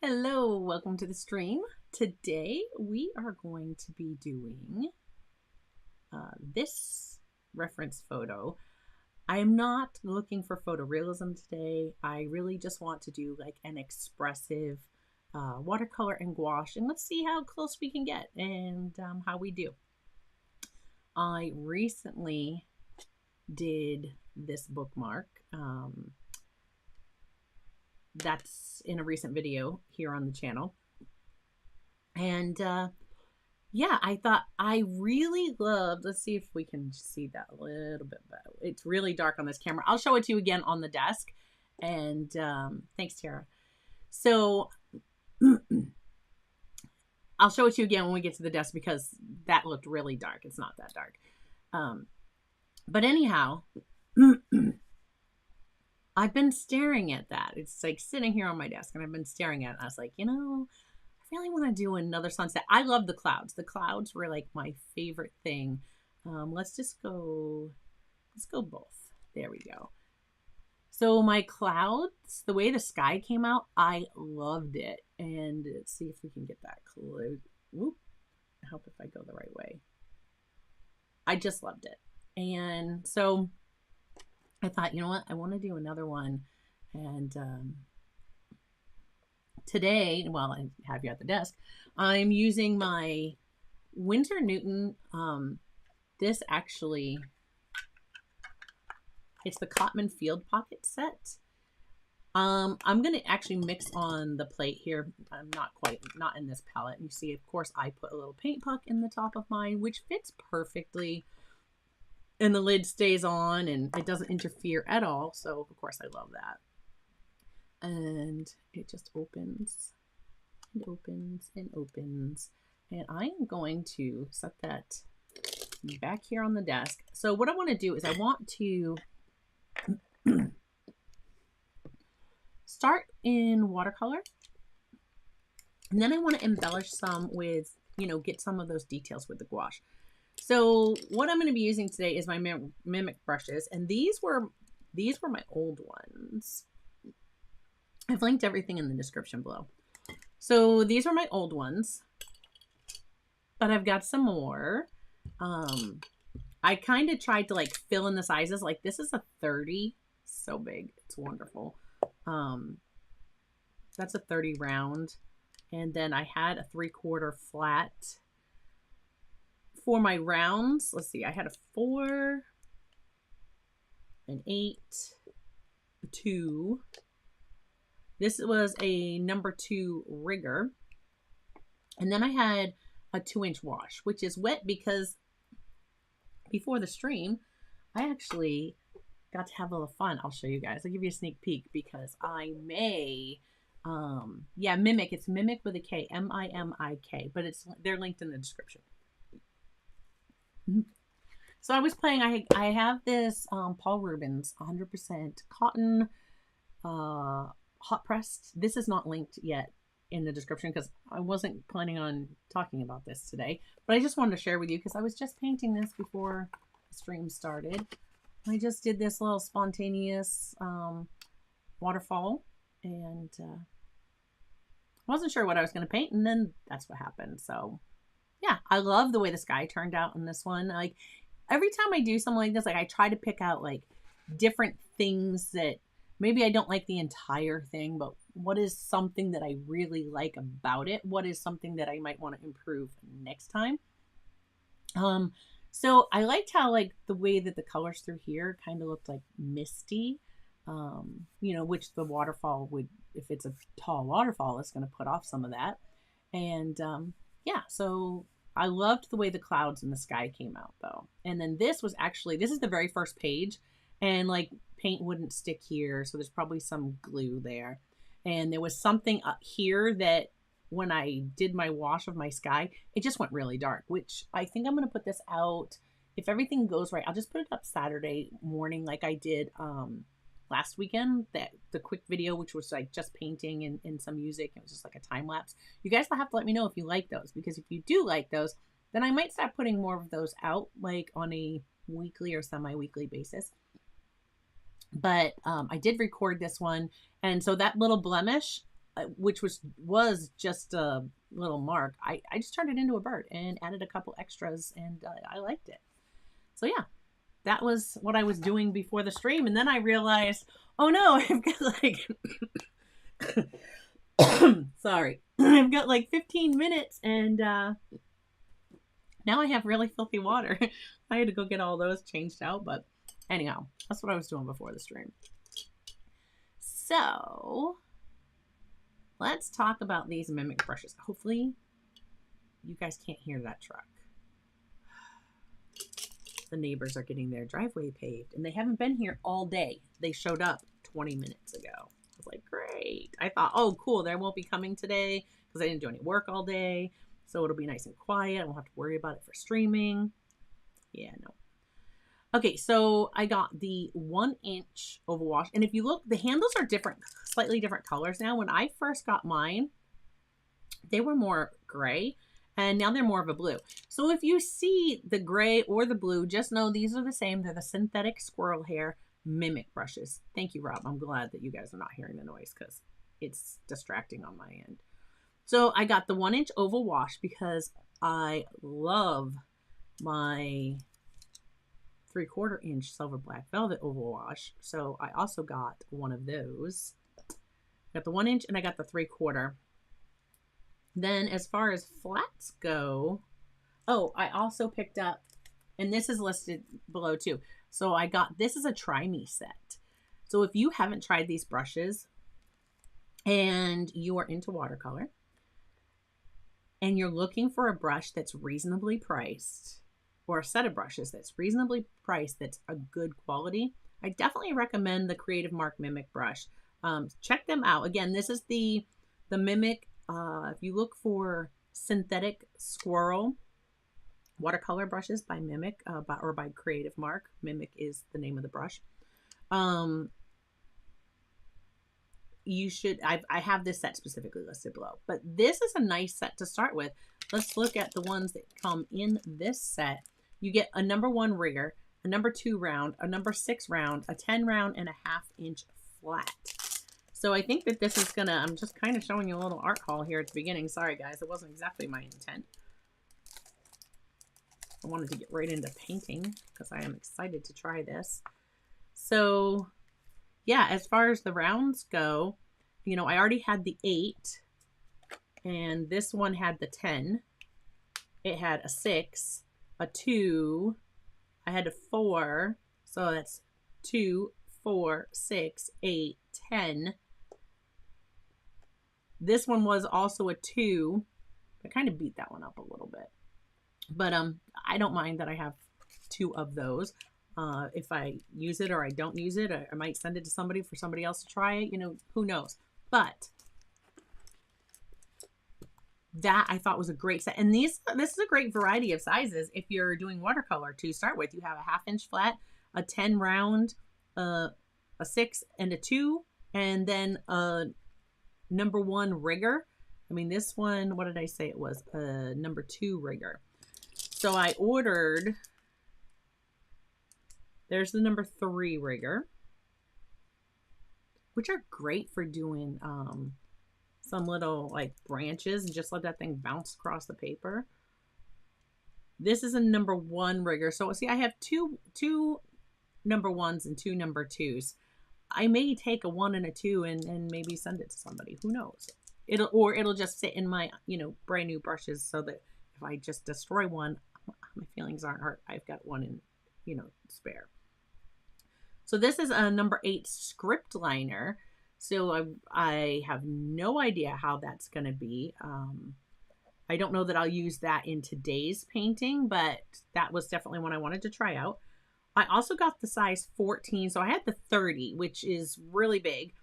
Hello, welcome to the stream. Today we are going to be doing this reference photo. I am not looking for photorealism today. I really just want to do like an expressive watercolor and gouache, and let's see how close we can get and how we do. I recently did this bookmark. That's in a recent video here on the channel. And yeah, I thought I really loved, let's see if we can see that a little bit better. It's really dark on this camera. I'll show it to you again on the desk. And thanks, Tara. So I'll show it to you again when we get to the desk because that looked really dark. It's not that dark. But anyhow, I've been staring at that. It's like sitting here on my desk and I've been staring at it. I was like, I really want to do another sunset. I love the clouds. The clouds were like my favorite thing. Let's go both. There we go. So my clouds, the way the sky came out, I loved it. And let's see if we can get that close. Whoop. I hope if I go the right way. I just loved it. And so I thought, you know what? I want to do another one. And today, while I have you at the desk, I'm using my Winsor Newton. This actually, it's the Cotman Field Pocket set. I'm going to actually mix on the plate here. I'm not in this palette. You see, of course, I put a little paint puck in the top of mine, which fits perfectly. And the lid stays on and it doesn't interfere at all. So, of course, I love that. And it just opens and opens and opens. And I am going to set that back here on the desk. So what I want to do is I want to start in watercolor. And then I want to embellish some with, get some of those details with the gouache. So what I'm going to be using today is my Mimik brushes. And these were my old ones. I've linked everything in the description below. So these are my old ones, but I've got some more. I kind of tried to like fill in the sizes. Like this is a 30, so big. It's wonderful. That's a 30 round. And then I had a 3/4 flat for my rounds. Let's see, I had a 4, an 8, a 2. This was a number 2 rigger. And then I had a 2-inch wash, which is wet because before the stream, I actually got to have a little fun. I'll show you guys. I'll give you a sneak peek because I may, Mimik. It's Mimik with a K, M-I-M-I-K, but they're linked in the description. So I was playing, I have this Paul Rubens 100% cotton, hot pressed. This is not linked yet in the description because I wasn't planning on talking about this today, but I just wanted to share with you because I was just painting this before the stream started. I just did this little spontaneous waterfall and I wasn't sure what I was going to paint, and then that's what happened. So yeah, I love the way the sky turned out in this one. Like every time I do something like this, like I try to pick out like different things that maybe I don't like the entire thing, but what is something that I really like about it? What is something that I might want to improve next time? So I liked how like the way that the colors through here kind of looked like misty, which the waterfall would, if it's a tall waterfall, it's going to put off some of that. And yeah, so I loved the way the clouds in the sky came out though. And then this is the very first page, and like paint wouldn't stick here, so there's probably some glue there. And there was something up here that when I did my wash of my sky, it just went really dark, which I think I'm going to put this out. If everything goes right, I'll just put it up Saturday morning like I did last weekend, the quick video, which was like just painting and some music. It was just like a time lapse. You guys will have to let me know if you like those, because if you do like those, then I might start putting more of those out like on a weekly or semi-weekly basis. But I did record this one, and so that little blemish, which was just a little mark, I just turned it into a bird and added a couple extras, and I liked it. So yeah, that was what I was doing before the stream. And then I realized, oh no, I've got like, sorry, I've got like 15 minutes, and now I have really filthy water. I had to go get all those changed out, but anyhow, that's what I was doing before the stream. So let's talk about these Mimik brushes. Hopefully you guys can't hear that truck. The neighbors are getting their driveway paved, and they haven't been here all day. They showed up 20 minutes ago. I was like, great. I thought, oh, cool, they won't be coming today because I didn't do any work all day. So it'll be nice and quiet. I won't have to worry about it for streaming. Yeah, no. Okay, so I got the 1-inch oval wash. And if you look, the handles are different, slightly different colors now. When I first got mine, they were more gray. And now they're more of a blue. So if you see the gray or the blue, just know these are the same. They're the synthetic squirrel hair Mimik brushes. Thank you, Rob. I'm glad that you guys are not hearing the noise because it's distracting on my end. So I got the 1-inch oval wash because I love my 3/4 inch silver black velvet oval wash. So I also got one of those. Got the 1-inch and I got the 3/4. Then as far as flats go, oh, I also picked up, and this is listed below too. So I got, this is a try me set. So if you haven't tried these brushes and you are into watercolor and you're looking for a brush that's reasonably priced, or a set of brushes that's reasonably priced, that's a good quality, I definitely recommend the Creative Mark Mimik brush. Check them out. Again, this is the Mimik. If you look for synthetic squirrel watercolor brushes by Mimik, or by Creative Mark, Mimik is the name of the brush. You should, I have this set specifically listed below, but this is a nice set to start with. Let's look at the ones that come in this set. You get a number 1 rigger, a number 2 round, a number 6 round, a 10 round, and a 1/2 inch flat. So I think that this is gonna, I'm just kind of showing you a little art haul here at the beginning. Sorry guys, it wasn't exactly my intent. I wanted to get right into painting because I am excited to try this. So yeah, as far as the rounds go, you know, I already had the 8 and this one had the 10. It had a 6, a 2, I had a 4. So that's 2, 4, 6, 8, 10. This one was also a 2. I kind of beat that one up a little bit. But I don't mind that I have 2 of those. If I use it or I don't use it, I might send it to somebody for somebody else to try it. You know, who knows? But that I thought was a great set. And this is a great variety of sizes if you're doing watercolor to start with. You have a 1/2 inch flat, a 10 round, a 6 and a 2, and then a number 1 rigger. I mean, this one, what did I say it was? A number 2 rigger. So I ordered, there's the number 3 rigger, which are great for doing some little like branches and just let that thing bounce across the paper. This is a number 1 rigger. So see, I have two number 1s and 2 number 2s. I may take a 1 and a 2 and maybe send it to somebody. Who knows? It'll just sit in my, you know, brand new brushes so that if I just destroy one, my feelings aren't hurt. I've got one in, you know, spare. So this is a number 8 script liner. So I have no idea how that's going to be. I don't know that I'll use that in today's painting, but that was definitely one I wanted to try out. I also got the size 14. So I had the 30, which is really big.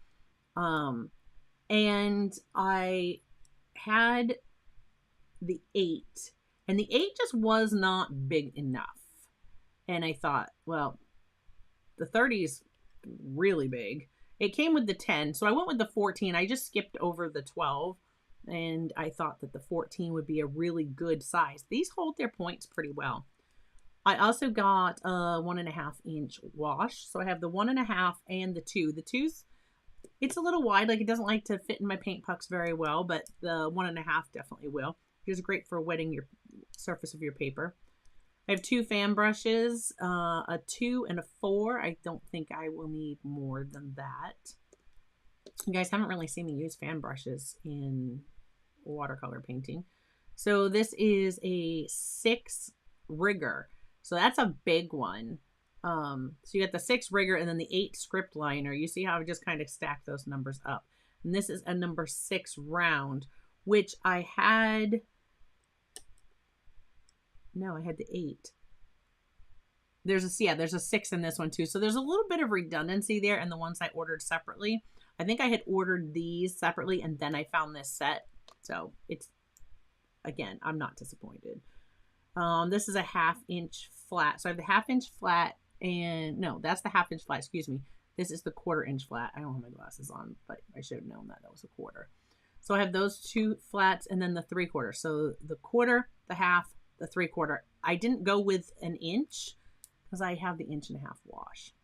And I had the 8, and the 8 just was not big enough. And I thought, well, the 30 is really big. It came with the 10, so I went with the 14. I just skipped over the 12, and I thought that the 14 would be a really good size. These hold their points pretty well. I also got a 1.5 inch wash. So I have the 1.5 and the 2. The 2's, It's a little wide, like it doesn't like to fit in my paint pucks very well, but the 1.5 definitely will. It's great for wetting your surface of your paper. I have 2 fan brushes, a 2 and a 4. I don't think I will need more than that. You guys haven't really seen me use fan brushes in watercolor painting. So this is a 6 rigger. So that's a big one. So you got the 6 rigger and then the 8 script liner. You see how I just kind of stacked those numbers up. And this is a number 6 round, which I had... No, I had the 8. There's a 6 in this one too. So there's a little bit of redundancy there in the ones I ordered separately. I think I had ordered these separately and then I found this set. So it's, again, I'm not disappointed. This is a 1/2 inch flat. So I have the 1/2 inch flat and no, that's the 1/2 inch flat. Excuse me. This is the 1/4 inch flat. I don't have my glasses on, but I should have known that was a 1/4. So I have those 2 flats and then the 3/4. So the 1/4, the 1/2, the 3/4. I didn't go with an inch because I have the 1.5 inch wash.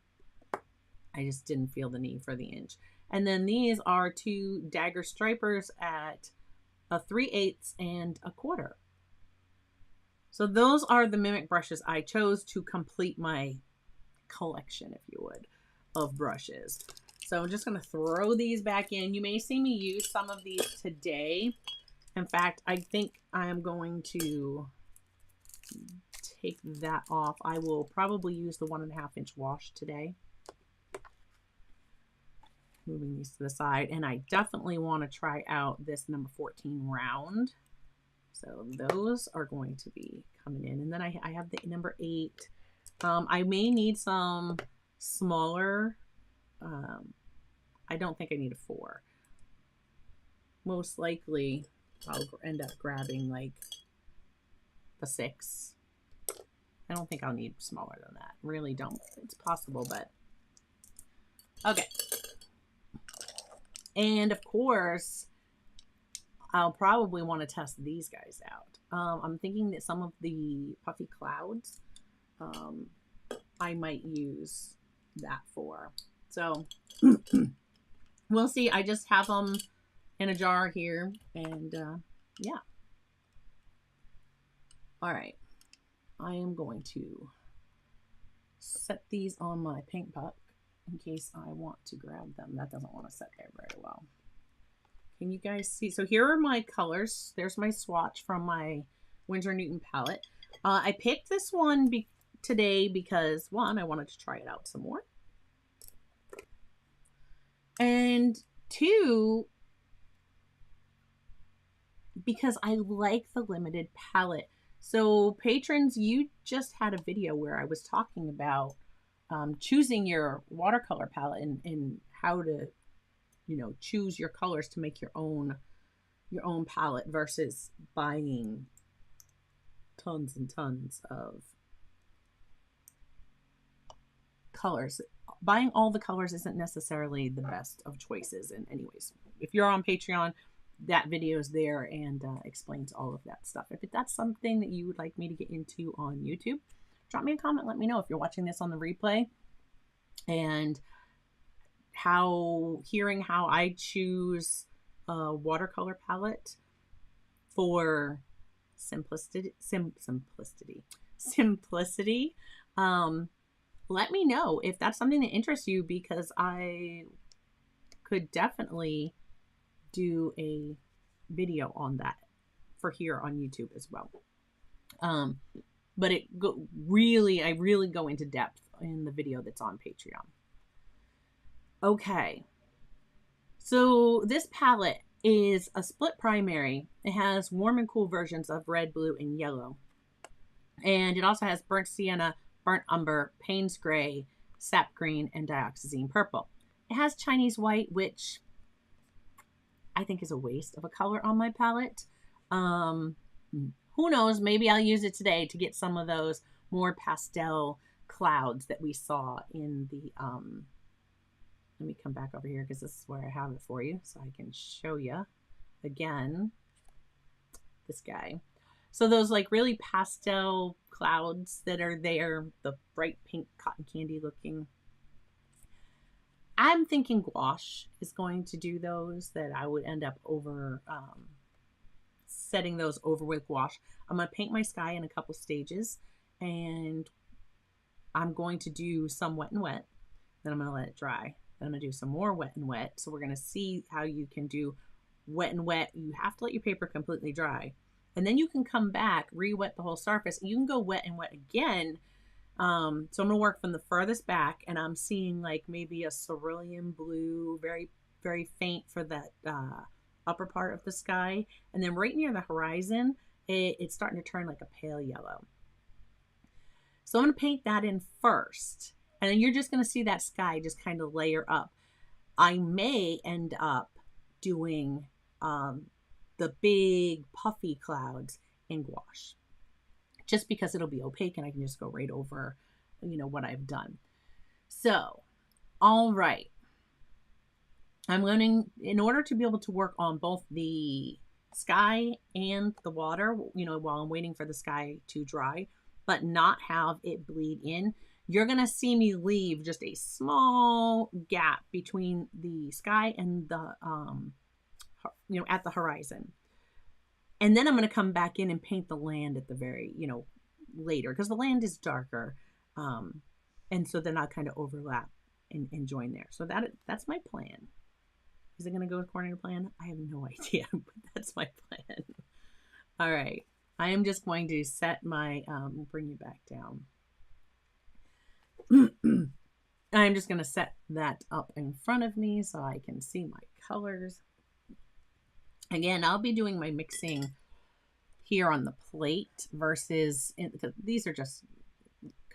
I just didn't feel the need for the inch. And then these are 2 dagger stripers at a 3/8 and a 1/4. So those are the Mimik brushes I chose to complete my collection, if you would, of brushes. So I'm just going to throw these back in. You may see me use some of these today. In fact, I think I am going to take that off. I will probably use the 1.5 inch wash today. Moving these to the side. And I definitely want to try out this number 14 round. So those are going to be coming in. And then I have the number 8. I may need some smaller. I don't think I need a 4. Most likely I'll end up grabbing like the 6. I don't think I'll need smaller than that. Really don't. It's possible, but okay. And of course, I'll probably want to test these guys out. I'm thinking that some of the puffy clouds, I might use that for. So we'll see. I just have them in a jar here, and yeah. All right. I am going to set these on my paint puck in case I want to grab them. That doesn't want to set there very well. Can you guys see? So here are my colors. There's my swatch from my Winsor Newton palette. I picked this one today because, one, I wanted to try it out some more. And 2, because I like the limited palette. So patrons, you just had a video where I was talking about choosing your watercolor palette and how to, you know, choose your colors to make your own palette versus buying tons and tons of colors. Buying all the colors isn't necessarily the best of choices. And anyways, if you're on Patreon, that video is there and explains all of that stuff. If that's something that you would like me to get into on YouTube, drop me a comment. Let me know if you're watching this on the replay and hearing how I choose a watercolor palette for simplicity. Let me know if that's something that interests you, because I could definitely do a video on that for here on YouTube as well. But I really go into depth in the video that's on Patreon. Okay. So this palette is a split primary. It has warm and cool versions of red, blue, and yellow. And it also has burnt sienna, burnt umber, Payne's gray, sap green, and dioxazine purple. It has Chinese white, which I think is a waste of a color on my palette. Who knows? Maybe I'll use it today to get some of those more pastel clouds that we saw in the, let me come back over here because this is where I have it for you so I can show you again this guy. So those like really pastel clouds that are there, the bright pink cotton candy looking. I'm thinking gouache is going to do those, that I would end up over setting those over with gouache. I'm going to paint my sky in a couple stages, and I'm going to do some wet and wet. Then I'm going to let it dry. Then I'm going to do some more wet and wet. So we're going to see how you can do wet and wet. You have to let your paper completely dry. And then you can come back, re-wet the whole surface. You can go wet and wet again. So I'm going to work from the furthest back, and I'm seeing like maybe a cerulean blue, very, very faint for that upper part of the sky. And then right near the horizon, it's starting to turn like a pale yellow. So I'm going to paint that in first. And then you're just going to see that sky just kind of layer up. I may end up doing the big puffy clouds in gouache, just because it'll be opaque and I can just go right over, what I've done. So, all right. I'm learning, in order to be able to work on both the sky and the water, while I'm waiting for the sky to dry, but not have it bleed in, you're going to see me leave just a small gap between the sky and the, at the horizon. And then I'm going to come back in and paint the land at the very, later, because the land is darker. And so then I'll kind of overlap and join there. So that's my plan. Is it going to go according to plan? I have no idea, but that's my plan. All right. I am just going to set my, bring you back down. I'm just going to set that up in front of me so I can see my colors. Again, I'll be doing my mixing here on the plate versus, these are just,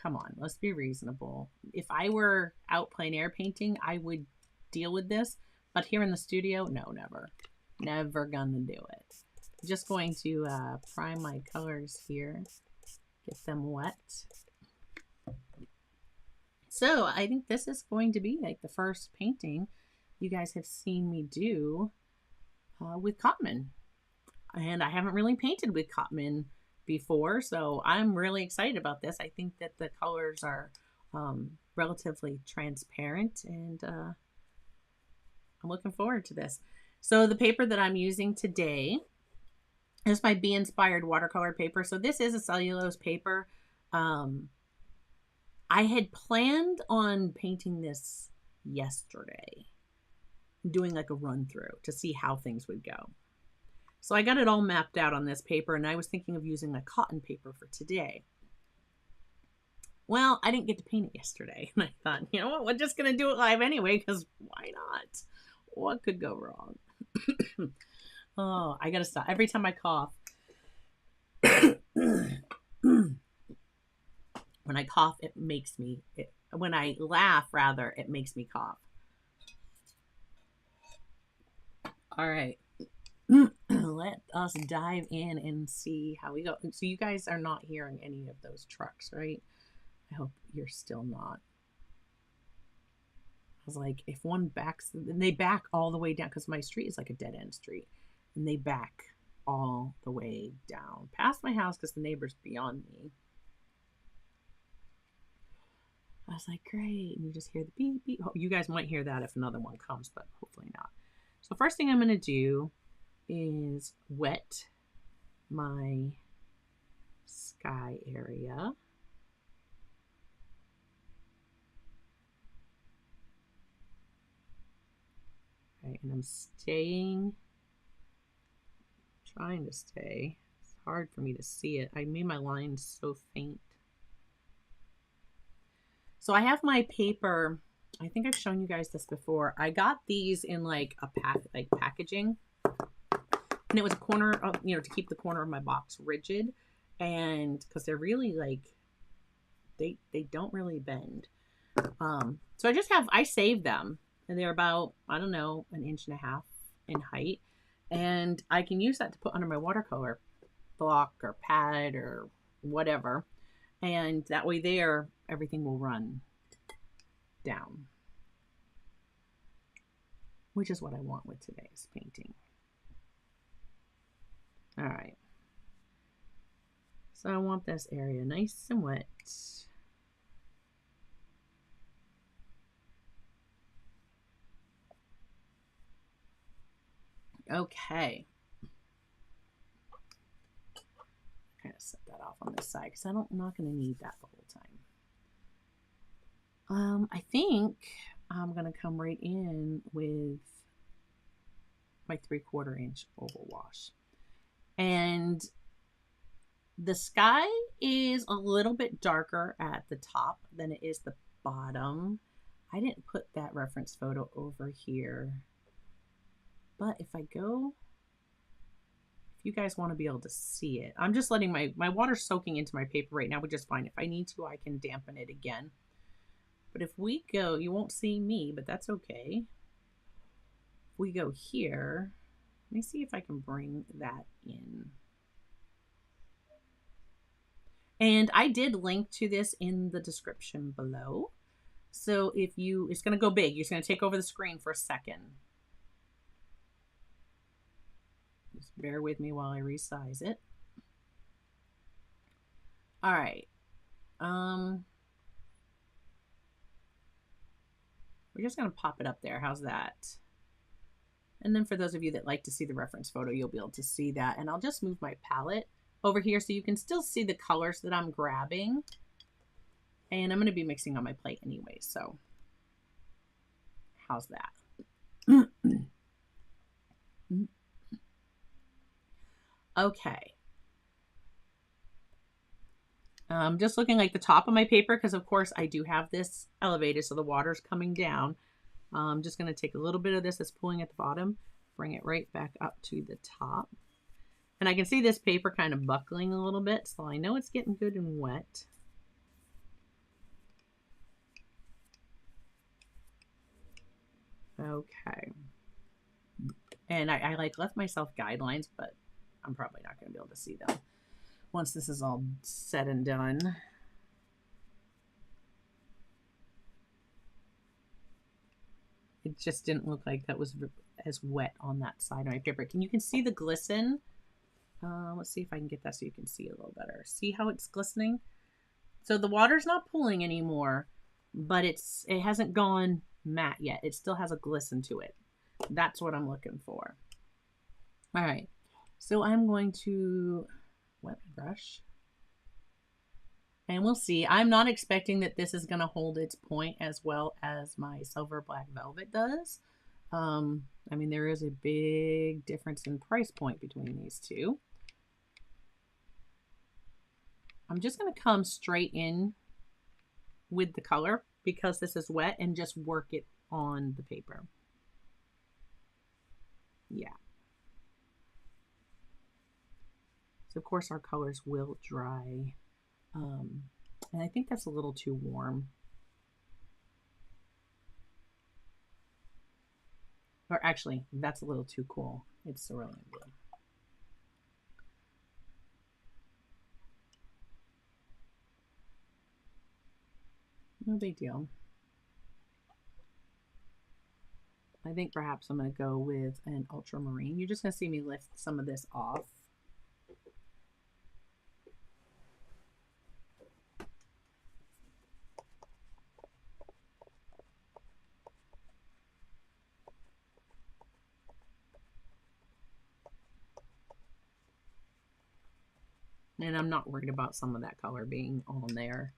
come on, let's be reasonable. If I were out plein air painting, I would deal with this. But here in the studio, no, never gonna do it. Just going to prime my colors here, get them wet. So I think this is going to be like the first painting you guys have seen me do with Cotman. And I haven't really painted with Cotman before, so I'm really excited about this. I think that the colors are relatively transparent, and I'm looking forward to this. So the paper that I'm using today is my Bee Inspired watercolor paper. So this is a cellulose paper. I had planned on painting this yesterday, doing like a run through to see how things would go. So I got it all mapped out on this paper, and I was thinking of using a cotton paper for today. Well, I didn't get to paint it yesterday, and I thought, you know what, we're just going to do it live anyway, because why not? What could go wrong? Oh, I got to stop. Every time I cough, when I cough, it makes me, when I laugh, rather, it makes me cough. All right. Let us dive in and see how we go. So you guys are not hearing any of those trucks, right? I hope you're still not. I was like, if one backs, and they back all the way down, because my street is like a dead end street, and they back all the way down past my house because the neighbor's beyond me. I was like, great. And you just hear the beep, beep. You guys might hear that if another one comes, but hopefully not. So first thing I'm going to do is wet my sky area. Right, and I'm trying to stay. It's hard for me to see it. I made my lines so faint. So I have my paper. I think I've shown you guys this before. I got these in like a packaging, and it was a corner of, to keep the corner of my box rigid, and because they're really like, they don't really bend. So I saved them, and they're about, I don't know, 1.5 inches in height, and I can use that to put under my watercolor block or pad or whatever, and that way there everything will run down, which is what I want with today's painting. All right, so I want this area nice and wet. Okay. Kind of set that off on this side because I'm not going to need that the whole time. I think I'm going to come right in with my 3/4 inch oval wash. And the sky is a little bit darker at the top than it is the bottom. I didn't put that reference photo over here. But if I go, if you guys want to be able to see it, I'm just letting my water soaking into my paper right now, which is fine. If I need to, I can dampen it again. But if we go, you won't see me, but that's okay. If we go here, let me see if I can bring that in. And I did link to this in the description below. So if you, it's going to go big. You're just going to take over the screen for a second. Just bear with me while I resize it. All right. We're just going to pop it up there. How's that? And then for those of you that like to see the reference photo, you'll be able to see that. And I'll just move my palette over here so you can still see the colors that I'm grabbing. And I'm going to be mixing on my plate anyway, so how's that? Okay. I'm just looking like the top of my paper because of course I do have this elevated so the water's coming down. I'm just going to take a little bit of this that's pulling at the bottom, bring it right back up to the top. And I can see this paper kind of buckling a little bit, so I know it's getting good and wet. Okay. And I like left myself guidelines, but I'm probably not going to be able to see them once this is all said and done. It just didn't look like that was as wet on that side of my paper. You can see the glisten. Let's see if I can get that so you can see a little better. See how it's glistening? So the water's not pooling anymore, but it hasn't gone matte yet. It still has a glisten to it. That's what I'm looking for. All right, so I'm going to wet my brush. And we'll see. I'm not expecting that this is going to hold its point as well as my Silver Black Velvet does. I mean, there is a big difference in price point between these two. I'm just going to come straight in with the color because this is wet and just work it on the paper. Yeah. So of course our colors will dry. And I think that's a little too warm. Or actually, that's a little too cool. It's cerulean blue. No big deal. I think perhaps I'm going to go with an ultramarine. You're just going to see me lift some of this off. And I'm not worried about some of that color being on there.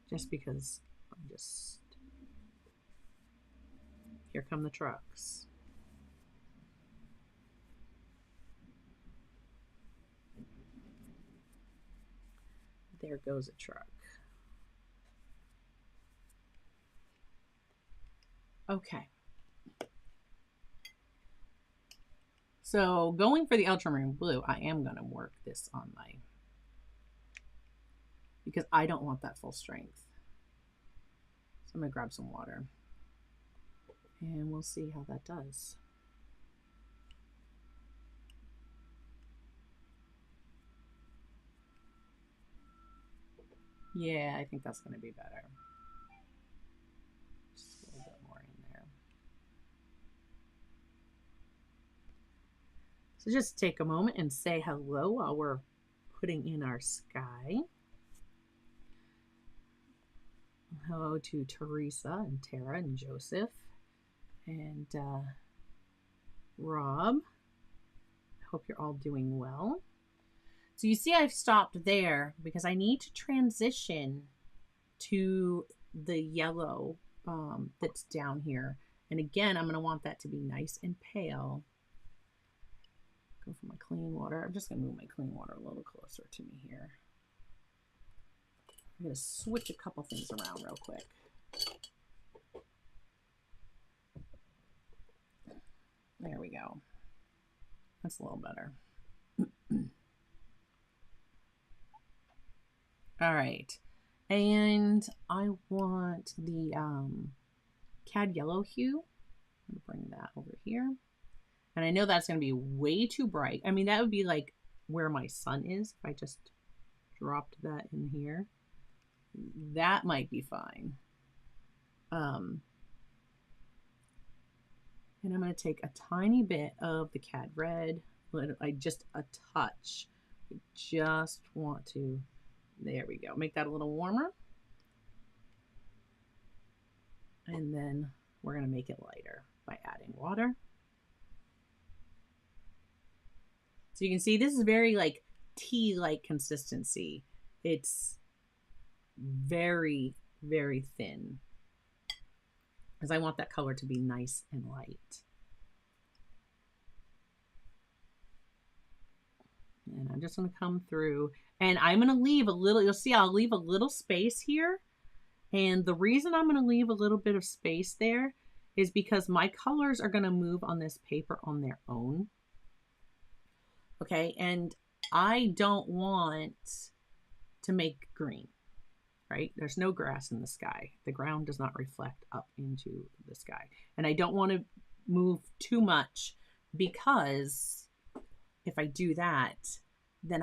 Just because I'm just... Here come the trucks. There goes a truck. Okay. So going for the ultramarine blue, I am going to work this on my, because I don't want that full strength. So I'm going to grab some water and we'll see how that does. Yeah, I think that's going to be better. Just a little bit more in there. So just take a moment and say hello while we're putting in our sky. Hello to Teresa and Tara and Joseph. And Rob. I hope you're all doing well. So you see I've stopped there because I need to transition to the yellow that's down here. And again, I'm going to want that to be nice and pale. Go for my clean water. I'm just going to move my clean water a little closer to me here. I'm going to switch a couple things around real quick. There we go. That's a little better. All right. And I want the cad yellow hue. I'm going to bring that over here. And I know that's going to be way too bright. I mean, that would be like where my sun is. If I just dropped that in here, that might be fine. And I'm going to take a tiny bit of the cad red, just a touch. I just want to, there we go. Make that a little warmer. And then we're going to make it lighter by adding water. So you can see this is very like tea-like consistency. It's very, very thin, because I want that color to be nice and light. And I'm just going to come through, and I'm going to leave a little, you'll see I'll leave a little space here. And the reason I'm going to leave a little bit of space there is because my colors are going to move on this paper on their own. Okay, and I don't want to make green, right? There's no grass in the sky. The ground does not reflect up into the sky. And I don't want to move too much, because if I do that, then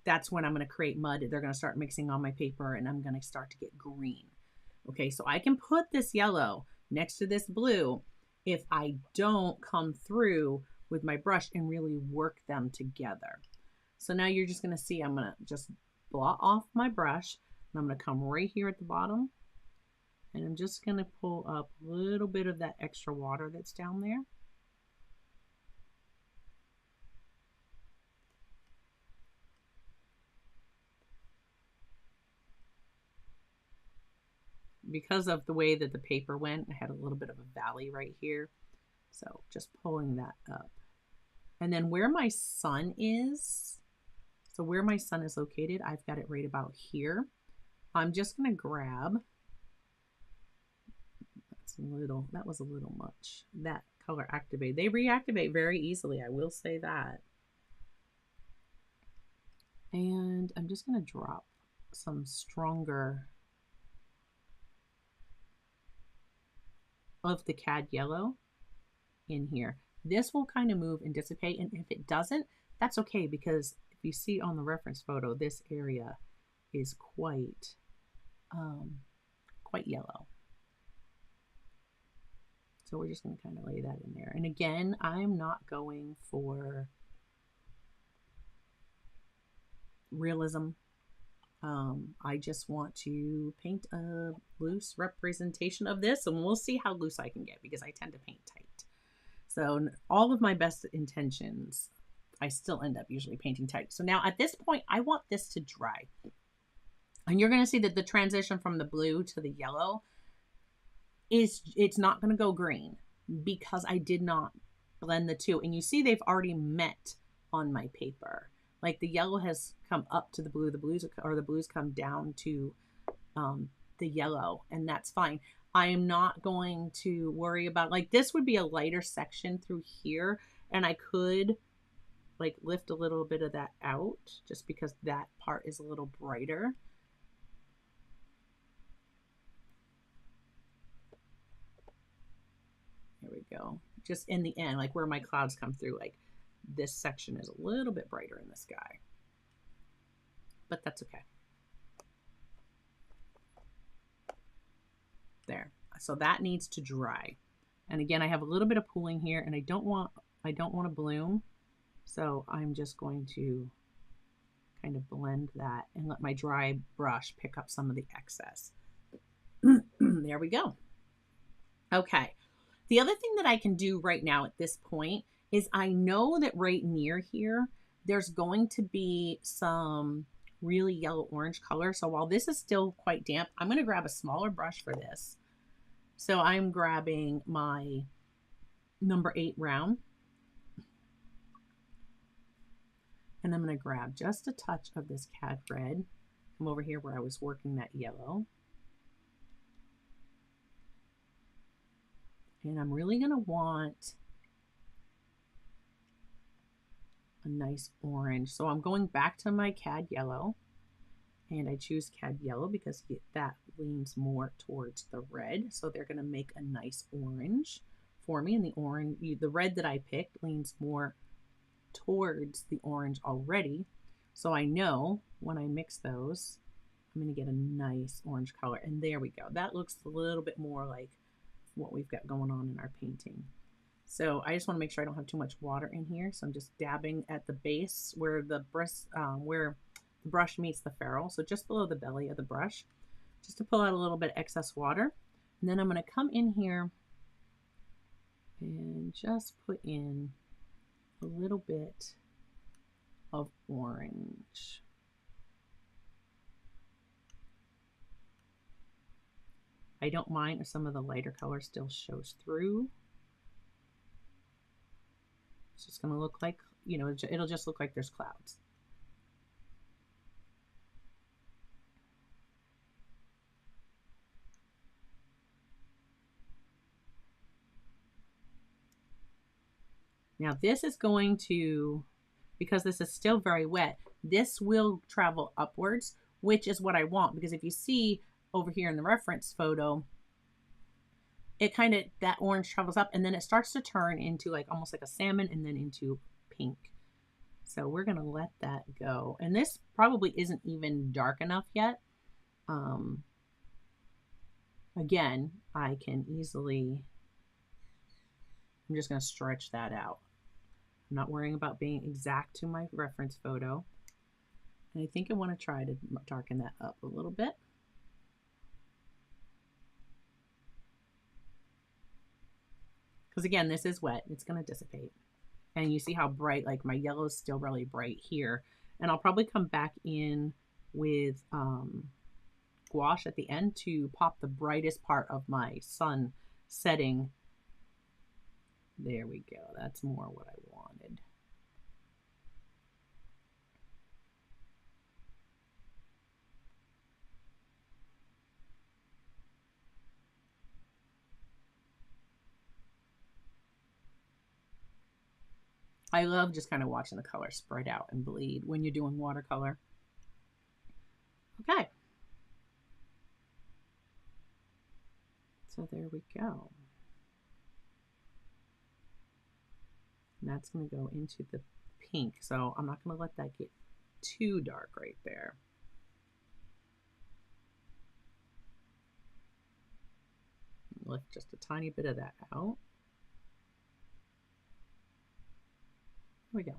that's when I'm going to create mud. They're going to start mixing on my paper and I'm going to start to get green. Okay, so I can put this yellow next to this blue if I don't come through with my brush and really work them together. So now you're just going to see I'm going to just blot off my brush, and I'm going to come right here at the bottom, and I'm just going to pull up a little bit of that extra water that's down there. Because of the way that the paper went, I had a little bit of a valley right here. So just pulling that up. And then where my sun is, so where my sun is located, I've got it right about here. I'm just going to grab, that was a little much. That color activate. They reactivate very easily, I will say that. And I'm just going to drop some stronger of the cad yellow in here. This will kind of move and dissipate, and if it doesn't, that's okay, because if you see on the reference photo, this area is quite yellow. So we're just going to kind of lay that in there. And again, I'm not going for realism. I just want to paint a loose representation of this, and we'll see how loose I can get, because I tend to paint tight. So all of my best intentions, I still end up usually painting tight. So now at this point, I want this to dry. And you're going to see that the transition from the blue to the yellow it's not going to go green, because I did not blend the two. And you see they've already met on my paper. Like the yellow has come up to the blue, the blues come down to the yellow, and that's fine. I am not going to worry about, like, this would be a lighter section through here, and I could like lift a little bit of that out just because that part is a little brighter. There we go. Just in the end, like where my clouds come through, like this section is a little bit brighter in the sky, but that's okay. There. So that needs to dry. And again, I have a little bit of pooling here, and I don't want to bloom. So I'm just going to kind of blend that and let my dry brush pick up some of the excess. There we go. Okay. The other thing that I can do right now at this point is I know that right near here, there's going to be some really yellow orange color. So while this is still quite damp, I'm going to grab a smaller brush for this. So I'm grabbing my number 8 round. And I'm going to grab just a touch of this cad red. Come over here where I was working that yellow. And I'm really going to want a nice orange. So I'm going back to my cad yellow. And I choose cad yellow because that leans more towards the red. So they're going to make a nice orange for me. And the red that I picked leans more towards the orange already. So I know when I mix those, I'm going to get a nice orange color. And there we go. That looks a little bit more like what we've got going on in our painting. So I just want to make sure I don't have too much water in here. So I'm just dabbing at the base where the brush meets the ferrule. So just below the belly of the brush, just to pull out a little bit of excess water. And then I'm going to come in here and just put in a little bit of orange. I don't mind if some of the lighter color still shows through. It's just going to look like, you know, it'll just look like there's clouds. Now this is going to, because this is still very wet, this will travel upwards, which is what I want. Because if you see over here in the reference photo, it kind of, that orange travels up and then it starts to turn into like almost like a salmon and then into pink. So we're going to let that go. And this probably isn't even dark enough yet. Again, I can easily, I'm just going to stretch that out. I'm not worrying about being exact to my reference photo. And I think I want to try to darken that up a little bit. Because again, this is wet, it's going to dissipate. And you see how bright, like my yellow is still really bright here. And I'll probably come back in with gouache at the end to pop the brightest part of my sun setting. There we go. That's more what I wanted. I love just kind of watching the color spread out and bleed when you're doing watercolor. Okay. So there we go. And that's going to go into the pink. So I'm not going to let that get too dark right there. Lift just a tiny bit of that out. There we go.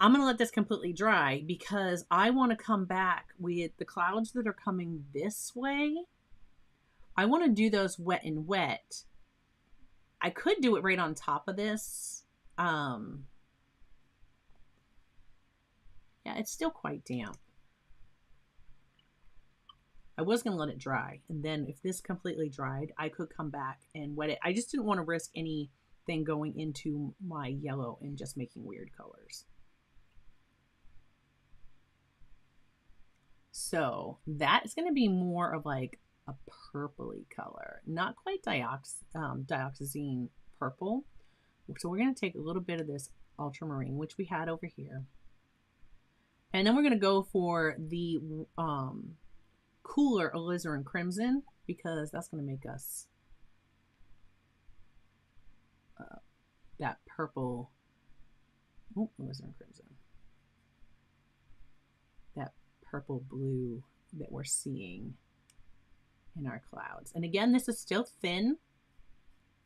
I'm going to let this completely dry because I want to come back with the clouds that are coming this way. I want to do those wet and wet. I could do it right on top of this. Yeah, it's still quite damp. I was going to let it dry. And then if this completely dried, I could come back and wet it. I just didn't want to risk anything going into my yellow and just making weird colors. So that is going to be more of like a purpley color, not quite dioxazine purple. So we're going to take a little bit of this ultramarine, which we had over here. And then we're going to go for the cooler alizarin crimson because that's going to make us that purple, alizarin crimson, that purple blue that we're seeing in our clouds. And again, this is still thin,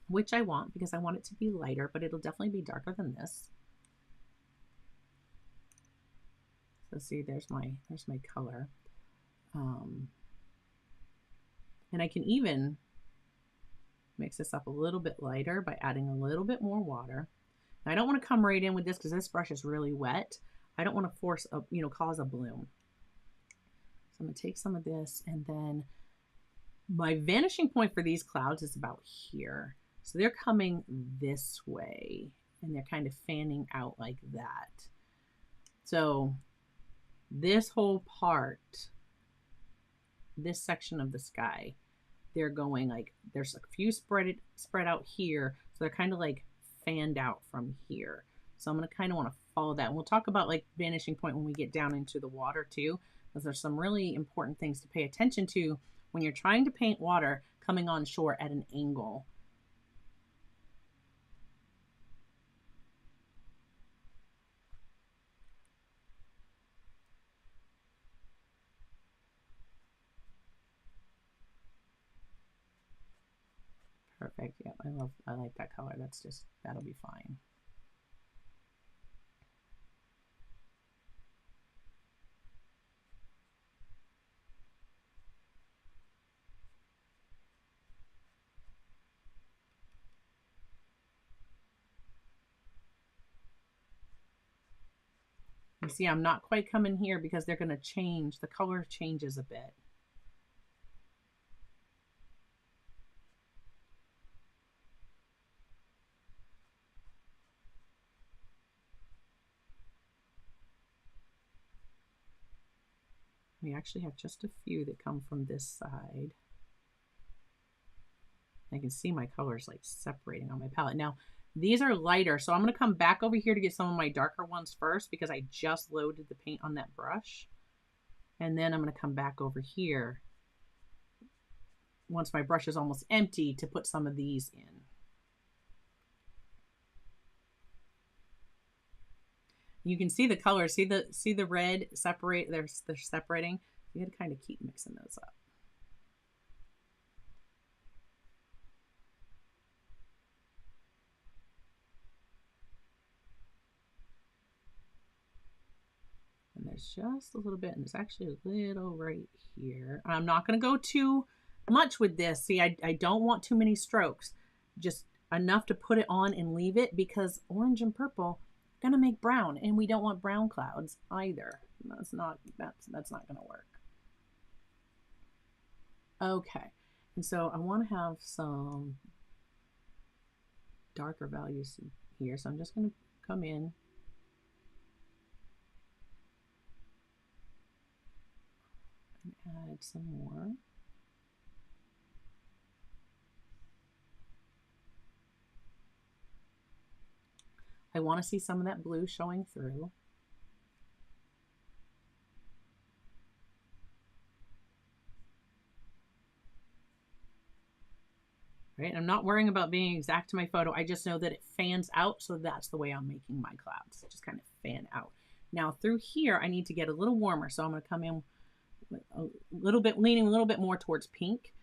which I want because I want it to be lighter, but it'll definitely be darker than this. So see, there's my color. And I can even Mix this up a little bit lighter by adding a little bit more water. Now, I don't want to come right in with this because this brush is really wet. I don't want to force a, cause a bloom. So I'm going to take some of this, and then my vanishing point for these clouds is about here. So they're coming this way, and they're kind of fanning out like that. So this whole part, this section of the sky, they're going like, there's a few spread out here. So they're kind of like fanned out from here. So I'm going to kind of want to follow that. And we'll talk about like vanishing point when we get down into the water too, because there's some really important things to pay attention to when you're trying to paint water coming on shore at an angle. Perfect. Yeah, I like that color. That'll be fine. You see, I'm not quite coming here because they're going to change. The color changes a bit. We actually have just a few that come from this side. I can see my colors like separating on my palette. Now, these are lighter, so I'm going to come back over here to get some of my darker ones first because I just loaded the paint on that brush. And then I'm going to come back over here once my brush is almost empty to put some of these in. You can see the colors. See the red separate. They're separating. You got to kind of keep mixing those up. And there's just a little bit, and there's actually a little right here. I'm not going to go too much with this. See, I don't want too many strokes. Just enough to put it on and leave it, because orange and purple are going to make brown, and we don't want brown clouds either. That's not going to work. Okay, and so I want to have some darker values here, so I'm just going to come in and add some more. I want to see some of that blue showing through. Right? I'm not worrying about being exact to my photo. I just know that it fans out, so that's the way I'm making my clouds. Just kind of fan out. Now through here, I need to get a little warmer, so I'm going to come in a little bit, leaning a little bit more towards pink.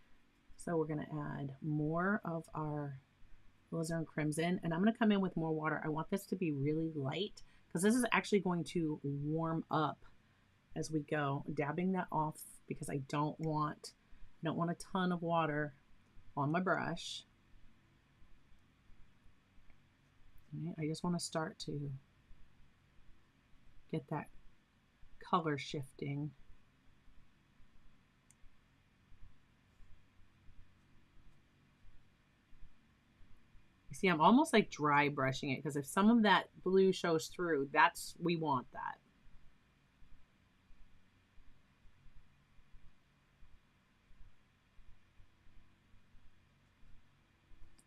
So we're going to add more of our alizarin crimson, and I'm going to come in with more water. I want this to be really light because this is actually going to warm up as we go. Dabbing that off because I don't want a ton of water on my brush. I just want to start to get that color shifting. You see, I'm almost like dry brushing it because if some of that blue shows through, we want that.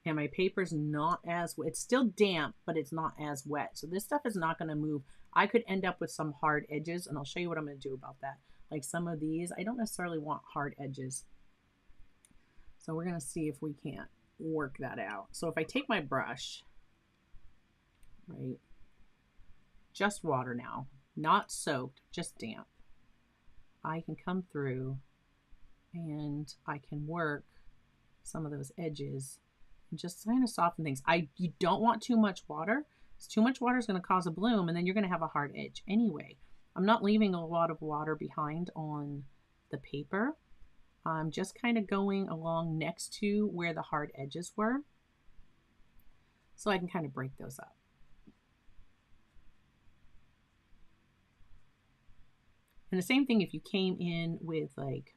And my paper's not as wet. It's still damp, but it's not as wet. So this stuff is not going to move. I could end up with some hard edges, and I'll show you what I'm going to do about that. Like some of these, I don't necessarily want hard edges. So we're going to see if we can't work that out. So if I take my brush, right, just water now, not soaked, just damp, I can come through and I can work some of those edges and just kind of soften things. You don't want too much water. Too much water is going to cause a bloom, and then you're going to have a hard edge anyway. I'm not leaving a lot of water behind on the paper. I'm just kind of going along next to where the hard edges were, so I can kind of break those up. And the same thing if you came in with like,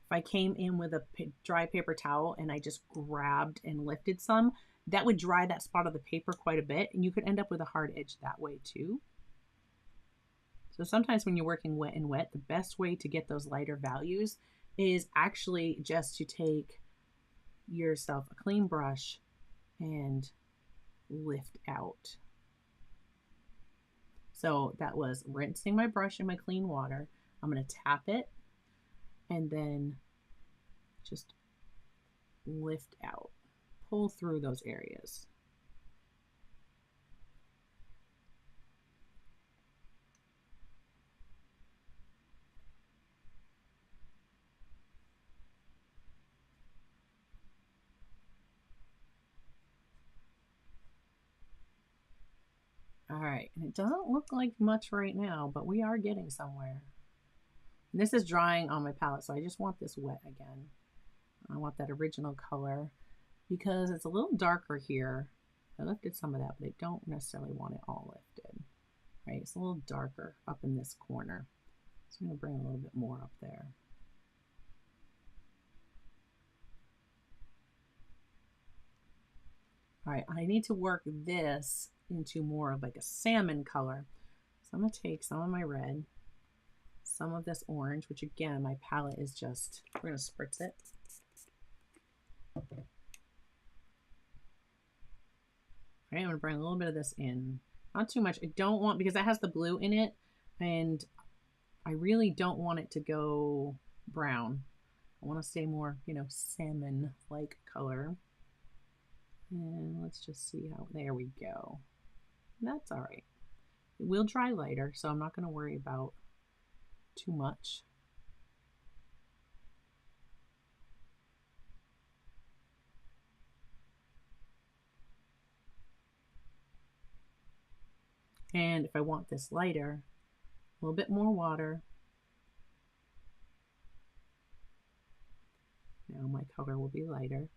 if I came in with a dry paper towel and I just grabbed and lifted some, that would dry that spot of the paper quite a bit, and you could end up with a hard edge that way too. So sometimes when you're working wet and wet, the best way to get those lighter values is actually just to take yourself a clean brush and lift out. So that was rinsing my brush in my clean water. I'm going to tap it and then just lift out, pull through those areas. All right, and it doesn't look like much right now, but we are getting somewhere. And this is drying on my palette, so I just want this wet again. I want that original color because it's a little darker here. I lifted some of that, but I don't necessarily want it all lifted. Right, it's a little darker up in this corner. So I'm going to bring a little bit more up there. All right, I need to work this into more of like a salmon color. So I'm going to take some of my red, some of this orange, which again, my palette is just, we're going to spritz it. All right, I'm going to bring a little bit of this in. Not too much. I don't want, because that has the blue in it, and I really don't want it to go brown. I want to stay more, you know, salmon-like color. And let's just see how, there we go. That's all right. It will dry lighter, so I'm not going to worry about too much. And if I want this lighter, a little bit more water. Now my color will be lighter.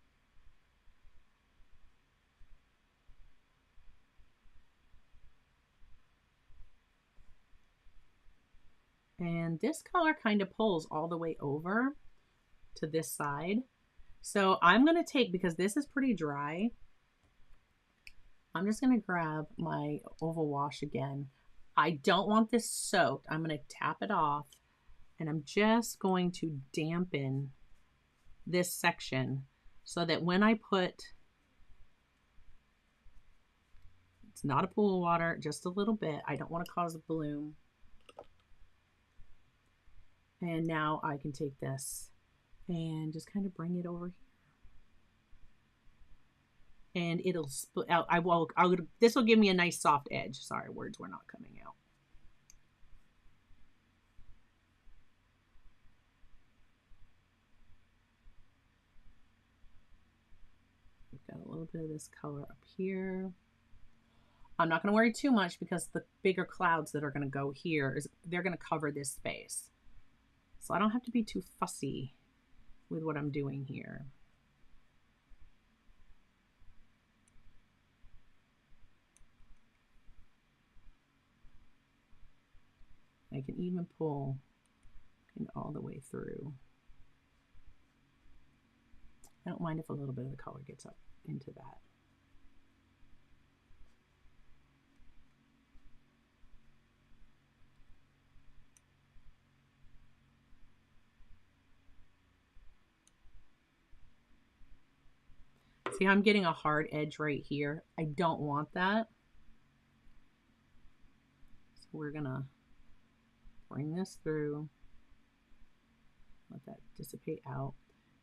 And this color kind of pulls all the way over to this side. So I'm going to take, because this is pretty dry, I'm just going to grab my oval wash again. I don't want this soaked. I'm going to tap it off, and I'm just going to dampen this section so that when I put, it's not a pool of water, just a little bit. I don't want to cause a bloom. And now I can take this and just kind of bring it over here. And it'll split out. This will give me a nice soft edge. Sorry, words were not coming out. We've got a little bit of this color up here. I'm not going to worry too much because the bigger clouds that are going to go here, they're going to cover this space. So I don't have to be too fussy with what I'm doing here. I can even pull all the way through. I don't mind if a little bit of the color gets up into that. See, I'm getting a hard edge right here. I don't want that. So we're gonna bring this through, let that dissipate out.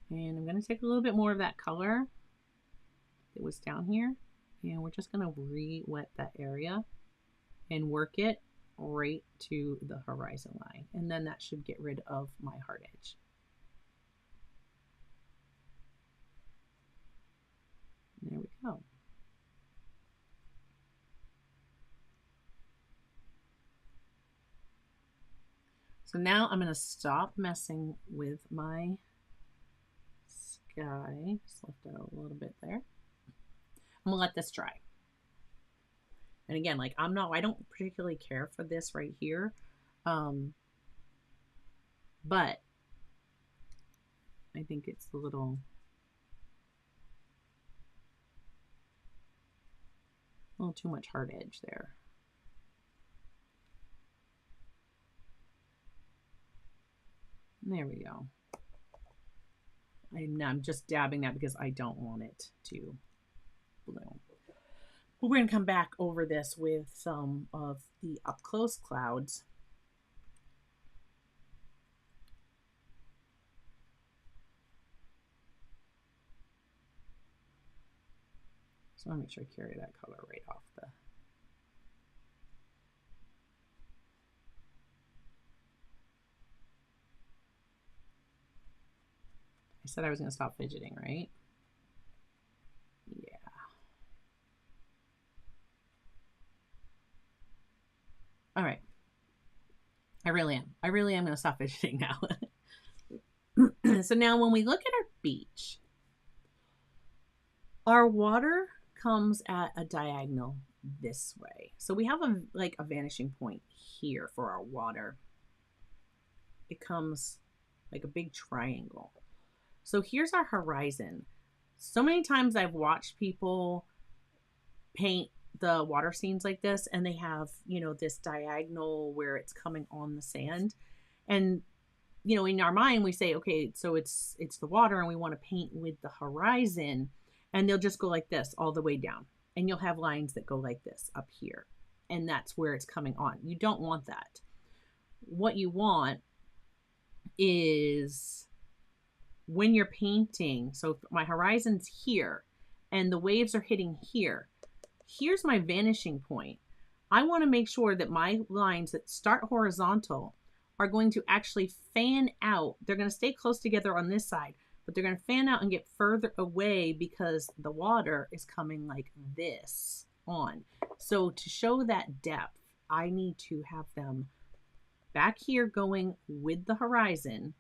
And I'm gonna take a little bit more of that color that was down here, and we're just gonna re-wet that area and work it right to the horizon line. And then that should get rid of my hard edge. There we go. So now I'm going to stop messing with my Okay, just left out a little bit there. I'm gonna let this dry. And again, like I don't particularly care for this right here. But I think it's a little too much hard edge there. There we go. I'm just dabbing that because I don't want it to bloom. But we're going to come back over this with some of the up close clouds. So I want to make sure I carry that color right off the. I said I was going to stop fidgeting, right? Yeah. All right. I really am going to stop fidgeting now. So now when we look at our beach, our water comes at a diagonal this way. So we have a vanishing point here for our water. It comes like a big triangle. So here's our horizon. So many times I've watched people paint the water scenes like this, and they have, this diagonal where it's coming on the sand. And, in our mind, we say, okay, so it's the water and we want to paint with the horizon, and they'll just go like this all the way down. And you'll have lines that go like this up here. And that's where it's coming on. You don't want that. What you want is when you're painting, so my horizon's here and the waves are hitting here. Here's my vanishing point. I want to make sure that my lines that start horizontal are going to actually fan out. They're going to stay close together on this side, but they're going to fan out and get further away because the water is coming like this on. So to show that depth, I need to have them back here going with the horizon.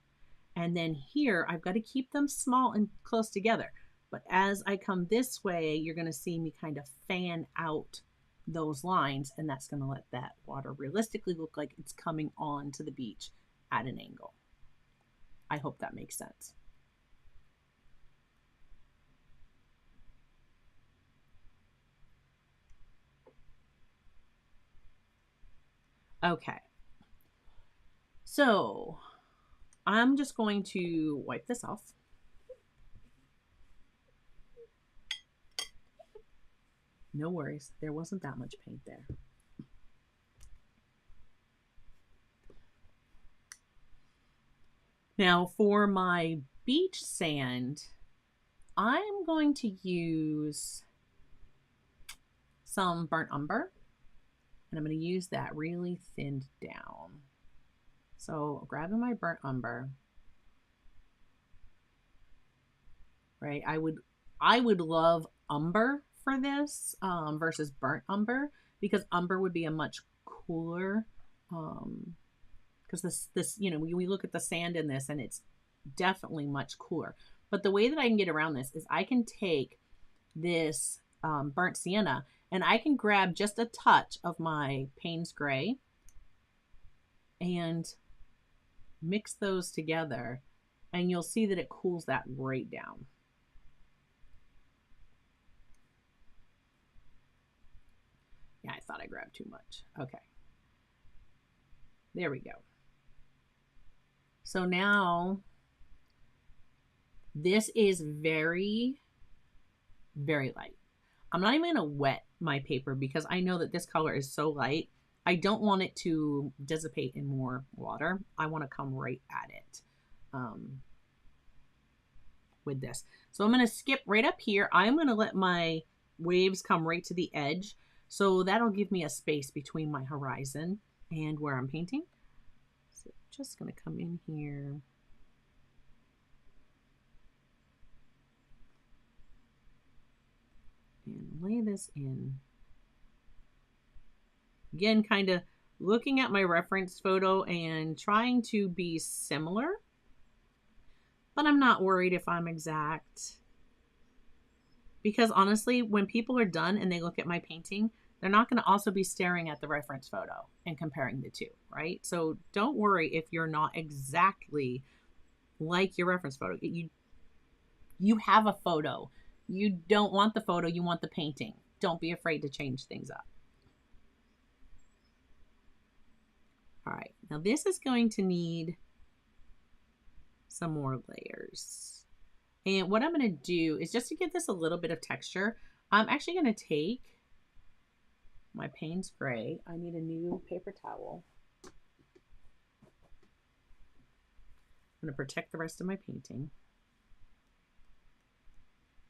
And then here, I've got to keep them small and close together. But as I come this way, you're going to see me kind of fan out those lines, and that's going to let that water realistically look like it's coming on to the beach at an angle. I hope that makes sense. Okay. So I'm just going to wipe this off. No worries, there wasn't that much paint there. Now for my beach sand, I'm going to use some burnt umber, and I'm going to use that really thinned down. So grabbing my burnt umber, right? I would love umber for this versus burnt umber, because umber would be a much cooler, because this we look at the sand in this and it's definitely much cooler. But the way that I can get around this is I can take this burnt sienna and I can grab just a touch of my Payne's gray and mix those together, and you'll see that it cools that right down. Yeah, I thought I grabbed too much. Okay. There we go. So now this is very, very light. I'm not even going to wet my paper because I know that this color is so light. I don't want it to dissipate in more water. I want to come right at it with this. So I'm going to skip right up here. I'm going to let my waves come right to the edge. So that'll give me a space between my horizon and where I'm painting. So just going to come in here. And lay this in. Again, kind of looking at my reference photo and trying to be similar, but I'm not worried if I'm exact. Because honestly, when people are done and they look at my painting, they're not going to also be staring at the reference photo and comparing the two, right? So don't worry if you're not exactly like your reference photo. You have a photo. You don't want the photo, you want the painting. Don't be afraid to change things up. All right, now this is going to need some more layers. And what I'm going to do is, just to give this a little bit of texture, I'm actually going to take my Payne's Gray. I need a new paper towel. I'm going to protect the rest of my painting.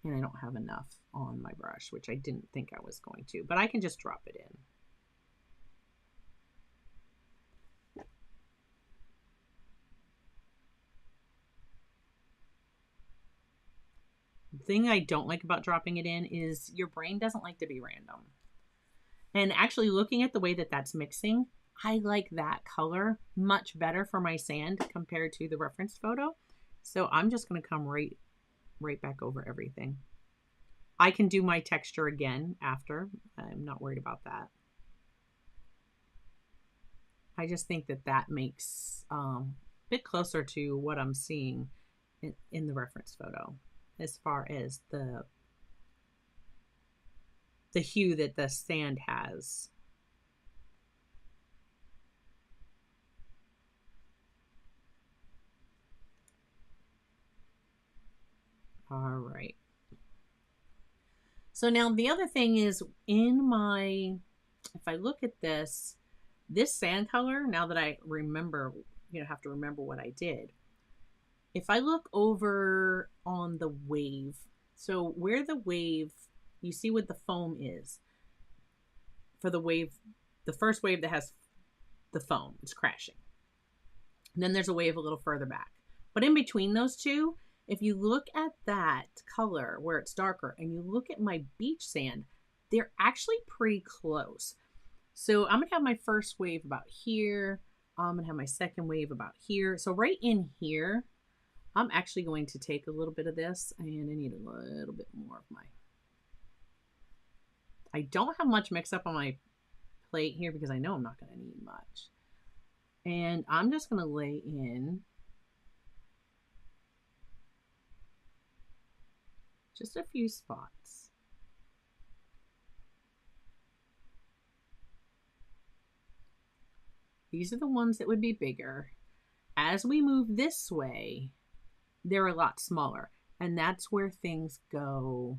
And I don't have enough on my brush, which I didn't think I was going to, but I can just drop it in. The thing I don't like about dropping it in is your brain doesn't like to be random. And actually looking at the way that that's mixing, I like that color much better for my sand compared to the reference photo. So I'm just going to come right back over everything. I can do my texture again after. I'm not worried about that. I just think that that makes a bit closer to what I'm seeing in the reference photo, as far as the hue that the sand has. All right. So now the other thing is, if I look at this sand color, now that I remember, have to remember what I did. If I look over on the wave, so where the wave, you see what the foam is for the wave, the first wave that has the foam, it's crashing. And then there's a wave a little further back. But in between those two, if you look at that color where it's darker and you look at my beach sand, they're actually pretty close. So I'm going to have my first wave about here. I'm going to have my second wave about here. So right in here, I'm actually going to take a little bit of this, and I need a little bit more of my... I don't have much mix up on my plate here because I know I'm not going to need much. And I'm just going to lay in just a few spots. These are the ones that would be bigger. As we move this way, they're a lot smaller. And that's where things go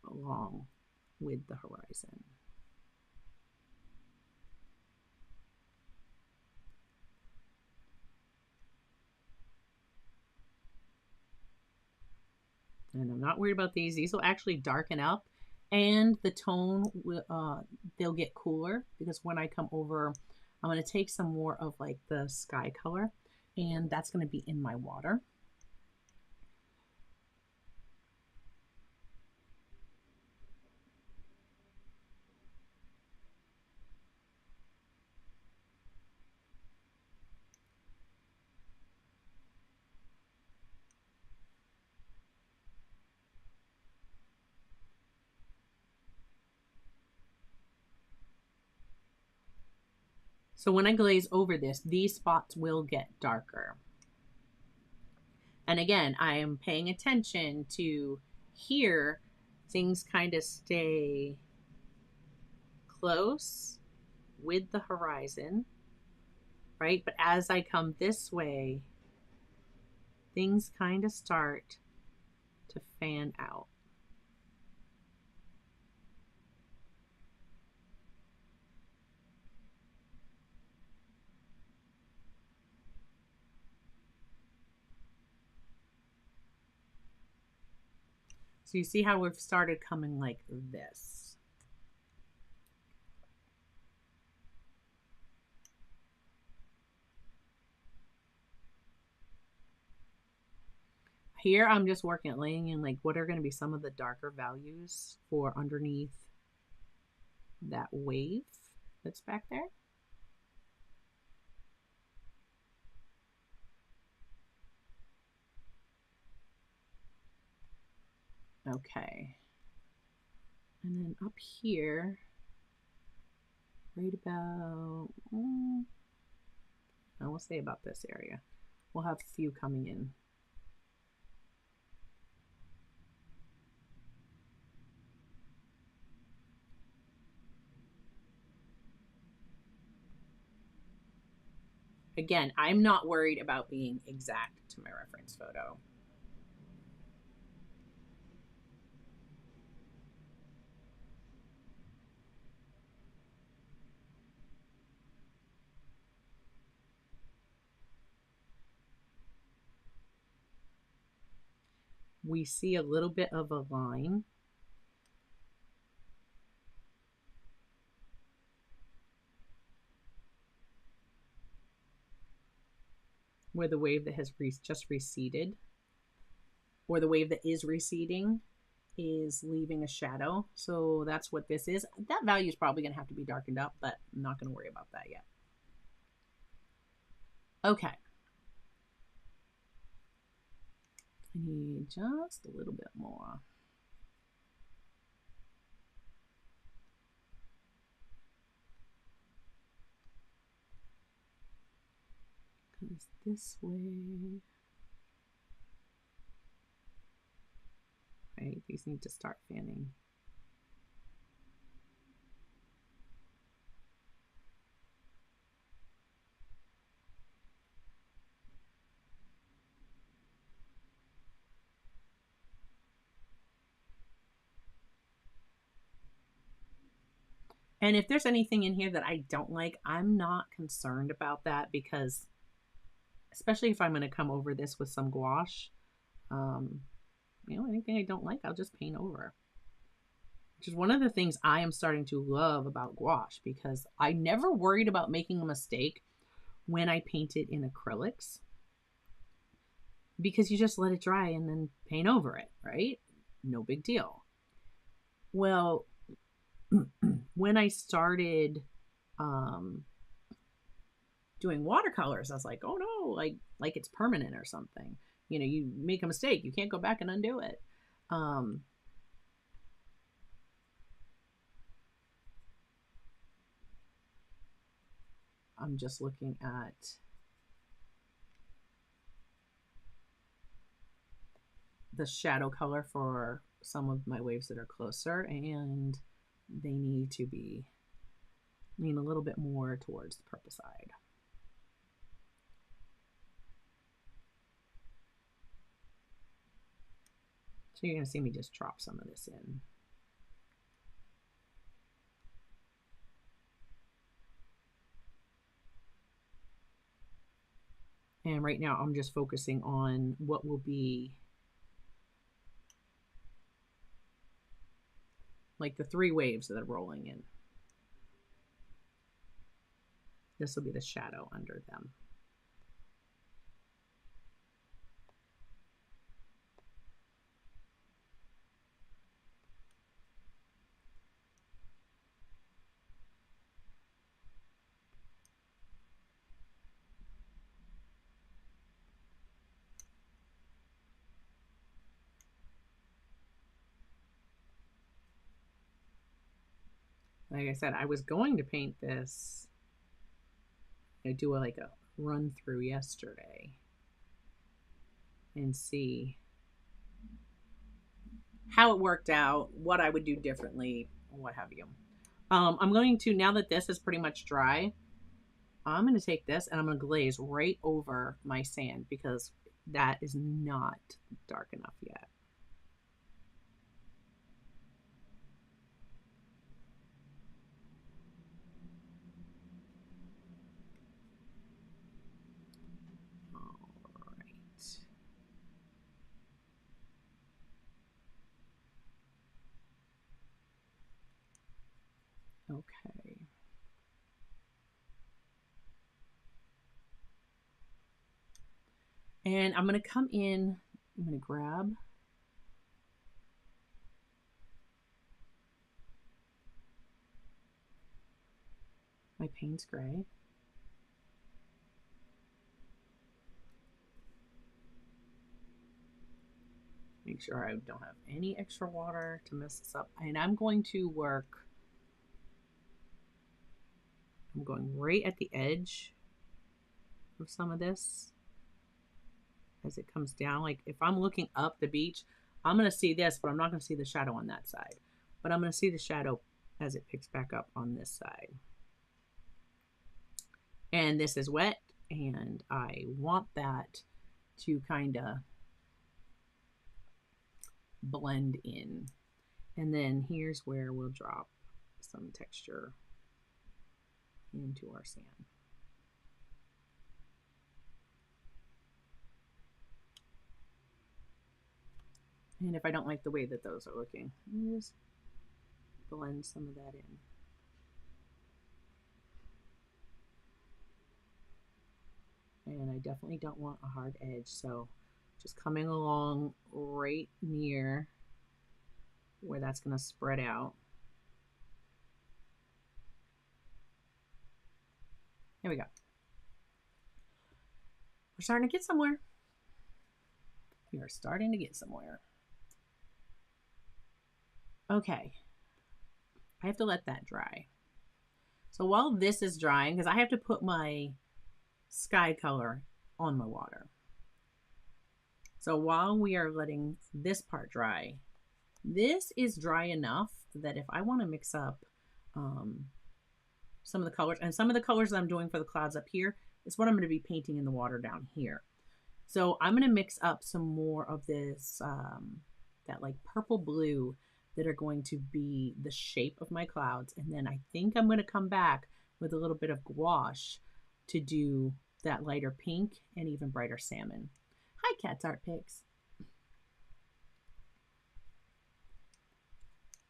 along with the horizon. And I'm not worried about these. These will actually darken up, and the tone will, they'll get cooler, because when I come over, I'm going to take some more of like the sky color, and that's going to be in my water. So when I glaze over this, these spots will get darker. And again, I am paying attention to here, things kind of stay close with the horizon, right? But as I come this way, things kind of start to fan out. So you see how we've started coming like this. Here I'm just working at laying in like what are going to be some of the darker values for underneath that wave that's back there. Okay. And then up here, right about, I will say about this area, we'll have a few coming in. Again, I'm not worried about being exact to my reference photo. We see a little bit of a line. Where the wave that has just receded, or the wave that is receding, is leaving a shadow. So that's what this is. That value is probably going to have to be darkened up, but I'm not going to worry about that yet. Okay. I need just a little bit more. Because this way, right, these need to start fanning. And if there's anything in here that I don't like, I'm not concerned about that, because especially if I'm going to come over this with some gouache, anything I don't like, I'll just paint over. Which is one of the things I am starting to love about gouache, because I never worried about making a mistake when I painted in acrylics, because you just let it dry and then paint over it, right? No big deal. Well, when I started doing watercolors, I was like, oh no, like it's permanent or something. You make a mistake, you can't go back and undo it. I'm just looking at the shadow color for some of my waves that are closer, and they need to lean a little bit more towards the purple side. So you're going to see me just drop some of this in. And right now I'm just focusing on what will be like the 3 waves that are rolling in. This will be the shadow under them. Like I said, I was going to paint this. I do a run through yesterday and see how it worked out, what I would do differently, what have you. I'm going to, now that this is pretty much dry, I'm going to take this and I'm going to glaze right over my sand, because that is not dark enough yet. Okay. And I'm going to come in, I'm going to grab my Payne's Gray. Make sure I don't have any extra water to mess this up. And I'm going to work, I'm going right at the edge of some of this as it comes down. Like if I'm looking up the beach, I'm going to see this, but I'm not going to see the shadow on that side. But I'm going to see the shadow as it picks back up on this side. And this is wet, and I want that to kind of blend in. And then here's where we'll drop some texture into our sand. And if I don't like the way that those are looking, I'll just blend some of that in. And I definitely don't want a hard edge, so just coming along right near where that's going to spread out. There we go. We're starting to get somewhere. We are starting to get somewhere. Okay. I have to let that dry. So while this is drying, because I have to put my sky color on my water. So while we are letting this part dry, this is dry enough that if I want to mix up some of the colors, and some of the colors that I'm doing for the clouds up here is what I'm going to be painting in the water down here. So I'm going to mix up some more of this, that like purple blue that are going to be the shape of my clouds. And then I think I'm going to come back with a little bit of gouache to do that lighter pink and even brighter salmon. Hi, Cat's Art Picks.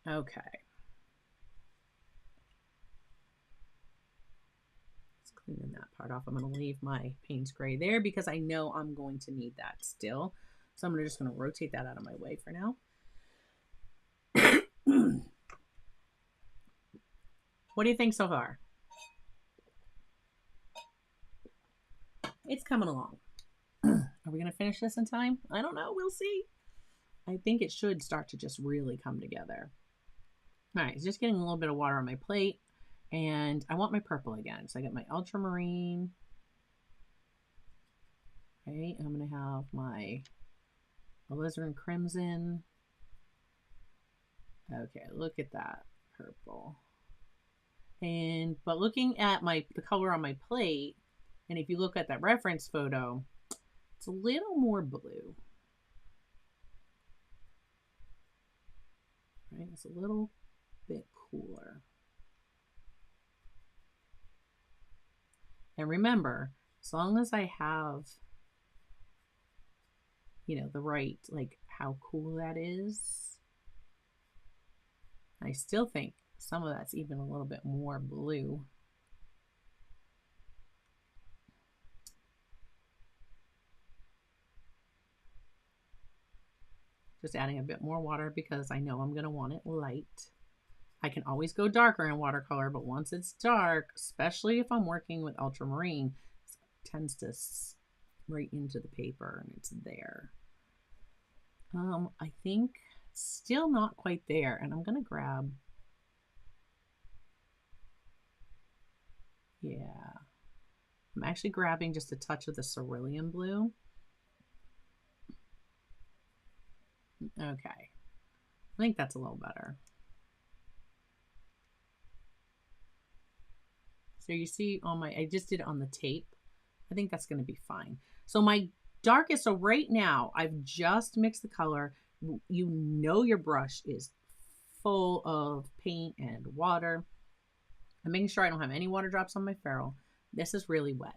Okay. Just cleaning that part off. I'm going to leave my Payne's Gray there because I know I'm going to need that still. So I'm just going to rotate that out of my way for now. What do you think so far? It's coming along. Are we going to finish this in time? I don't know. We'll see. I think it should start to just really come together. All right, just getting a little bit of water on my plate. And I want my purple again. So I got my ultramarine. Okay, I'm going to have my alizarin crimson. Okay, look at that purple. But looking at the color on my plate, and if you look at that reference photo, it's a little more blue. Right? It's a little bit cooler. And remember, as long as I have, you know, the right, like how cool that is, I still think some of that's even a little bit more blue. Just adding a bit more water because I know I'm going to want it light. I can always go darker in watercolor, but once it's dark, especially if I'm working with ultramarine, it tends to right into the paper and it's there. I think still not quite there, and I'm going to grab, yeah, I'm actually grabbing just a touch of the cerulean blue. Okay, I think that's a little better. So you see on I just did it on the tape. I think that's going to be fine. So my darkest, so right now I've just mixed the color. You know your brush is full of paint and water. I'm making sure I don't have any water drops on my ferrule. This is really wet.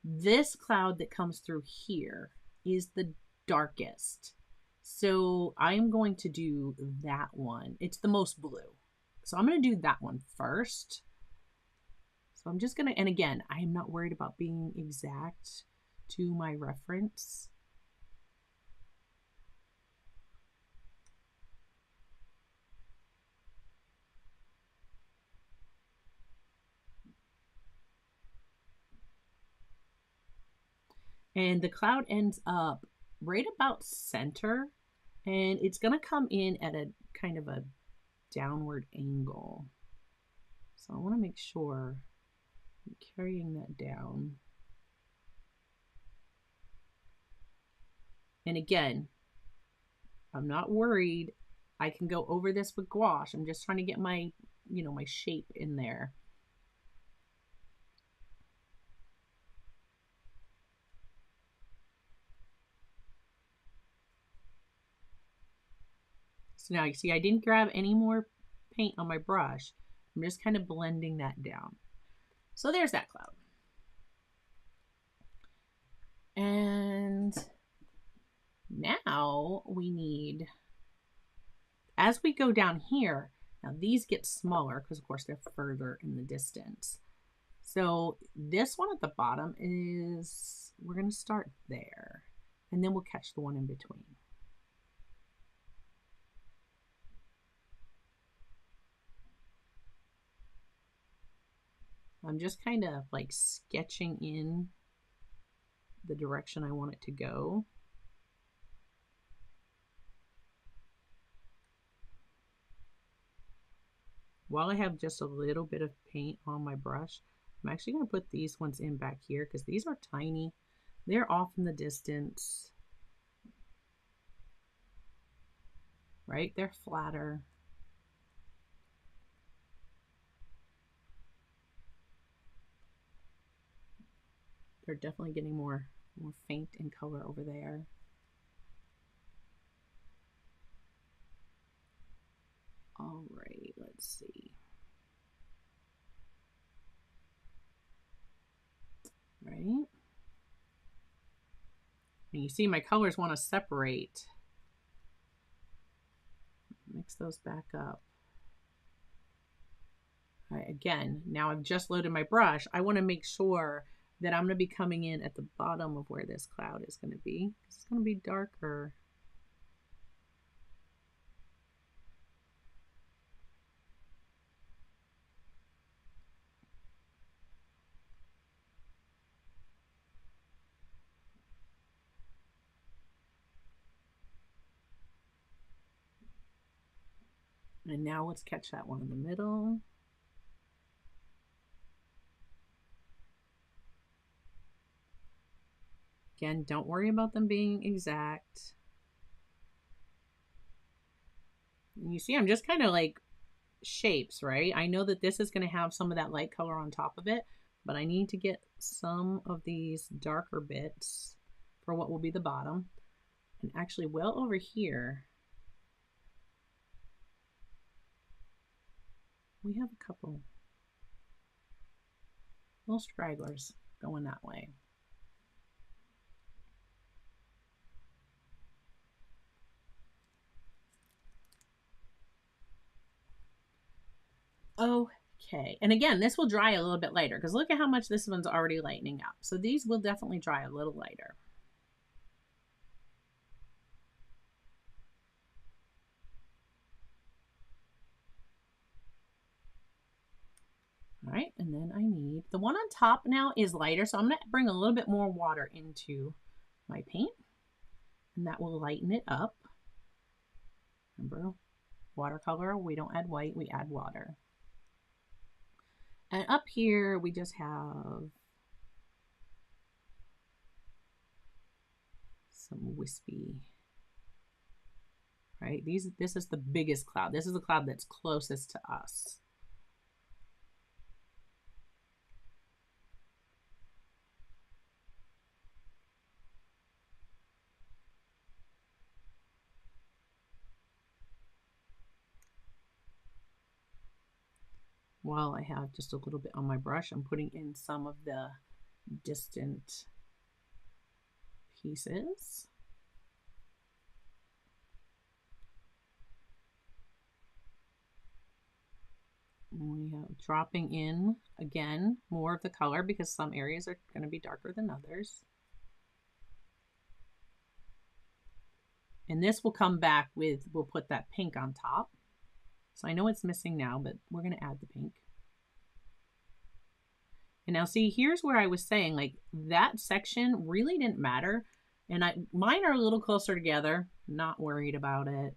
This cloud that comes through here is the darkest. So I'm going to do that one. It's the most blue. So I'm going to do that one first. So I'm just going to, and again, I'm not worried about being exact to my reference. And the cloud ends up right about center, and it's going to come in at a kind of a downward angle. So I want to make sure I'm carrying that down. And again, I'm not worried. I can go over this with gouache. I'm just trying to get my, my shape in there. So now you see I didn't grab any more paint on my brush. I'm just kind of blending that down. So there's that cloud. And now we need, as we go down here, now these get smaller because of course they're further in the distance. So this one at the bottom is, we're going to start there, and then we'll catch the one in between. I'm just kind of like sketching in the direction I want it to go. While I have just a little bit of paint on my brush, I'm actually going to put these ones in back here because these are tiny. They're off in the distance, right? They're flatter. They're definitely getting more faint in color over there. All right, let's see. Right? And you see my colors want to separate. Mix those back up. All right, again, now I've just loaded my brush. I want to make sure that I'm going to be coming in at the bottom of where this cloud is going to be. It's going to be darker. And now let's catch that one in the middle. Again, don't worry about them being exact. And you see, I'm just kind of like shapes, right? I know that this is going to have some of that light color on top of it, but I need to get some of these darker bits for what will be the bottom. And actually, well over here, we have a couple little stragglers going that way. Okay, and again, this will dry a little bit later because look at how much this one's already lightening up. So these will definitely dry a little later. All right, and then I need, the one on top now is lighter, so I'm going to bring a little bit more water into my paint, and that will lighten it up. Remember, watercolor, we don't add white, we add water. And up here, we just have some wispy, right? This is the biggest cloud. This is the cloud that's closest to us. While I have just a little bit on my brush, I'm putting in some of the distant pieces. We have dropping in, again, more of the color because some areas are going to be darker than others. And this will come back with, we'll put that pink on top. So I know it's missing now, but we're going to add the pink. And now see, here's where I was saying, like, that section really didn't matter. And mine are a little closer together. Not worried about it.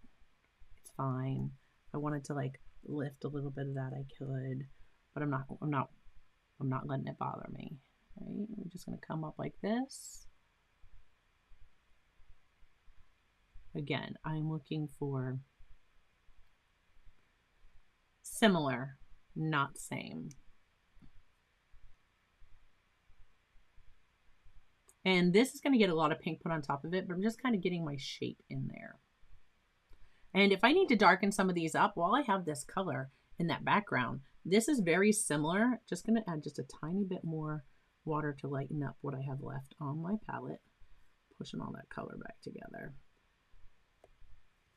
It's fine. If I wanted to like lift a little bit of that, I could, but I'm not letting it bother me. Right? We're just gonna come up like this. Again, I'm looking for similar, not same. And this is going to get a lot of pink put on top of it, but I'm just kind of getting my shape in there. And if I need to darken some of these up while I have this color in that background, this is very similar. Just going to add just a tiny bit more water to lighten up what I have left on my palette, pushing all that color back together.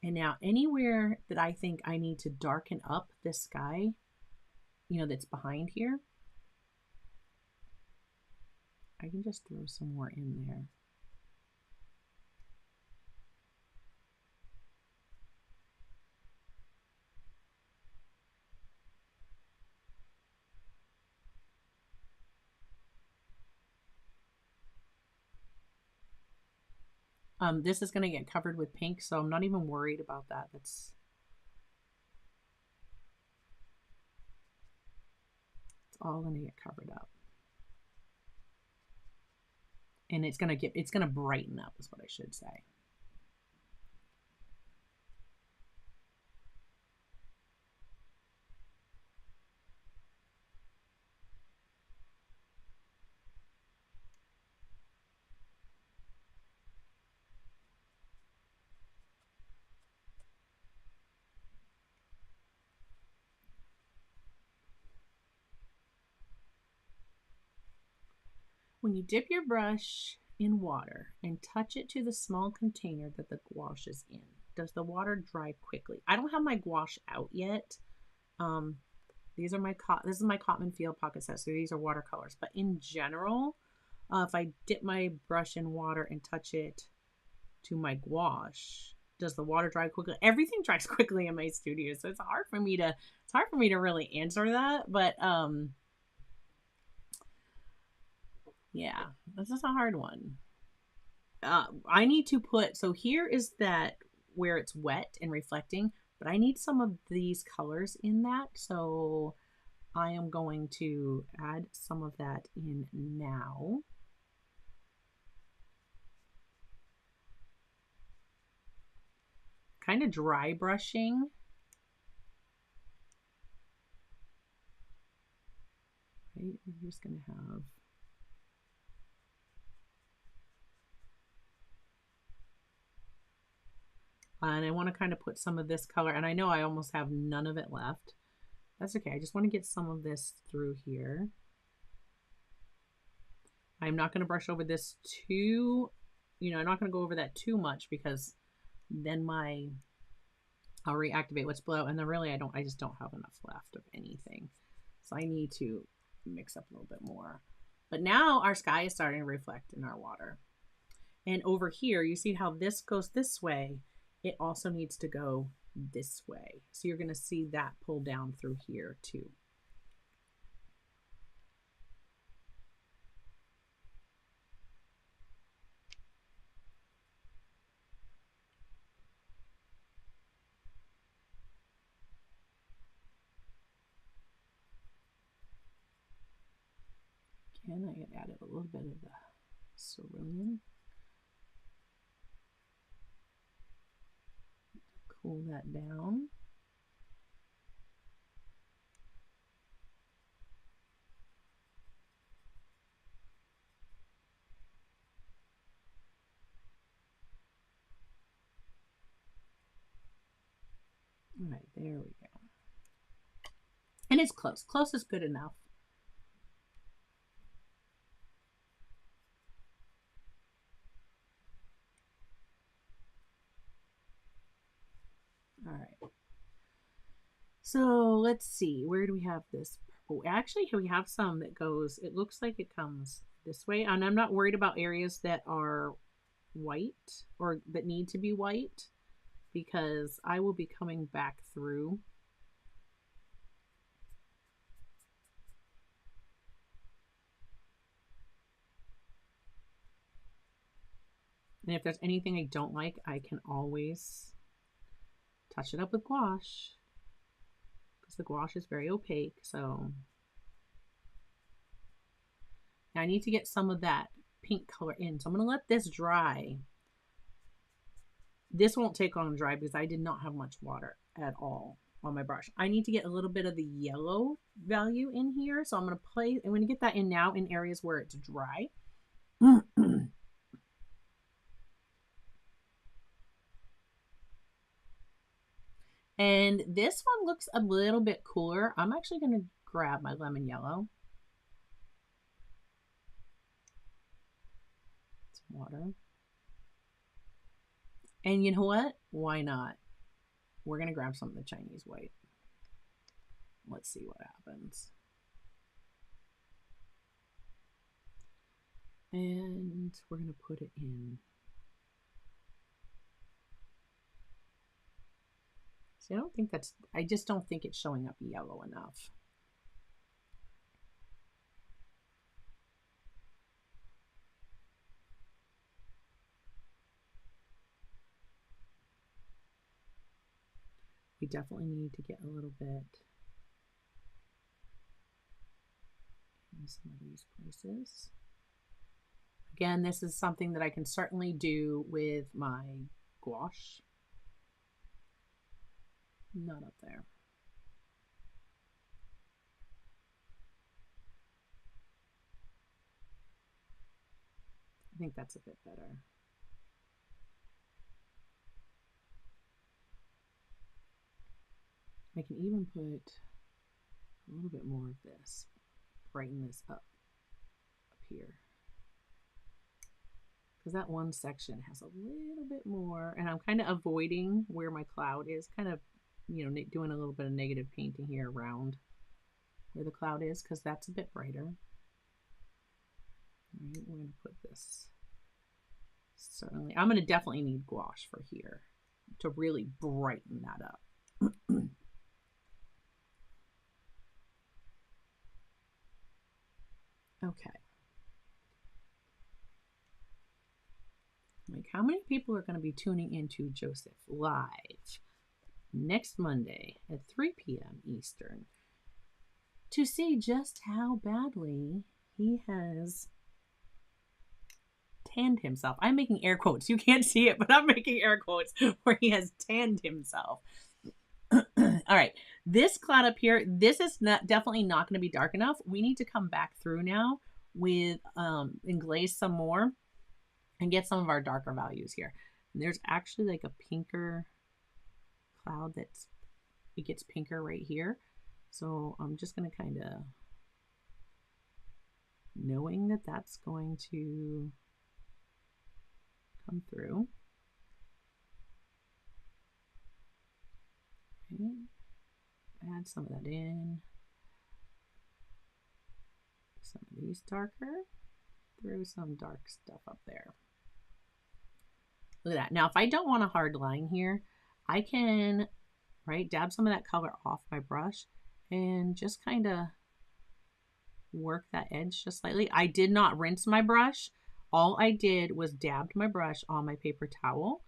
And now anywhere that I think I need to darken up this sky, you know, that's behind here, I can just throw some more in there. This is going to get covered with pink, so I'm not even worried about that. It's all going to get covered up. And it's going to brighten up is what I should say. When you dip your brush in water and touch it to the small container that the gouache is in, does the water dry quickly? I don't have my gouache out yet. These are this is my Cotman Field pocket set, so these are watercolors. But in general, if I dip my brush in water and touch it to my gouache, does the water dry quickly? Everything dries quickly in my studio, so it's hard for me to really answer that. But yeah, this is a hard one. I need to put, so here is that where it's wet and reflecting, but I need some of these colors in that. So I am going to add some of that in now. Kind of dry brushing. Right, I'm just going to have and I want to kind of put some of this color, and I know I almost have none of it left. That's okay. I just want to get some of this through here. I'm not going to brush over this too, I'm not going to go over that too much because then I'll reactivate what's below, and then really I just don't have enough left of anything. So I need to mix up a little bit more. But now our sky is starting to reflect in our water. And over here, you see how this goes this way. It also needs to go this way. So you're going to see that pull down through here too. Again, I added a little bit of the cerulean. Cool that down. All right, there we go. And it's close. Close is good enough. All right. So let's see, where do we have this? Oh, actually, we have some that goes, it looks like it comes this way. And I'm not worried about areas that are white or that need to be white because I will be coming back through. And if there's anything I don't like, I can always touch it up with gouache, because the gouache is very opaque. So now I need to get some of that pink color in. So I'm going to let this dry. This won't take long to dry because I did not have much water at all on my brush. I need to get a little bit of the yellow value in here. So I'm going to get that in now in areas where it's dry. And this one looks a little bit cooler. I'm actually going to grab my lemon yellow. Some water. And you know what? Why not? We're going to grab some of the Chinese white. Let's see what happens. And we're going to put it in. See, I just don't think it's showing up yellow enough. We definitely need to get a little bit in some of these places. Again, this is something that I can certainly do with my gouache. Not up there. I think that's a bit better. I can even put a little bit more of this, brighten this up here. Because that one section has a little bit more, and I'm kind of avoiding where my cloud is, kind of, you know, doing a little bit of negative painting here around where the cloud is, because that's a bit brighter. All right, we're going to put this, certainly, I'm going to definitely need gouache for here to really brighten that up. Okay. Like, how many people are going to be tuning into Joseph live next Monday at 3 p.m. Eastern to see just how badly he has tanned himself? I'm making air quotes. You can't see it, but I'm making air quotes where he has tanned himself. All right, this cloud up here, this is definitely not going to be dark enough. We need to come back through now with and glaze some more and get some of our darker values here. And there's actually like a pinker cloud it gets pinker right here. So I'm just going to kind of, knowing that that's going to come through. Okay. Add some of that in. Some of these darker. Throw some dark stuff up there. Look at that. Now, if I don't want a hard line here, I can, dab some of that color off my brush and just kind of work that edge just slightly. I did not rinse my brush. All I did was dabbed my brush on my paper towel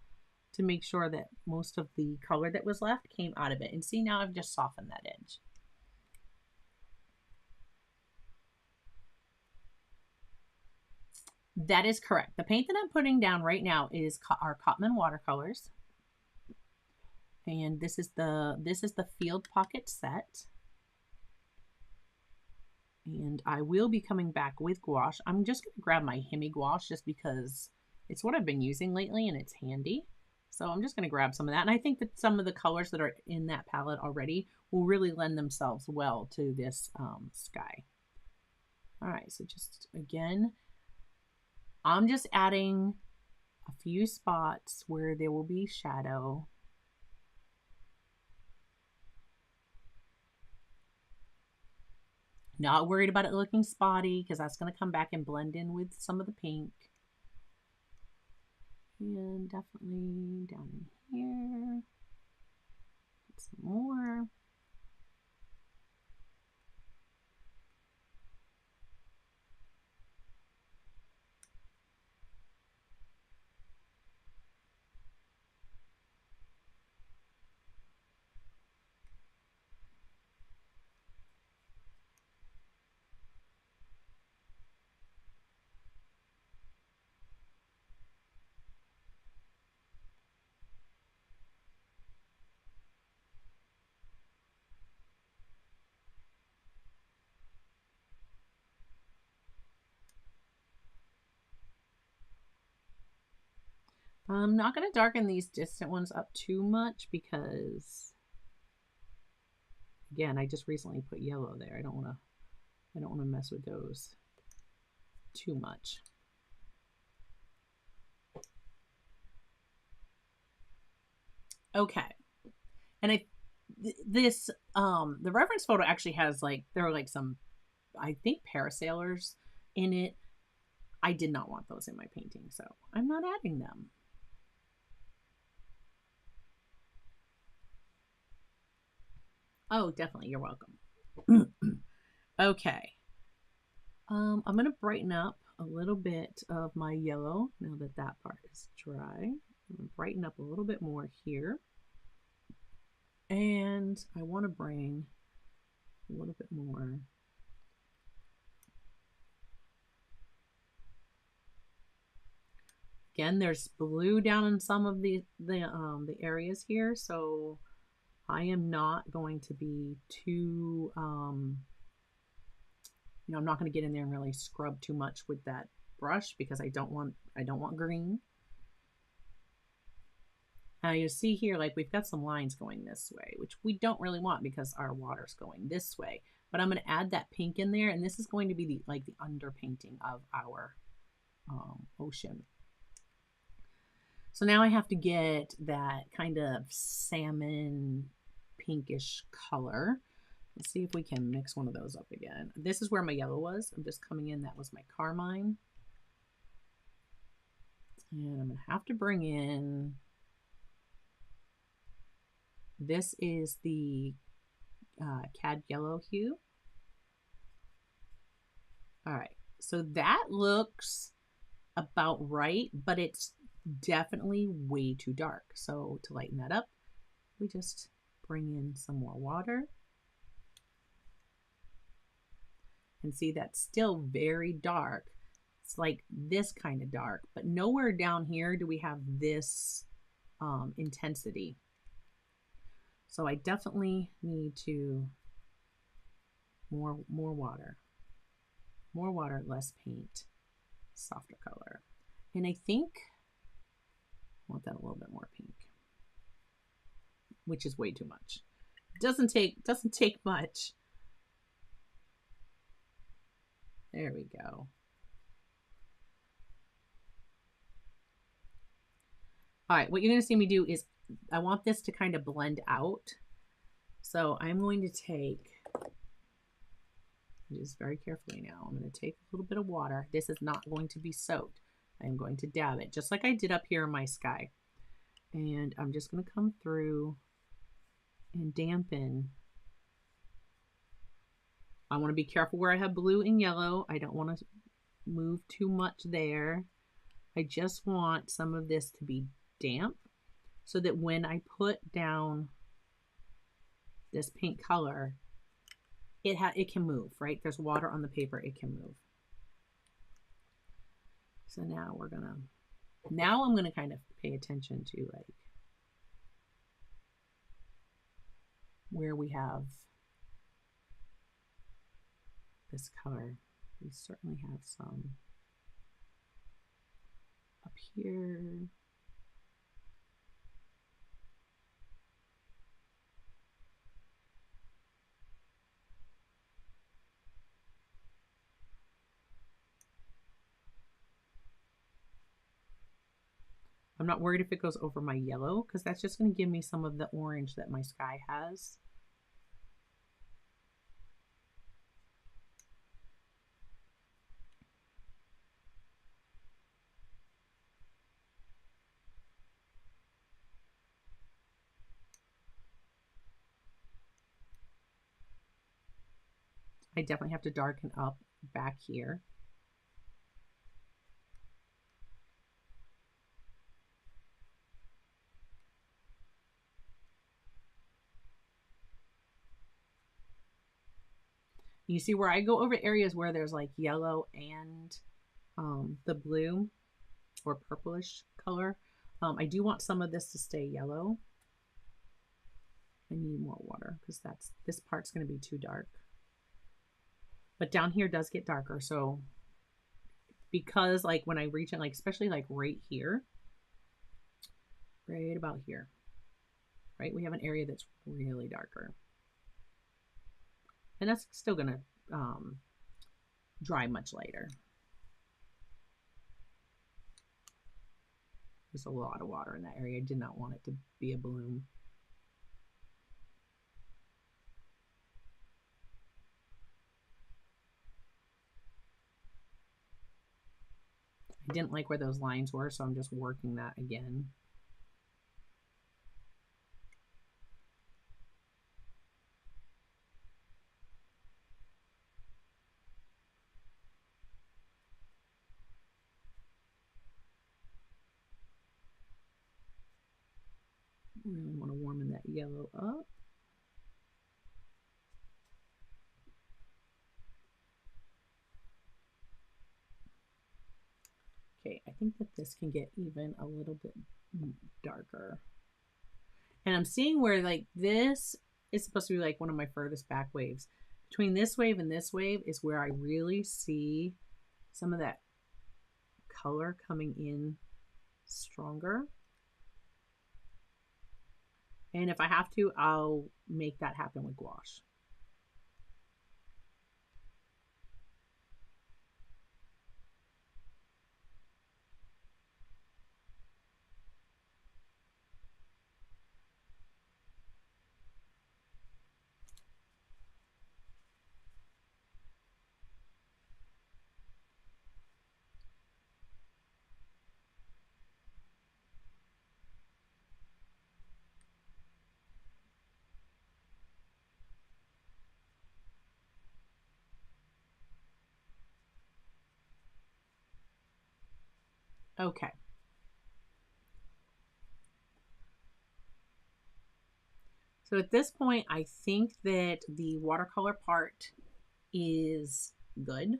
to make sure that most of the color that was left came out of it. And see, now I've just softened that edge. That is correct. The paint that I'm putting down right now is our Cotman watercolors. And this is the Field Pocket set. And I will be coming back with gouache. I'm just going to grab my Hemi gouache just because it's what I've been using lately and it's handy. So I'm just going to grab some of that. And I think that some of the colors that are in that palette already will really lend themselves well to this sky. All right, so just again, I'm just adding a few spots where there will be shadow. Not worried about it looking spotty because that's going to come back and blend in with some of the pink. And definitely down in here. Get some more. I'm not going to darken these distant ones up too much because, again, I just recently put yellow there. I don't want to mess with those too much. Okay. And the reference photo actually has like, there are like some, I think, parasailers in it. I did not want those in my painting, so I'm not adding them. Oh, definitely. You're welcome. Okay. I'm going to brighten up a little bit of my yellow now that that part is dry. I'm going to brighten up a little bit more here. And I want to bring a little bit more. Again, there's blue down in some of the areas here, so I am not going to be too you know, I'm not going to get in there and really scrub too much with that brush because I don't want green. Now you see here, like we've got some lines going this way, which we don't really want because our water's going this way. But I'm going to add that pink in there, and this is going to be the underpainting of our ocean. So now I have to get that kind of salmon pinkish color. Let's see if we can mix one of those up again. This is where my yellow was. I'm just coming in. That was my carmine. And I'm going to have to bring in, this is the cad yellow hue. All right, so that looks about right, but it's definitely way too dark. So to lighten that up, we just bring in some more water. And see, that's still very dark. It's like this kind of dark, but nowhere down here do we have this intensity. So I definitely need to more water. More water, less paint, softer color. And I think I want that a little bit more pink, which is way too much. It doesn't take much. There we go. All right, what you're going to see me do is I want this to kind of blend out. So I'm going to take, just very carefully now, I'm going to take a little bit of water. This is not going to be soaked. I'm going to dab it just like I did up here in my sky. And I'm just going to come through and dampen. I want to be careful where I have blue and yellow. I don't want to move too much there. I just want some of this to be damp so that when I put down this pink color, it can move, right? There's water on the paper, it can move. So now I'm gonna kind of pay attention to like where we have this color. We certainly have some up here. I'm not worried if it goes over my yellow because that's just going to give me some of the orange that my sky has. I definitely have to darken up back here. You see where I go over areas where there's like yellow and the blue or purplish color. I do want some of this to stay yellow. I need more water because this part's going to be too dark. But down here does get darker. So because like when I reach it, like especially like right here, right about here, right? We have an area that's really darker. And that's still gonna dry much later. There's a lot of water in that area. I did not want it to be a bloom. I didn't like where those lines were, so I'm just working that again. Really want to warm that yellow up. Okay, I think that this can get even a little bit darker. And I'm seeing where like this is supposed to be like one of my furthest back waves. Between this wave and this wave is where I really see some of that color coming in stronger. And if I have to, I'll make that happen with gouache. Okay. So at this point, I think that the watercolor part is good.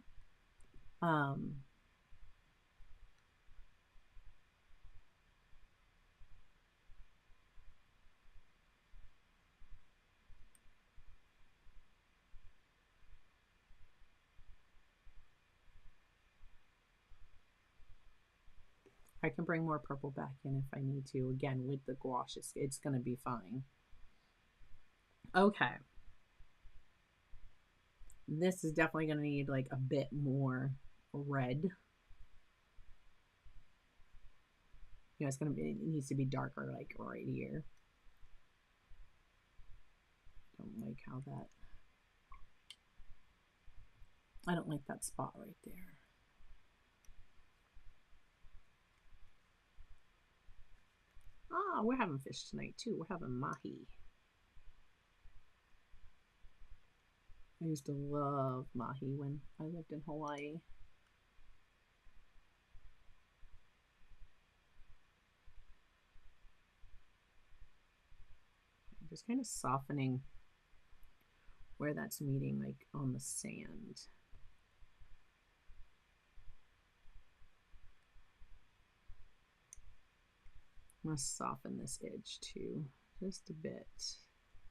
I can bring more purple back in if I need to. Again, with the gouache, it's going to be fine. Okay. This is definitely going to need like a bit more red. You know, it needs to be darker, like right here. Don't like how that, I don't like that spot right there. Ah, we're having fish tonight too. We're having mahi. I used to love mahi when I lived in Hawaii. I'm just kind of softening where that's meeting, like on the sand. I'm going to soften this edge too, just a bit,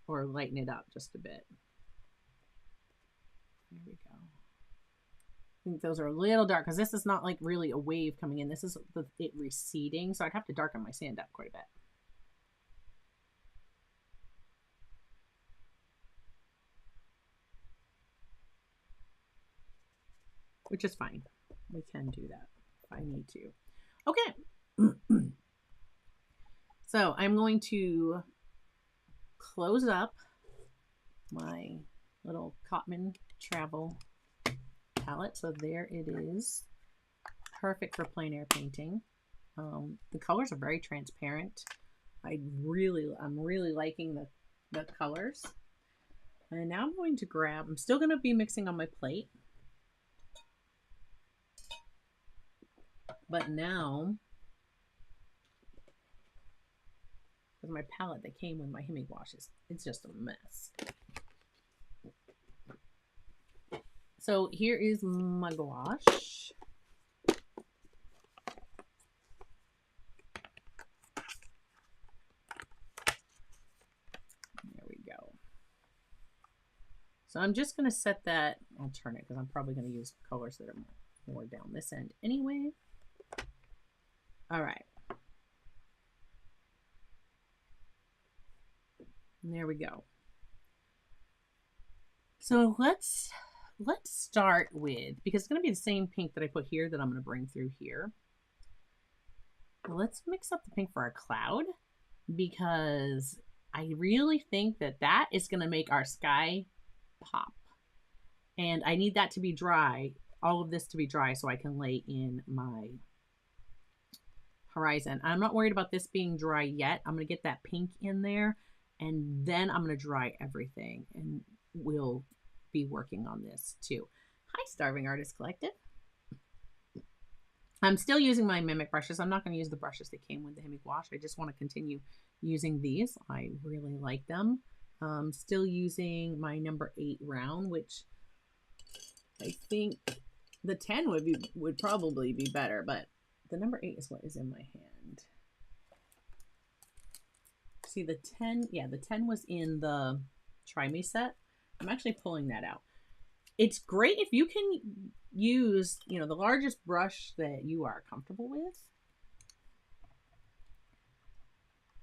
or lighten it up just a bit. There we go. I think those are a little dark because this is not like really a wave coming in. This is it receding, so I'd have to darken my sand up quite a bit. Which is fine. We can do that if I need to. Okay. So I'm going to close up my little Cotman travel palette. So there it is. Perfect for plein air painting. The colors are very transparent. I'm really liking the colors. And now I'm going to grab, I'm still going to be mixing on my plate. But now, because my palette that came with my Mimik washes, it's just a mess. So here is my gouache. There we go. So I'm just going to set that, I'll turn it because I'm probably going to use colors that are more down this end anyway. All right. And there we go. So let's start with, because it's going to be the same pink that I put here that I'm going to bring through here. Let's mix up the pink for our cloud, because I really think that that is going to make our sky pop. And I need that to be dry, all of this to be dry, so I can lay in my horizon. I'm not worried about this being dry yet. I'm going to get that pink in there, and then I'm going to dry everything, and we'll be working on this too. Hi, Starving Artist Collective. I'm still using my Mimik brushes. I'm not going to use the brushes that came with the gouache. I just want to continue using these. I really like them. Still using my number 8 round, which I think the 10 would probably be better, but the number 8 is what is in my hand. See, the 10, yeah, the 10 was in the Try Me set. I'm actually pulling that out. It's great if you can use, the largest brush that you are comfortable with.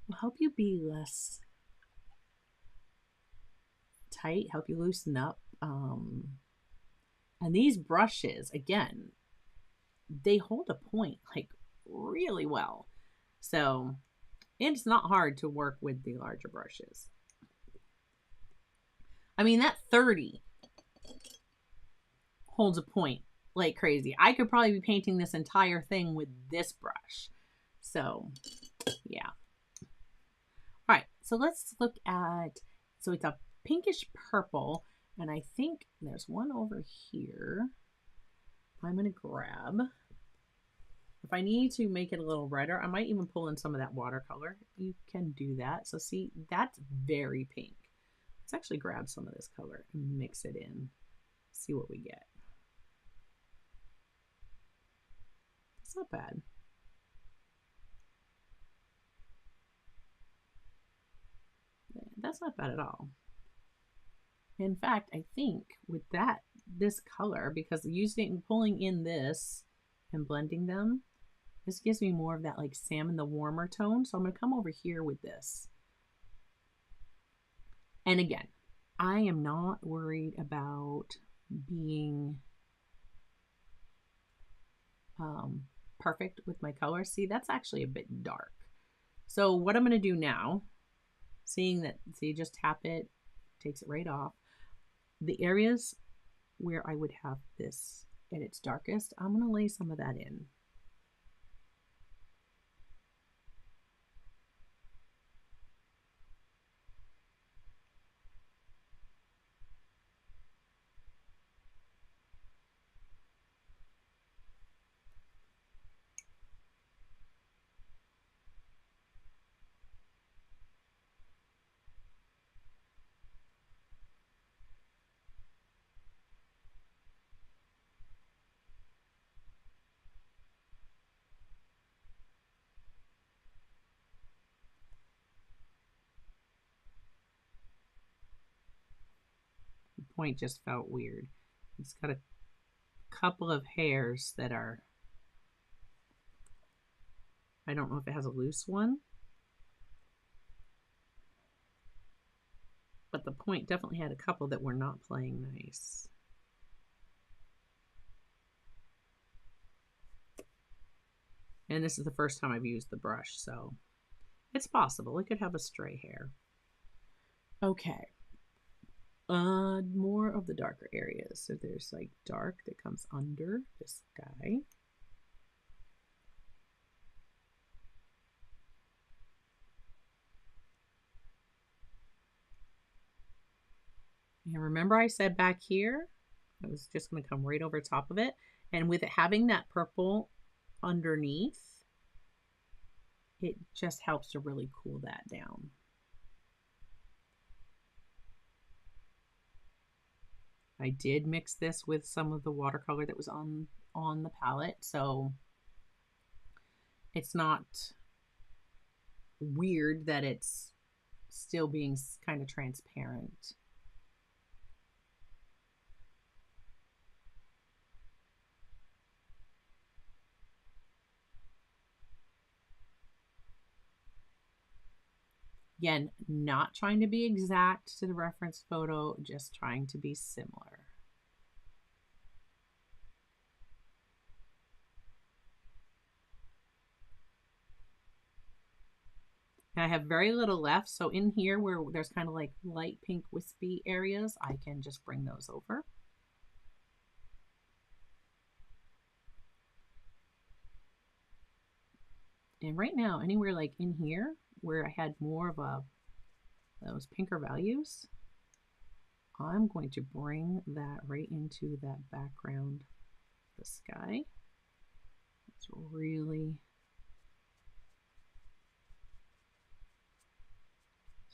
Will help you be less tight, help you loosen up. And these brushes, again, they hold a point like really well. So it's not hard to work with the larger brushes. I mean, that 30 holds a point like crazy. I could probably be painting this entire thing with this brush. So yeah. All right, so let's look at, so it's a pinkish purple, and I think there's one over here I'm going to grab. If I need to make it a little redder, I might even pull in some of that watercolor. You can do that. So see, that's very pink. Let's actually grab some of this color and mix it in. See what we get. It's not bad. That's not bad at all. In fact, I think with this color, because pulling in this and blending them, this gives me more of that like salmon, the warmer tone. So I'm going to come over here with this. And again, I am not worried about being perfect with my color. See, that's actually a bit dark. So what I'm going to do now, seeing that, see, just tap it, takes it right off. The areas where I would have this at its darkest, I'm going to lay some of that in. Point just felt weird. It's got a couple of hairs that are, I don't know if it has a loose one, but the point definitely had a couple that were not playing nice. And this is the first time I've used the brush, so it's possible it could have a stray hair. Okay. More of the darker areas. So there's like dark that comes under this guy. And remember I said back here, I was just going to come right over top of it. And with it having that purple underneath, it just helps to really cool that down. I did mix this with some of the watercolor that was on the palette, so it's not weird that it's still being kind of transparent. Again, not trying to be exact to the reference photo, just trying to be similar. And I have very little left, so in here where there's kind of like light pink wispy areas, I can just bring those over. And right now, anywhere like in here where I had more of those pinker values, I'm going to bring that right into that background, the sky. It's really,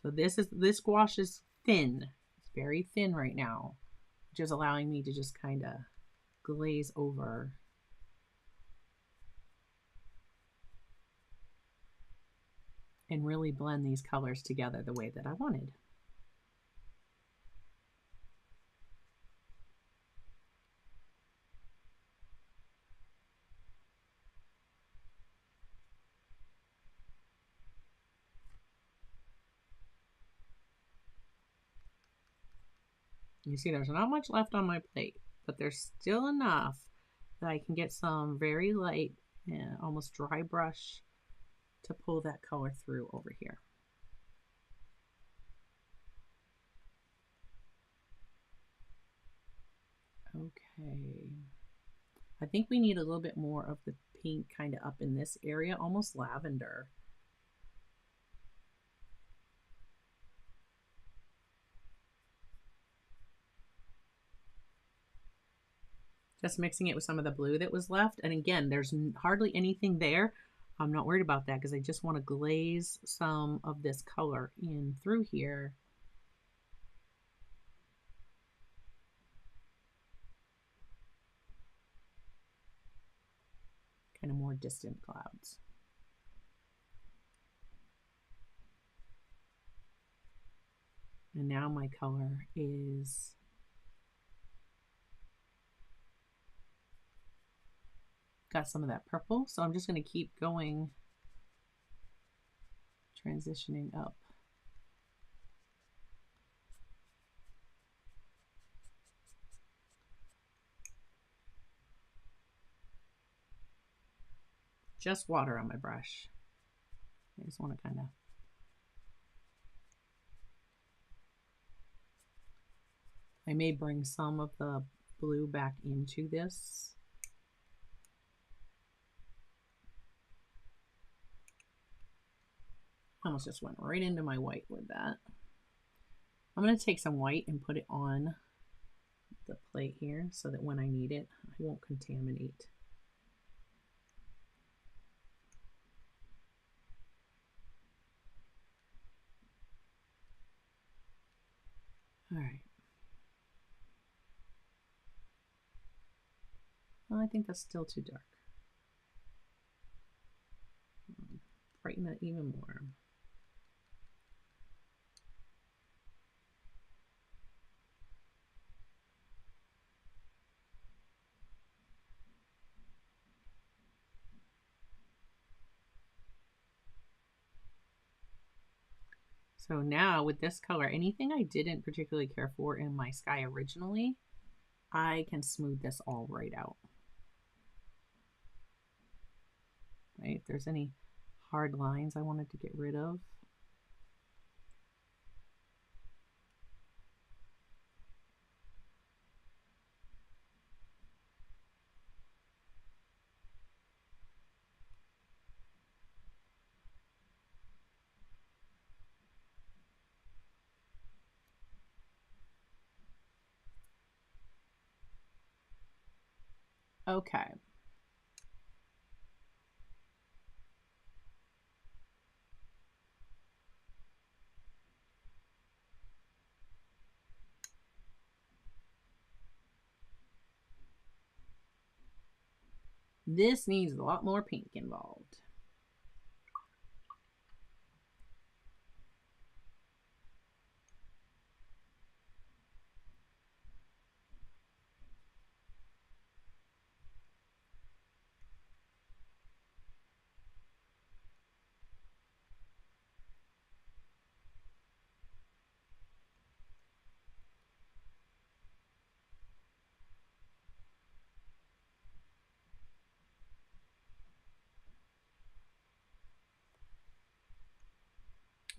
so this gouache is thin. It's very thin right now, which is allowing me to just kind of glaze over. And really blend these colors together the way that I wanted. You see there's not much left on my plate, but there's still enough that I can get some very light, almost dry brush to pull that color through over here. Okay. I think we need a little bit more of the pink kind of up in this area, almost lavender. Just mixing it with some of the blue that was left. And again, there's hardly anything there. I'm not worried about that because I just want to glaze some of this color in through here. Kind of more distant clouds. And now my color is got some of that purple, so I'm just going to keep going, transitioning up. Just water on my brush. I just want to kind of I may bring some of the blue back into this. Almost just went right into my white with that. I'm going to take some white and put it on the plate here so that when I need it, I won't contaminate. All right. Well, I think that's still too dark. Brighten that even more. So now with this color, anything I didn't particularly care for in my sky originally, I can smooth this all right out. Right? If there's any hard lines I wanted to get rid of. Okay. This needs a lot more pink involved.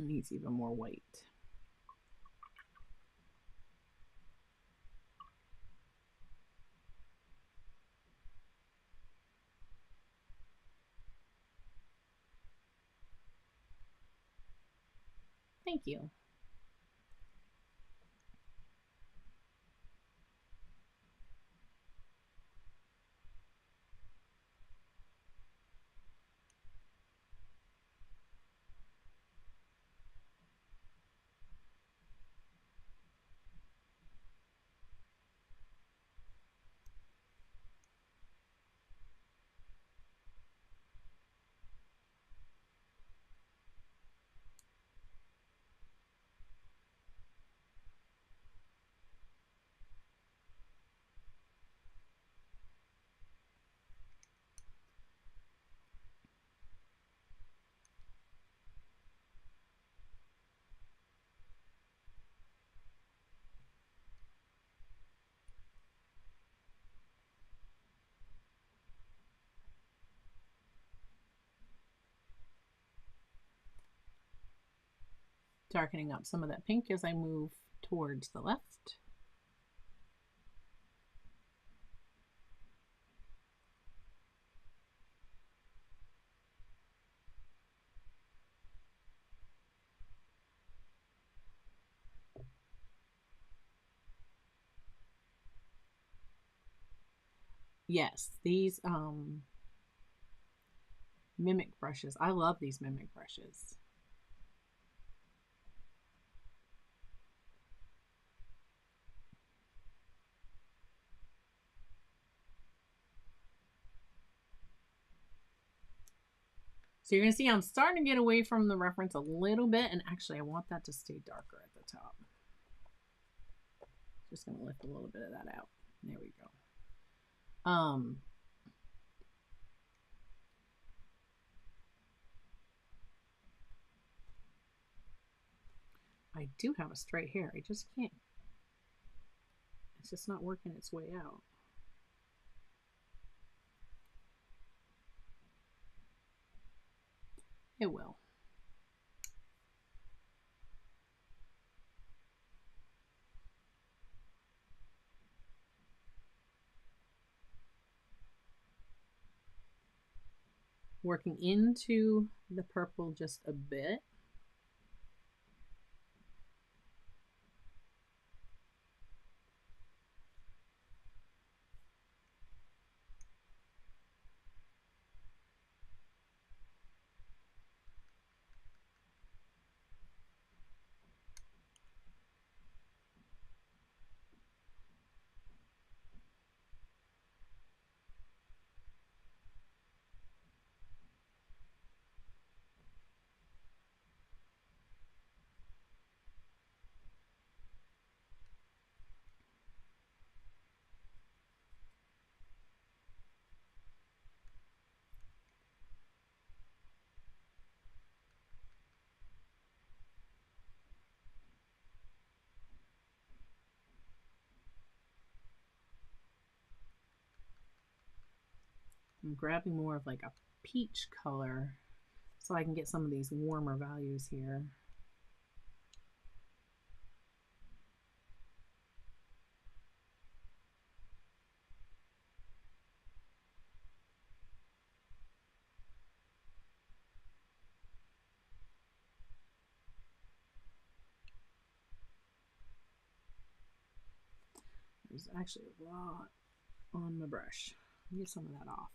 It needs even more white. Thank you. Darkening up some of that pink as I move towards the left. Yes, these Mimik brushes. I love these Mimik brushes. So you're going to see I'm starting to get away from the reference a little bit, and actually I want that to stay darker at the top. Just going to lift a little bit of that out. There we go. I do have a straight hair. I just can't. It's just not working its way out. It will. Working into the purple just a bit. I'm grabbing more of like a peach color so I can get some of these warmer values here. There's actually a lot on my brush. Get some of that off.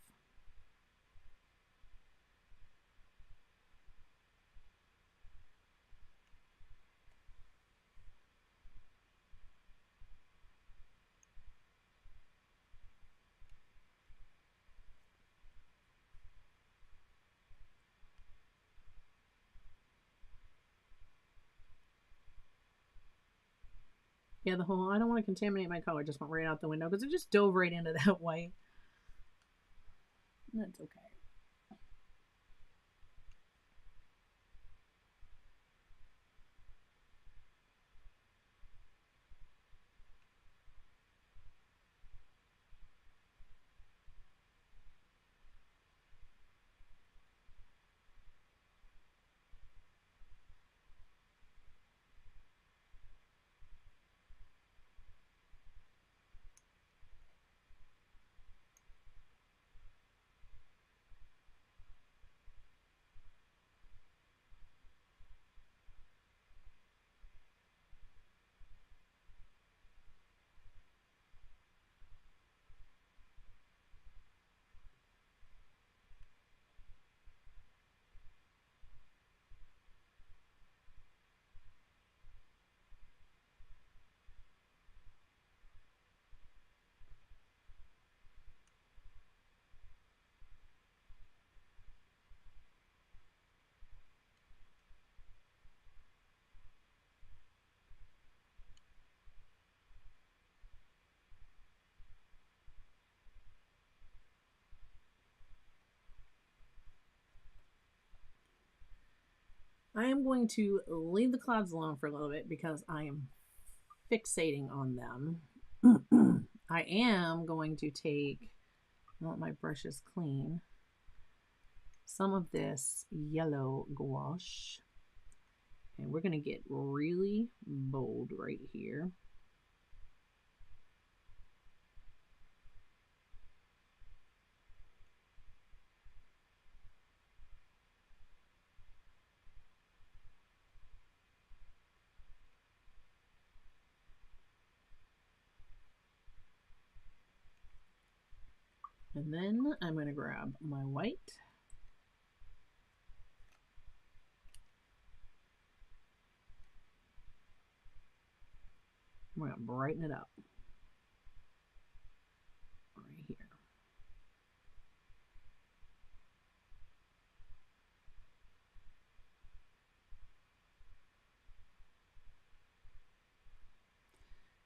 Yeah, the whole, I don't want to contaminate my color just went right out the window because it just dove right into that white. That's okay. I am going to leave the clouds alone for a little bit because I am fixating on them. I am going to take, now that my brush is clean, some of this yellow gouache, and we're going to get really bold right here. And then I'm going to grab my white. We're going to brighten it up right here.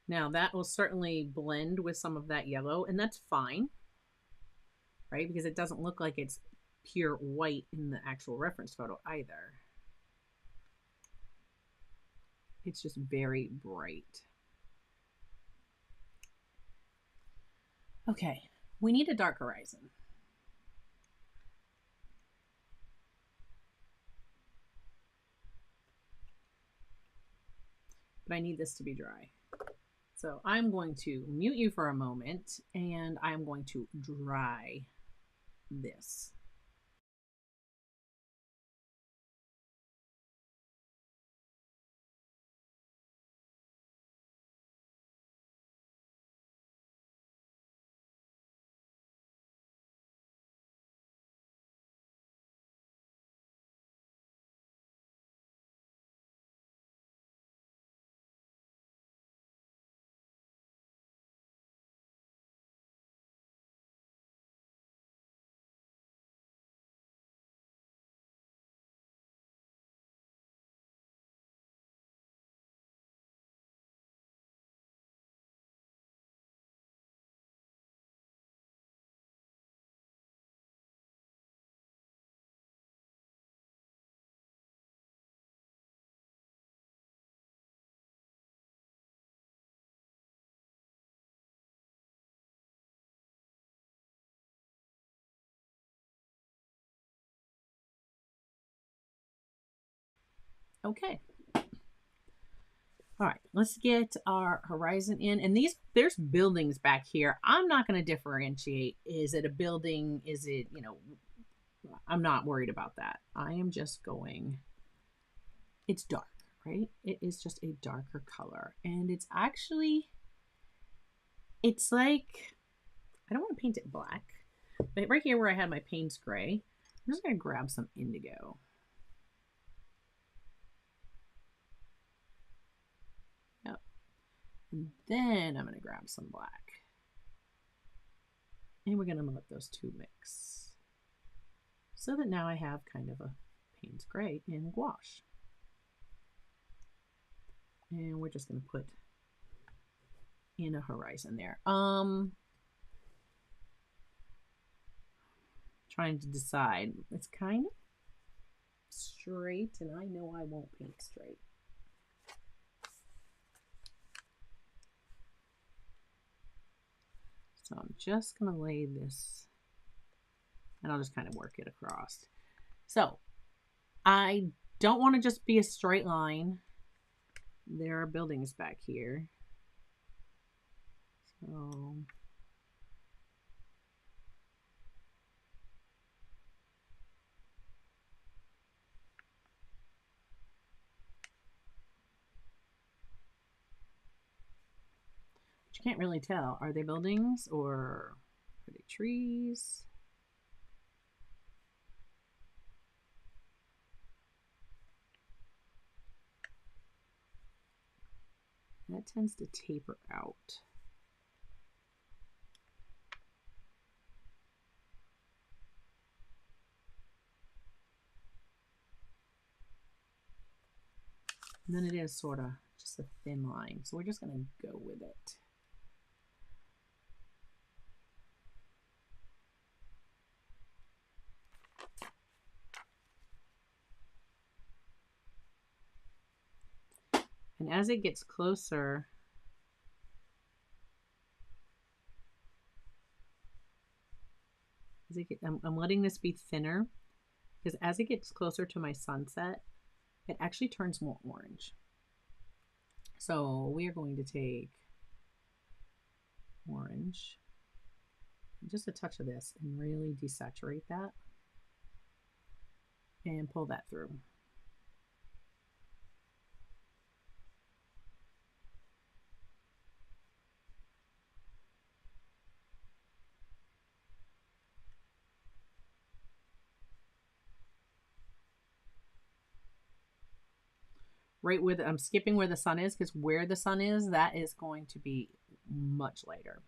Now that will certainly blend with some of that yellow, and that's fine, right? Because it doesn't look like it's pure white in the actual reference photo either. It's just very bright. Okay, we need a dark horizon. But I need this to be dry. So I'm going to mute you for a moment and I'm going to dry this. Okay. All right, let's get our horizon in. And there's buildings back here. I'm not going to differentiate. Is it a building? Is it, I'm not worried about that. I am just going, it's dark, right? It is just a darker color. And it's actually, it's like, I don't want to paint it black. But right here where I had my paints gray, I'm just going to grab some indigo. Yep. And then I'm going to grab some black. And we're going to let those two mix. So that now I have kind of a Payne's gray in gouache. And we're just going to put in a horizon there. Trying to decide. It's kind of straight, and I know I won't paint straight. So I'm just going to lay this, and I'll just kind of work it across. So I don't want to just be a straight line. There are buildings back here. So you can't really tell. Are they buildings or are they trees? That tends to taper out. And then it is sort of just a thin line. So we're just going to go with it. And as it gets closer, I'm letting this be thinner, because as it gets closer to my sunset, it actually turns more orange. So we are going to take orange, just a touch of this, and really desaturate that and pull that through. Right where I'm skipping where the sun is, because where the sun is, that is going to be much lighter.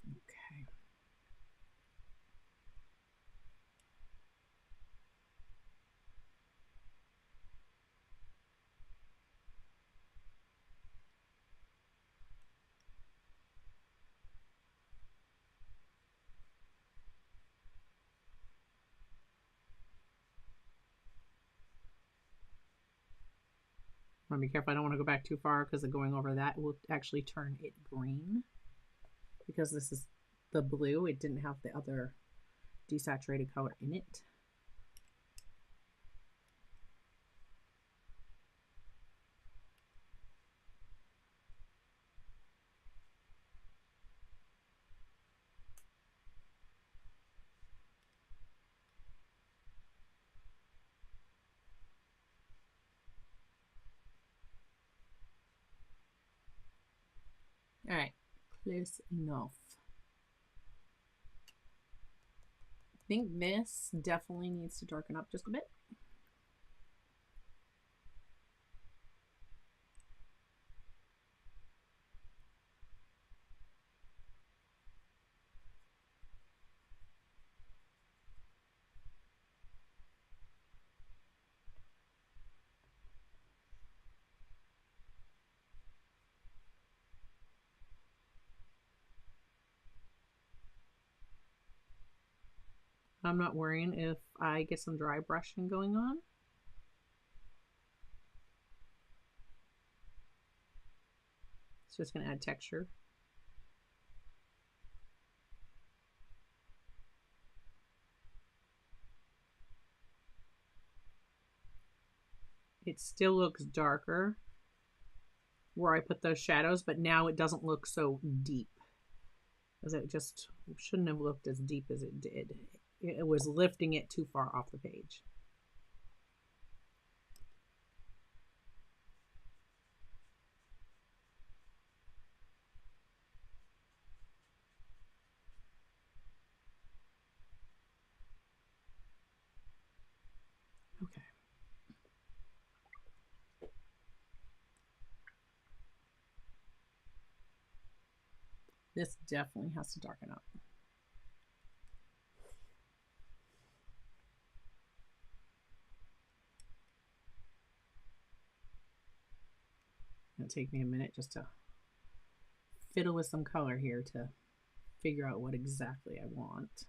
Okay. I want to be careful. I don't want to go back too far, because going over that will actually turn it green. Because this is the blue, it didn't have the other desaturated color in it. All right, close enough. I think this definitely needs to darken up just a bit. I'm not worrying if I get some dry brushing going on. It's just going to add texture. It still looks darker where I put those shadows, but now it doesn't look so deep, because it just shouldn't have looked as deep as it did. It was lifting it too far off the page. Okay. This definitely has to darken up. It'll take me a minute just to fiddle with some color here to figure out what exactly I want.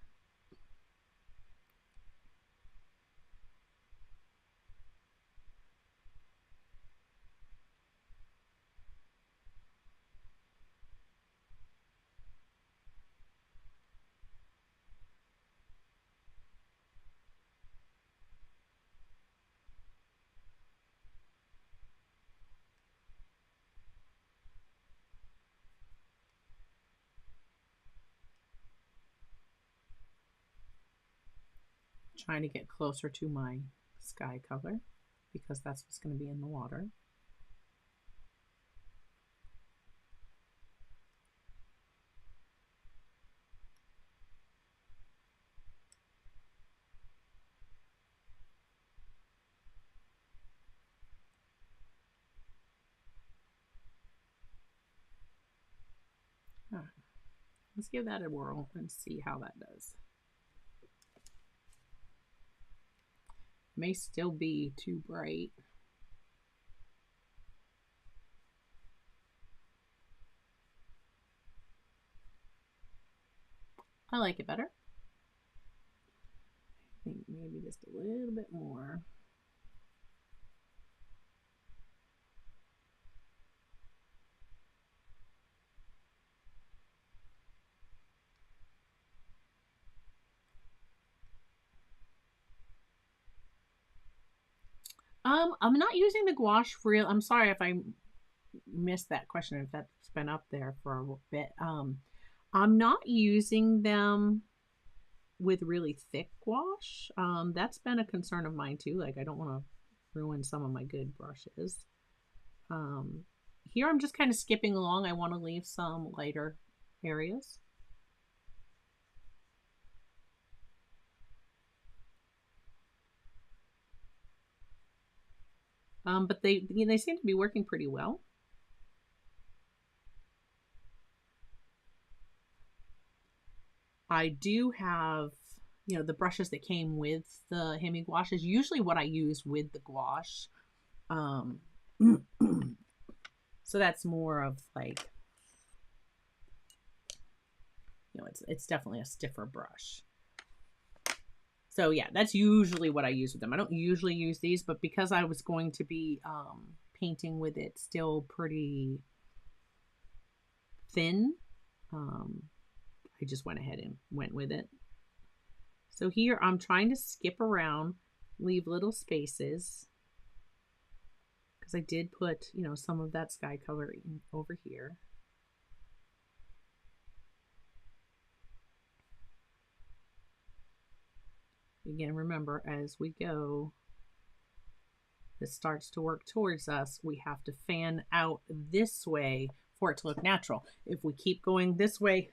Trying to get closer to my sky color, because that's what's going to be in the water. All right. Let's give that a whirl and see how that does. may still be too bright. I like it better. I think maybe just a little bit more. I'm not using the gouache real. I'm sorry if I missed that question, if that's been up there for a bit. I'm not using them with really thick gouache. That's been a concern of mine too. Like, I don't want to ruin some of my good brushes. Here I'm just kind of skipping along. I want to leave some lighter areas. But they seem to be working pretty well. I do have, the brushes that came with the Hemi gouache is usually what I use with the gouache. So that's more of like, it's definitely a stiffer brush. So yeah, that's usually what I use with them. I don't usually use these, but because I was going to be painting with it still pretty thin, I just went ahead and went with it. So here I'm trying to skip around, leave little spaces, because I did put, some of that sky color over here. Again, remember, as we go, this starts to work towards us, we have to fan out this way for it to look natural. If we keep going this way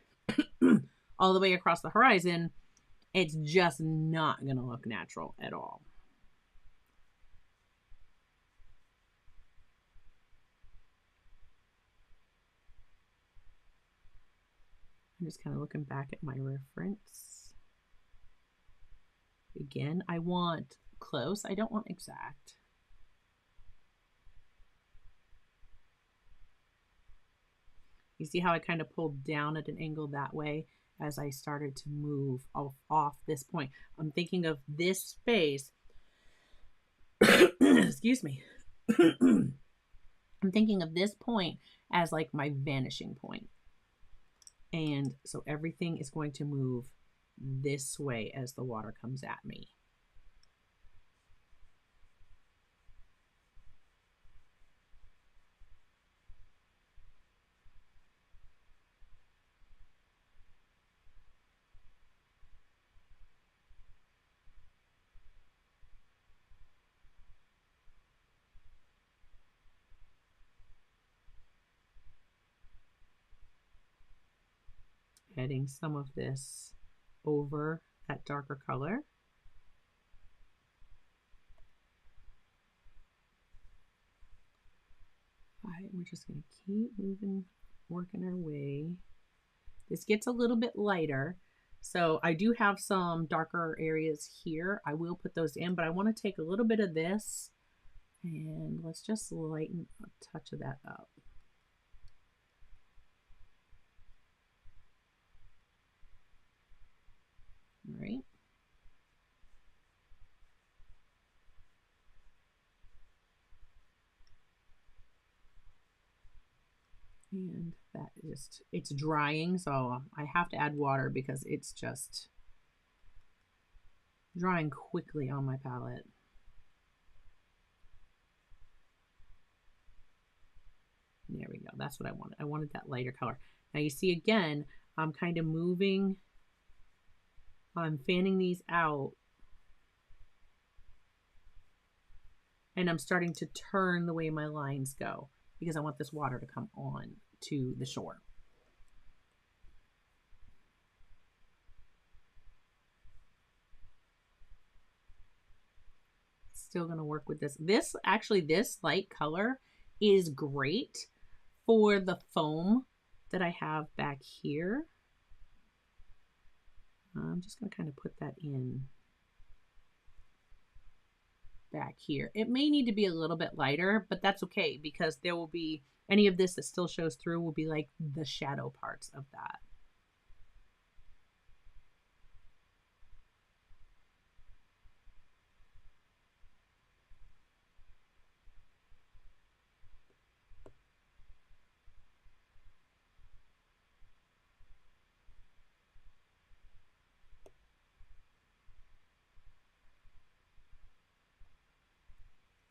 all the way across the horizon, it's just not going to look natural at all. I'm just kind of looking back at my reference. Again, I want close. I don't want exact. You see how I kind of pulled down at an angle that way as I started to move off this point. I'm thinking of this space. Excuse me. I'm thinking of this point as like my vanishing point. And so everything is going to move this way as the water comes at me. Adding some of this over that darker color. All right, we're just going to keep moving, working our way. This gets a little bit lighter. So I do have some darker areas here. I will put those in, but I want to take a little bit of this and let's just lighten a touch of that up. All right. And that just, it's drying, so I have to add water because it's just drying quickly on my palette. There we go. That's what I wanted. I wanted that lighter color. Now you see again, I'm kind of moving. I'm fanning these out. And I'm starting to turn the way my lines go because I want this water to come on to the shore. Still going to work with this. This light color is great for the foam that I have back here. I'm just going to kind of put that in. back here. It may need to be a little bit lighter, but that's okay because there will be any of this that still shows through will be like the shadow parts of that.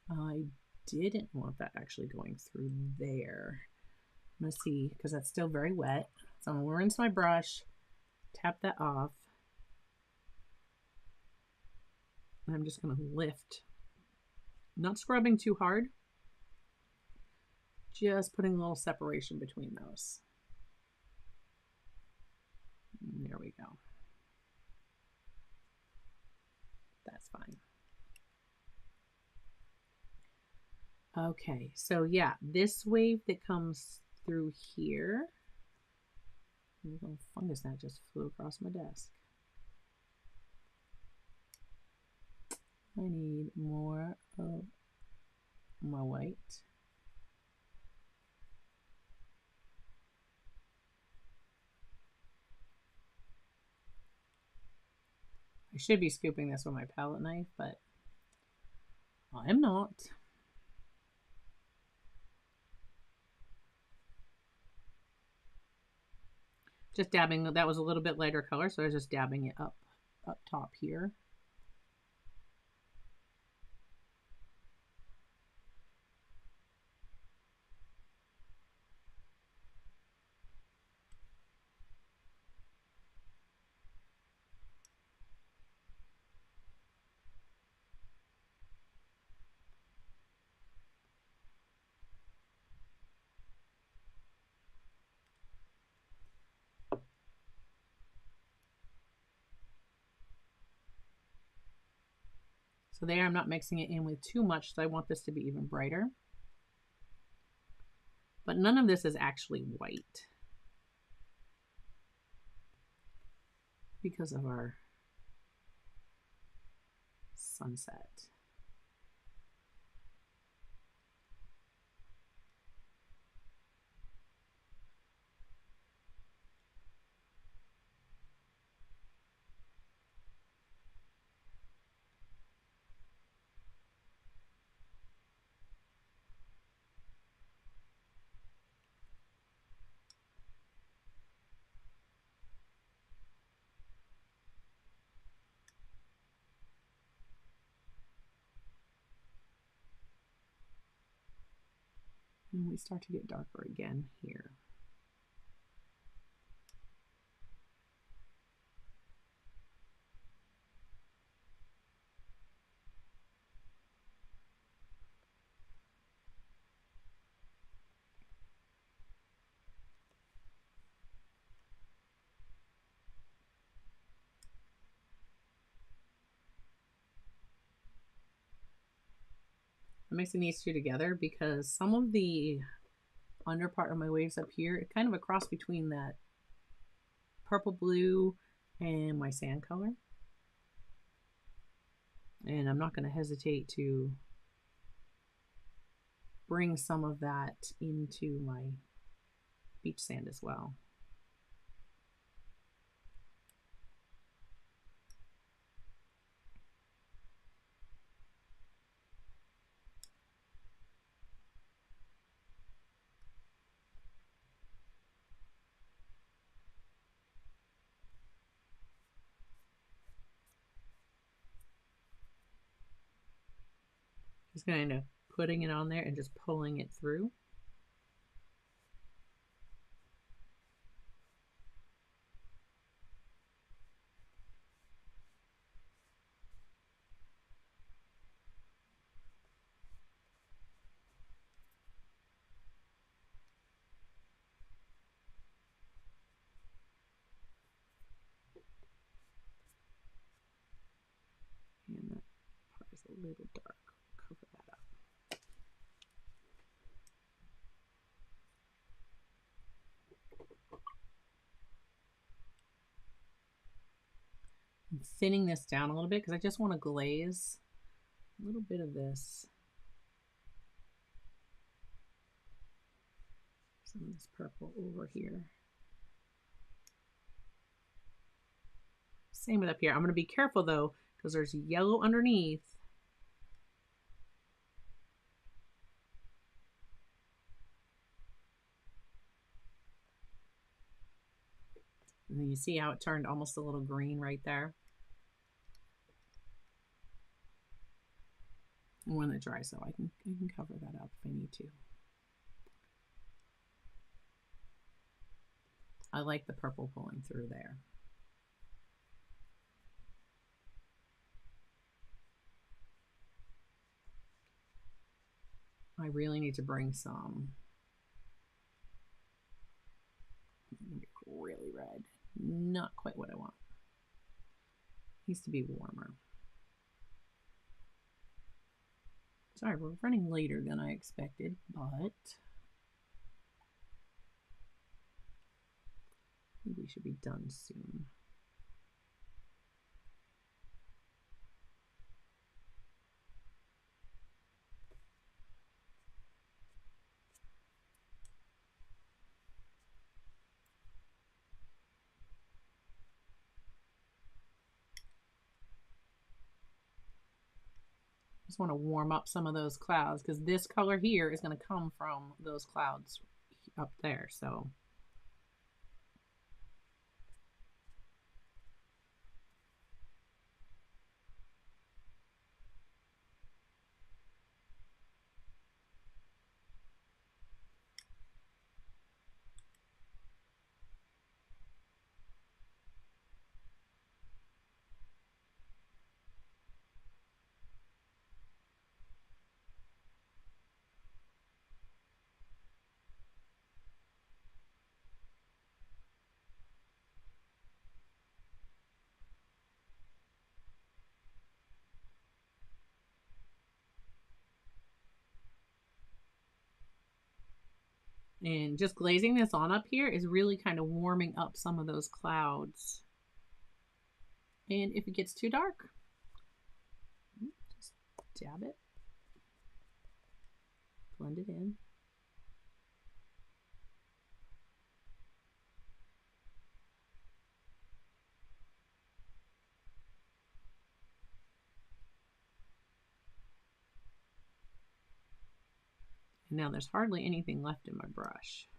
I didn't want that actually going through there. I'm gonna see, because that's still very wet. So I'm gonna rinse my brush, tap that off. And I'm just gonna lift, not scrubbing too hard, just putting a little separation between those. And there we go. That's fine. Okay, so yeah, this wave that comes through here, a little fungus gnat just flew across my desk. I need more of my white. I should be scooping this with my palette knife, but I am not. Just dabbing, that was a little bit lighter color, so I was just dabbing it up top here. So there, I'm not mixing it in with too much, so I want this to be even brighter. But none of this is actually white because of our sunset. And we start to get darker again here. I'm mixing these two together because some of the under part of my waves up here, it's kind of a cross between that purple blue and my sand color. And I'm not going to hesitate to bring some of that into my beach sand as well. Just kind of putting it on there and just pulling it through. And that part is a little dark. Cover that up. I'm thinning this down a little bit because I just want to glaze a little bit of this. Some of this purple over here. Same with up here. I'm going to be careful though, because there's yellow underneath. And then you see how it turned almost a little green right there. And when it dries though, I can cover that up if I need to. I like the purple pulling through there. I really need to bring some really red. Not quite what I want. Needs to be warmer. Sorry, we're running later than I expected, but I think we should be done soon. Just want to warm up some of those clouds because this color here is going to come from those clouds up there. So and just glazing this on up here is really kind of warming up some of those clouds. And if it gets too dark, just dab it, blend it in. And now there's hardly anything left in my brush.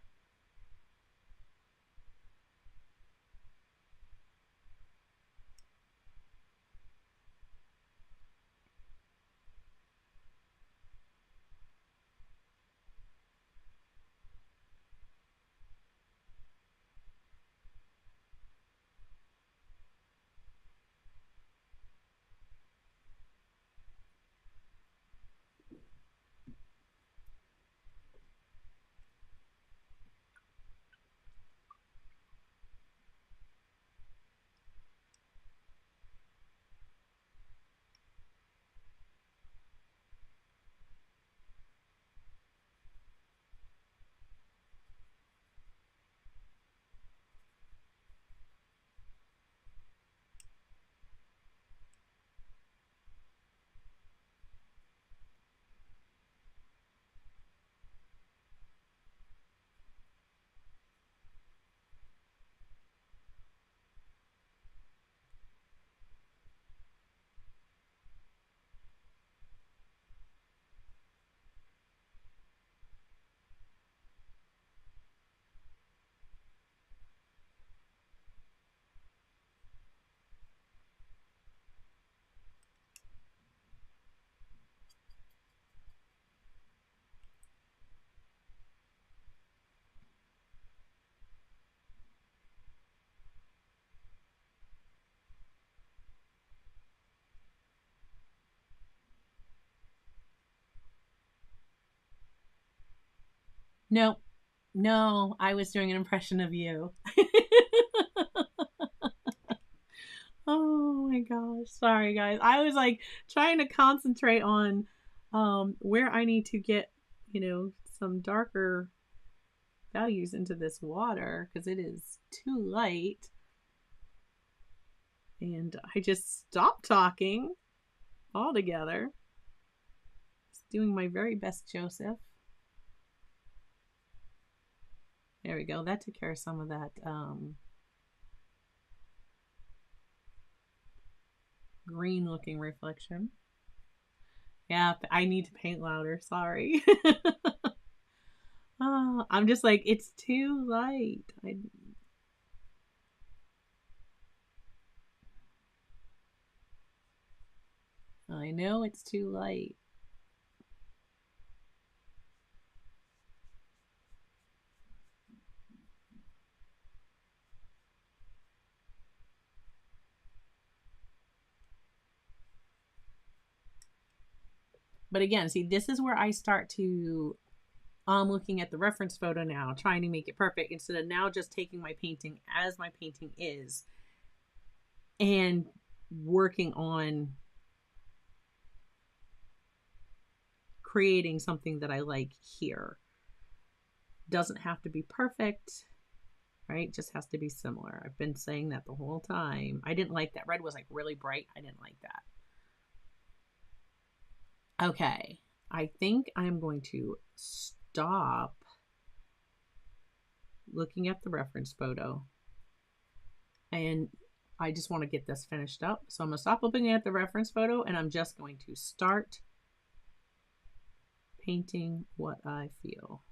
No, no, I was doing an impression of you. Oh my gosh. Sorry guys. I was like trying to concentrate on where I need to get, some darker values into this water because it is too light. And I just stopped talking altogether. Doing my very best, Joseph. There we go. That took care of some of that green looking reflection. Yeah, I need to paint louder. Sorry. Oh, I'm just like, it's too light. I know it's too light. But again, see, this is where I start to, I'm looking at the reference photo now, trying to make it perfect instead of now just taking my painting as my painting is and working on creating something that I like here. Doesn't have to be perfect, right? Just has to be similar. I've been saying that the whole time. I didn't like that. Red was like really bright. I didn't like that. Okay, I think I'm going to stop looking at the reference photo and I just want to get this finished up. So I'm going to stop looking at the reference photo and I'm just going to start painting what I feel.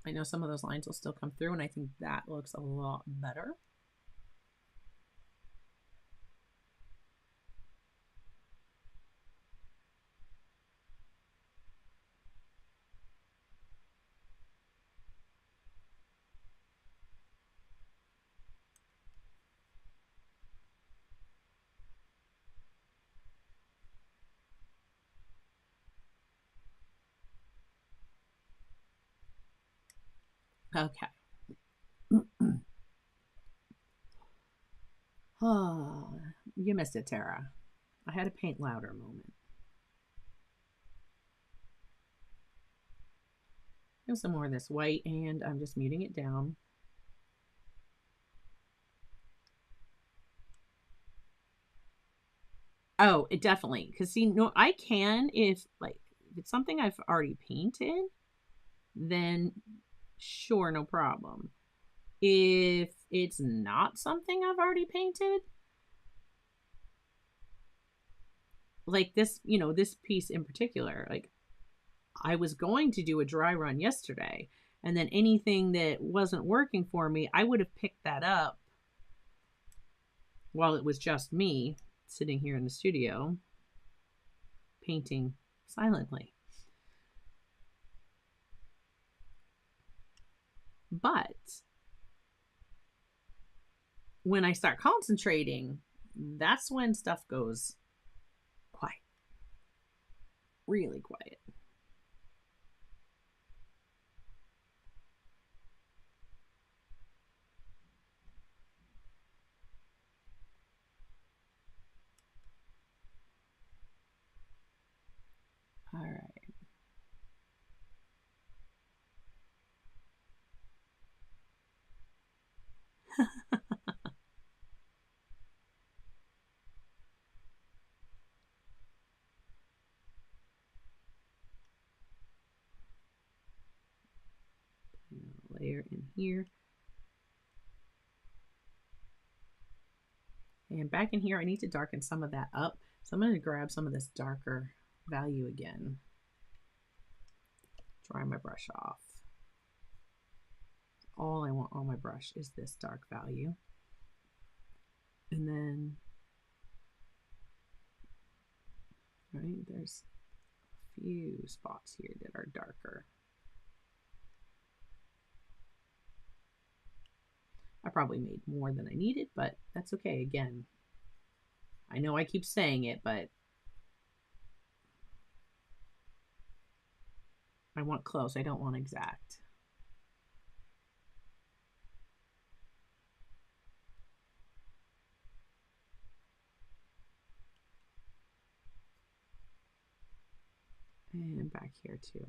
I know some of those lines will still come through and I think that looks a lot better. Okay. Oh, you missed it, Tara. I had a paint louder moment. Here's some more of this white and I'm just muting it down. Oh, it definitely. Because see, no, I can if it's something I've already painted, then sure, no problem. If it's not something I've already painted, like this, this piece in particular, like I was going to do a dry run yesterday, and then anything that wasn't working for me, I would have picked that up while it was just me sitting here in the studio painting silently. But when I start concentrating, that's when stuff goes quiet, really quiet. All right. Layer in here. And back in here, I need to darken some of that up. So I'm going to grab some of this darker value again. Dry my brush off. All I want on my brush is this dark value. And then, right, there's a few spots here that are darker. I probably made more than I needed, but that's okay. Again, I know I keep saying it, but I want close. I don't want exact. And back here too.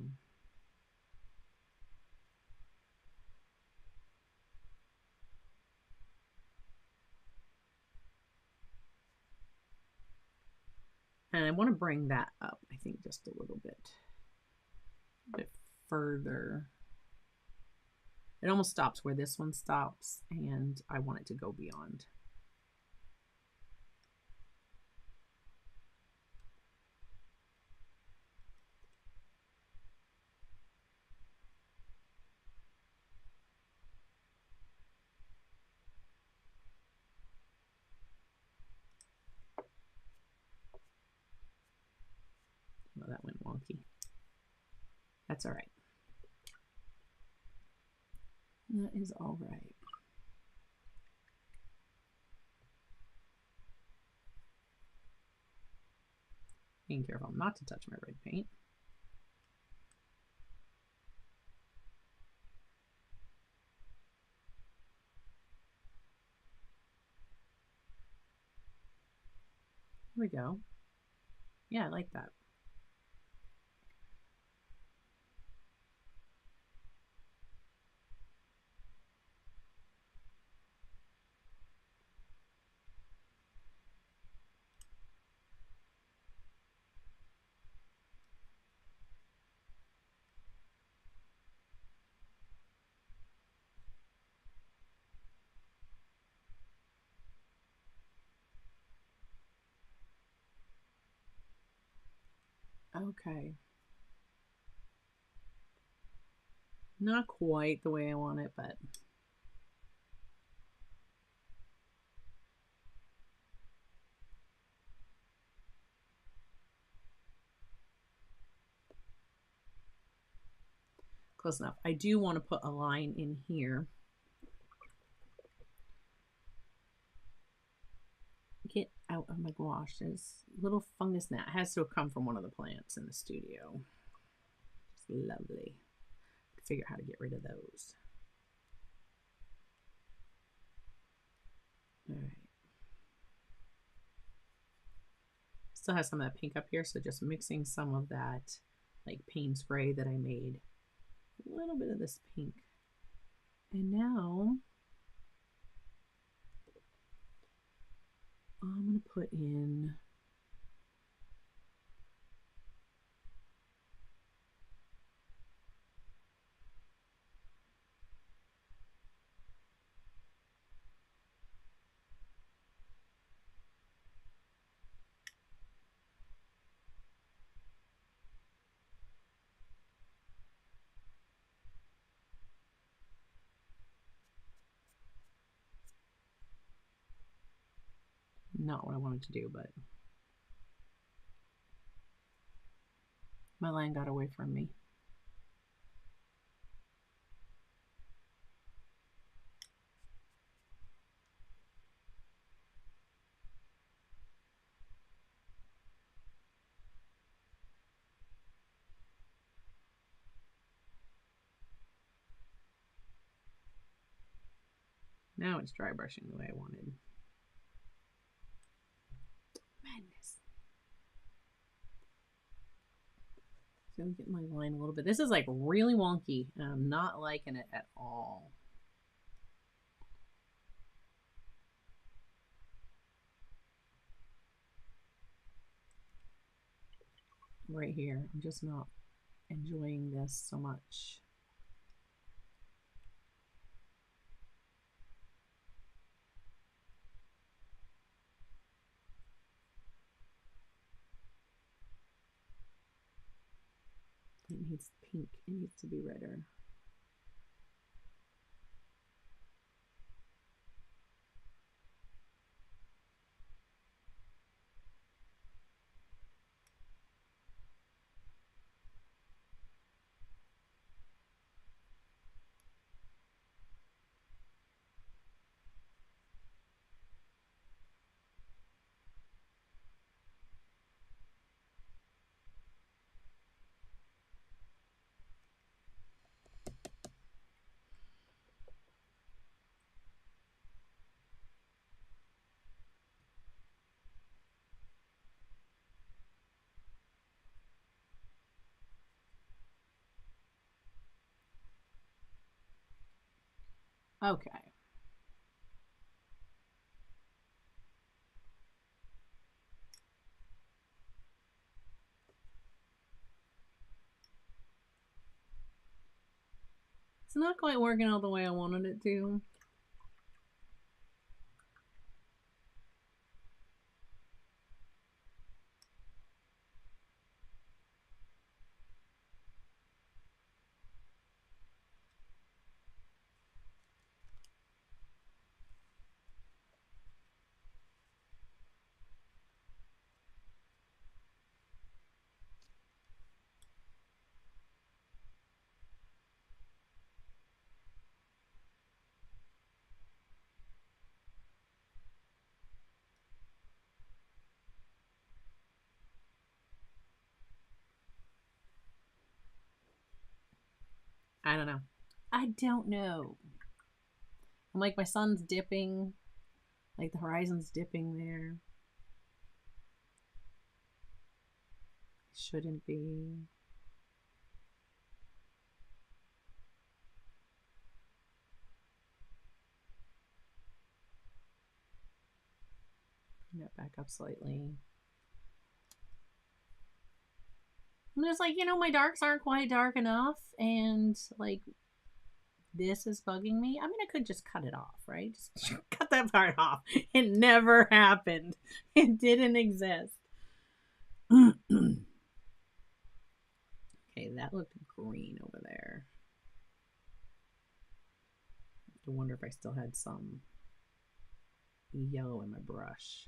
And I want to bring that up, I think, just a little bit further. It almost stops where this one stops, and I want it to go beyond. Oh, that went wonky. That's all right. That is all right. Being careful not to touch my red paint. Here we go. Yeah, I like that. Okay. Not quite the way I want it, but close enough. I do want to put a line in here. Get out of my gouache. There's a little fungus gnat. It has to have come from one of the plants in the studio. It's lovely. Figure out how to get rid of those. All right. Still has some of that pink up here, so just mixing some of that like paint spray that I made. A little bit of this pink. And now I'm going to put in not what I wanted to do, but my line got away from me. Now it's dry brushing the way I wanted. Madness. So I'm getting my line a little bit. This is like really wonky, and I'm not liking it at all. Right here, I'm just not enjoying this so much. It needs pink. It needs to be redder. Okay. It's not quite working out the way I wanted it to. I don't know. I don't know. I'm like, my sun's dipping. Like, the horizon's dipping there. Shouldn't be. Bring that back up slightly. I'm just like, my darks aren't quite dark enough, and like, this is bugging me. I mean, I could just cut it off, right? Just cut that part off. It never happened. It didn't exist. Okay, that looked green over there. I wonder if I still had some yellow in my brush.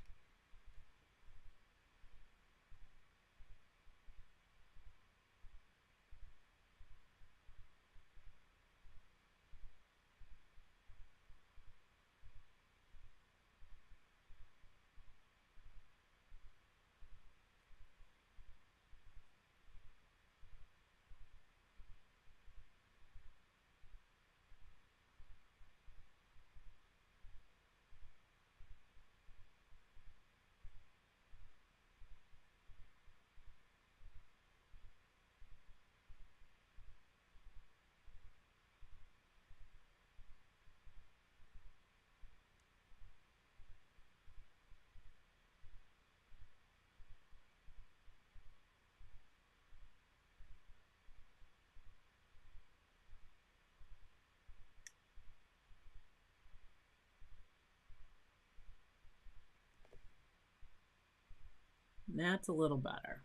That's a little better.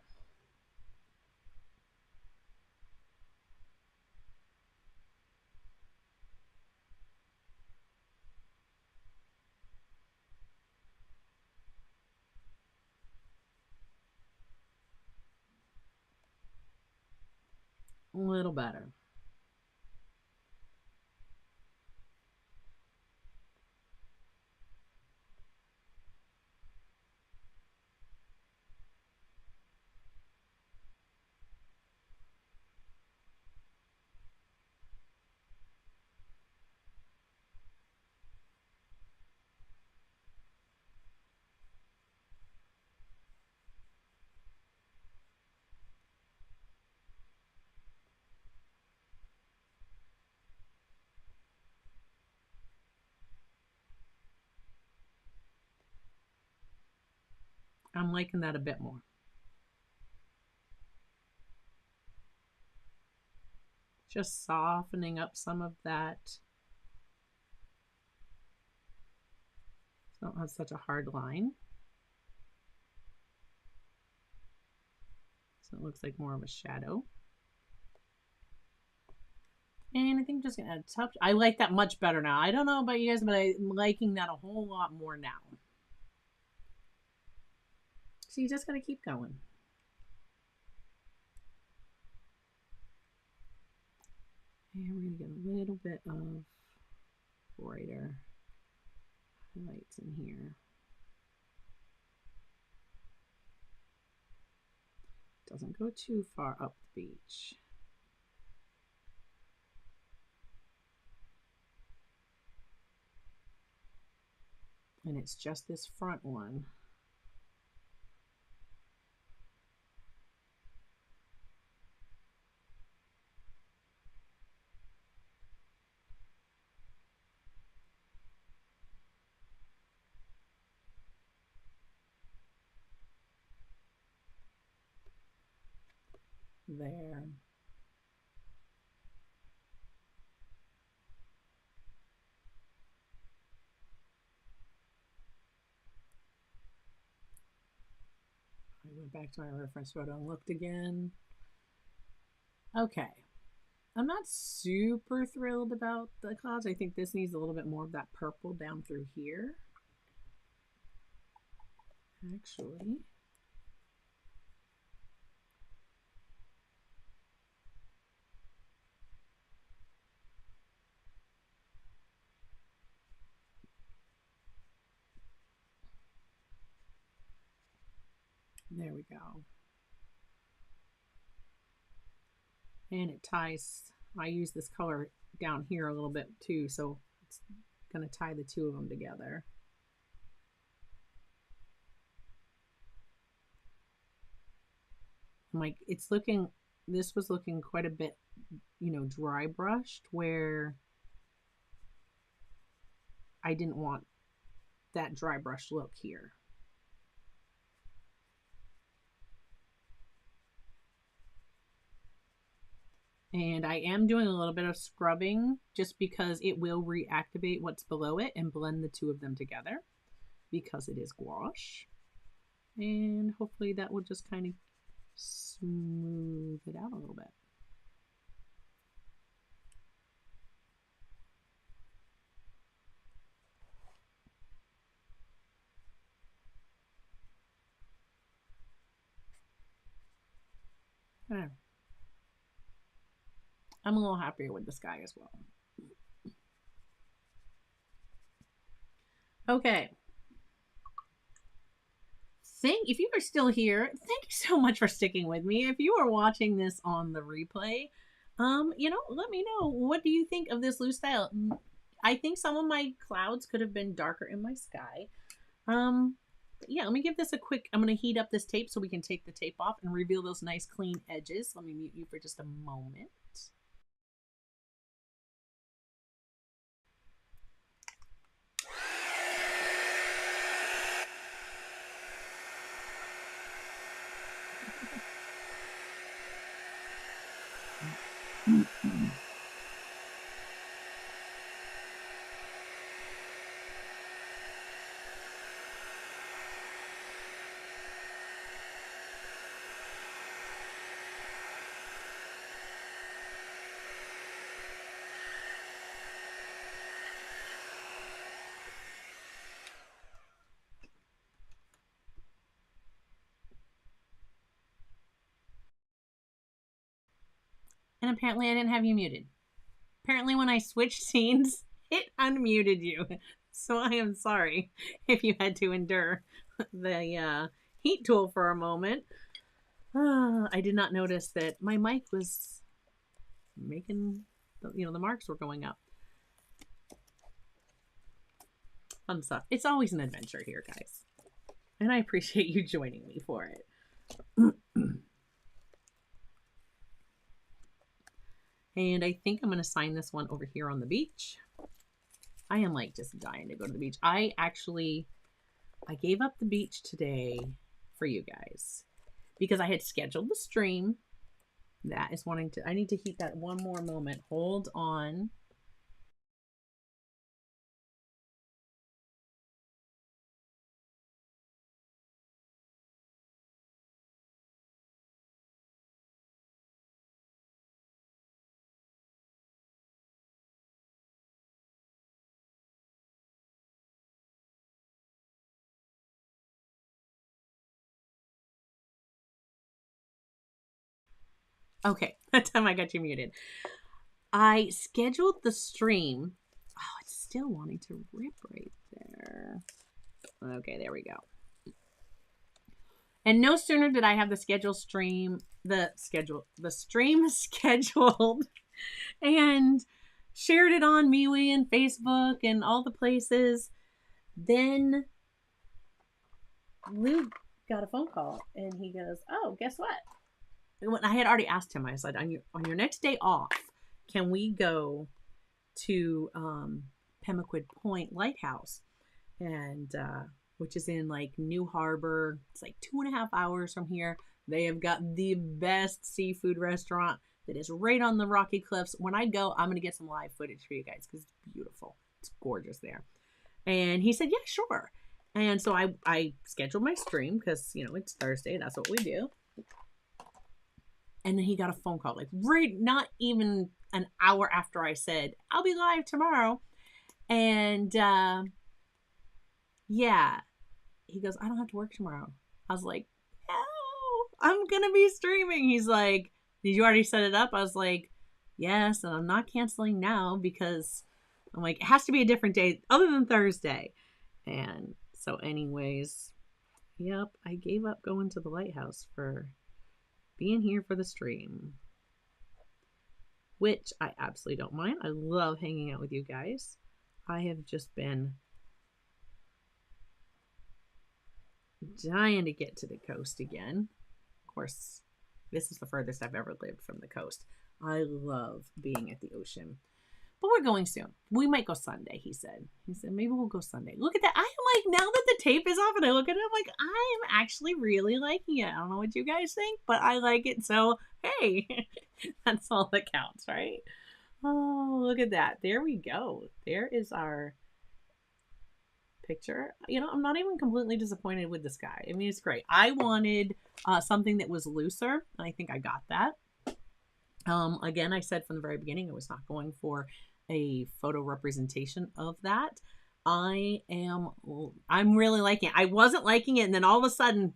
A little better. I'm liking that a bit more. Just softening up some of that. So I don't have such a hard line. So it looks like more of a shadow. And I think I'm just gonna add a touch. I like that much better now. I don't know about you guys, but I'm liking that a whole lot more now. So you just gotta keep going. And we're gonna get a little bit of brighter highlights in here. Doesn't go too far up the beach. And it's just this front one. there. I went back to my reference photo and looked again. Okay. I'm not super thrilled about the clouds. I think this needs a little bit more of that purple down through here. Actually. There we go. And it ties, I use this color down here a little bit too, so it's going to tie the two of them together. Like it's looking, this was looking quite a bit, you know, dry brushed, where I didn't want that dry brush look here. And I am doing a little bit of scrubbing just because it will reactivate what's below it and blend the two of them together because it is gouache. And hopefully that will just kind of smooth it out a little bit. I'm a little happier with the sky as well. Okay. If you are still here, thank you so much for sticking with me. If you are watching this on the replay, you know, let me know, what do you think of this loose style? I think some of my clouds could have been darker in my sky. Yeah, let me give this a quick, I'm going to heat up this tape so we can take the tape off and reveal those nice clean edges. Let me mute you for just a moment. And apparently I didn't have you muted. Apparently when I switched scenes, it unmuted you. So I am sorry if you had to endure the heat tool for a moment. I did not notice that my mic was making, you know, the marks were going up. Fun stuff. It's always an adventure here, guys. And I appreciate you joining me for it. And I think I'm going to sign this one over here on the beach. I am like just dying to go to the beach. I gave up the beach today for you guys because I had scheduled the stream. That is wanting to, I need to heat that one more moment. Hold on. Okay, that time I got you muted. I scheduled the stream. Oh, it's still wanting to rip right there. Okay, there we go. And no sooner did I have the stream scheduled and shared it on MeWe and Facebook and all the places, then Lou got a phone call and he goes, "Oh, guess what?" When I had already asked him, I said, on your next day off, can we go to Pemaquid Point Lighthouse, and which is in like New Harbor. It's like 2.5 hours from here. They have got the best seafood restaurant that is right on the rocky cliffs. When I go, I'm going to get some live footage for you guys because it's beautiful. It's gorgeous there. And he said, yeah, sure. And so I scheduled my stream because, you know, it's Thursday. That's what we do. And then he got a phone call, like right, not even an hour after I said, I'll be live tomorrow. And yeah, he goes, I don't have to work tomorrow. I was like, no, I'm going to be streaming. He's like, did you already set it up? I was like, yes. And I'm not canceling now because I'm like, it has to be a different day other than Thursday. And so anyways, yep, I gave up going to the lighthouse for being here for the stream, which I absolutely don't mind. I love hanging out with you guys. I have just been dying to get to the coast again. Of course, this is the furthest I've ever lived from the coast. I love being at the ocean. But we're going soon. We might go Sunday, he said. He said, maybe we'll go Sunday. Look at that. I'm like, now that the tape is off and I look at it, I'm like, I'm actually really liking it. I don't know what you guys think, but I like it. So, hey, that's all that counts, right? Oh, look at that. There we go. There is our picture. You know, I'm not even completely disappointed with the sky. I mean, it's great. I wanted something that was looser, and I think I got that. Again, I said from the very beginning, I was not going for a photo representation of that. I'm really liking it. I wasn't liking it, and then all of a sudden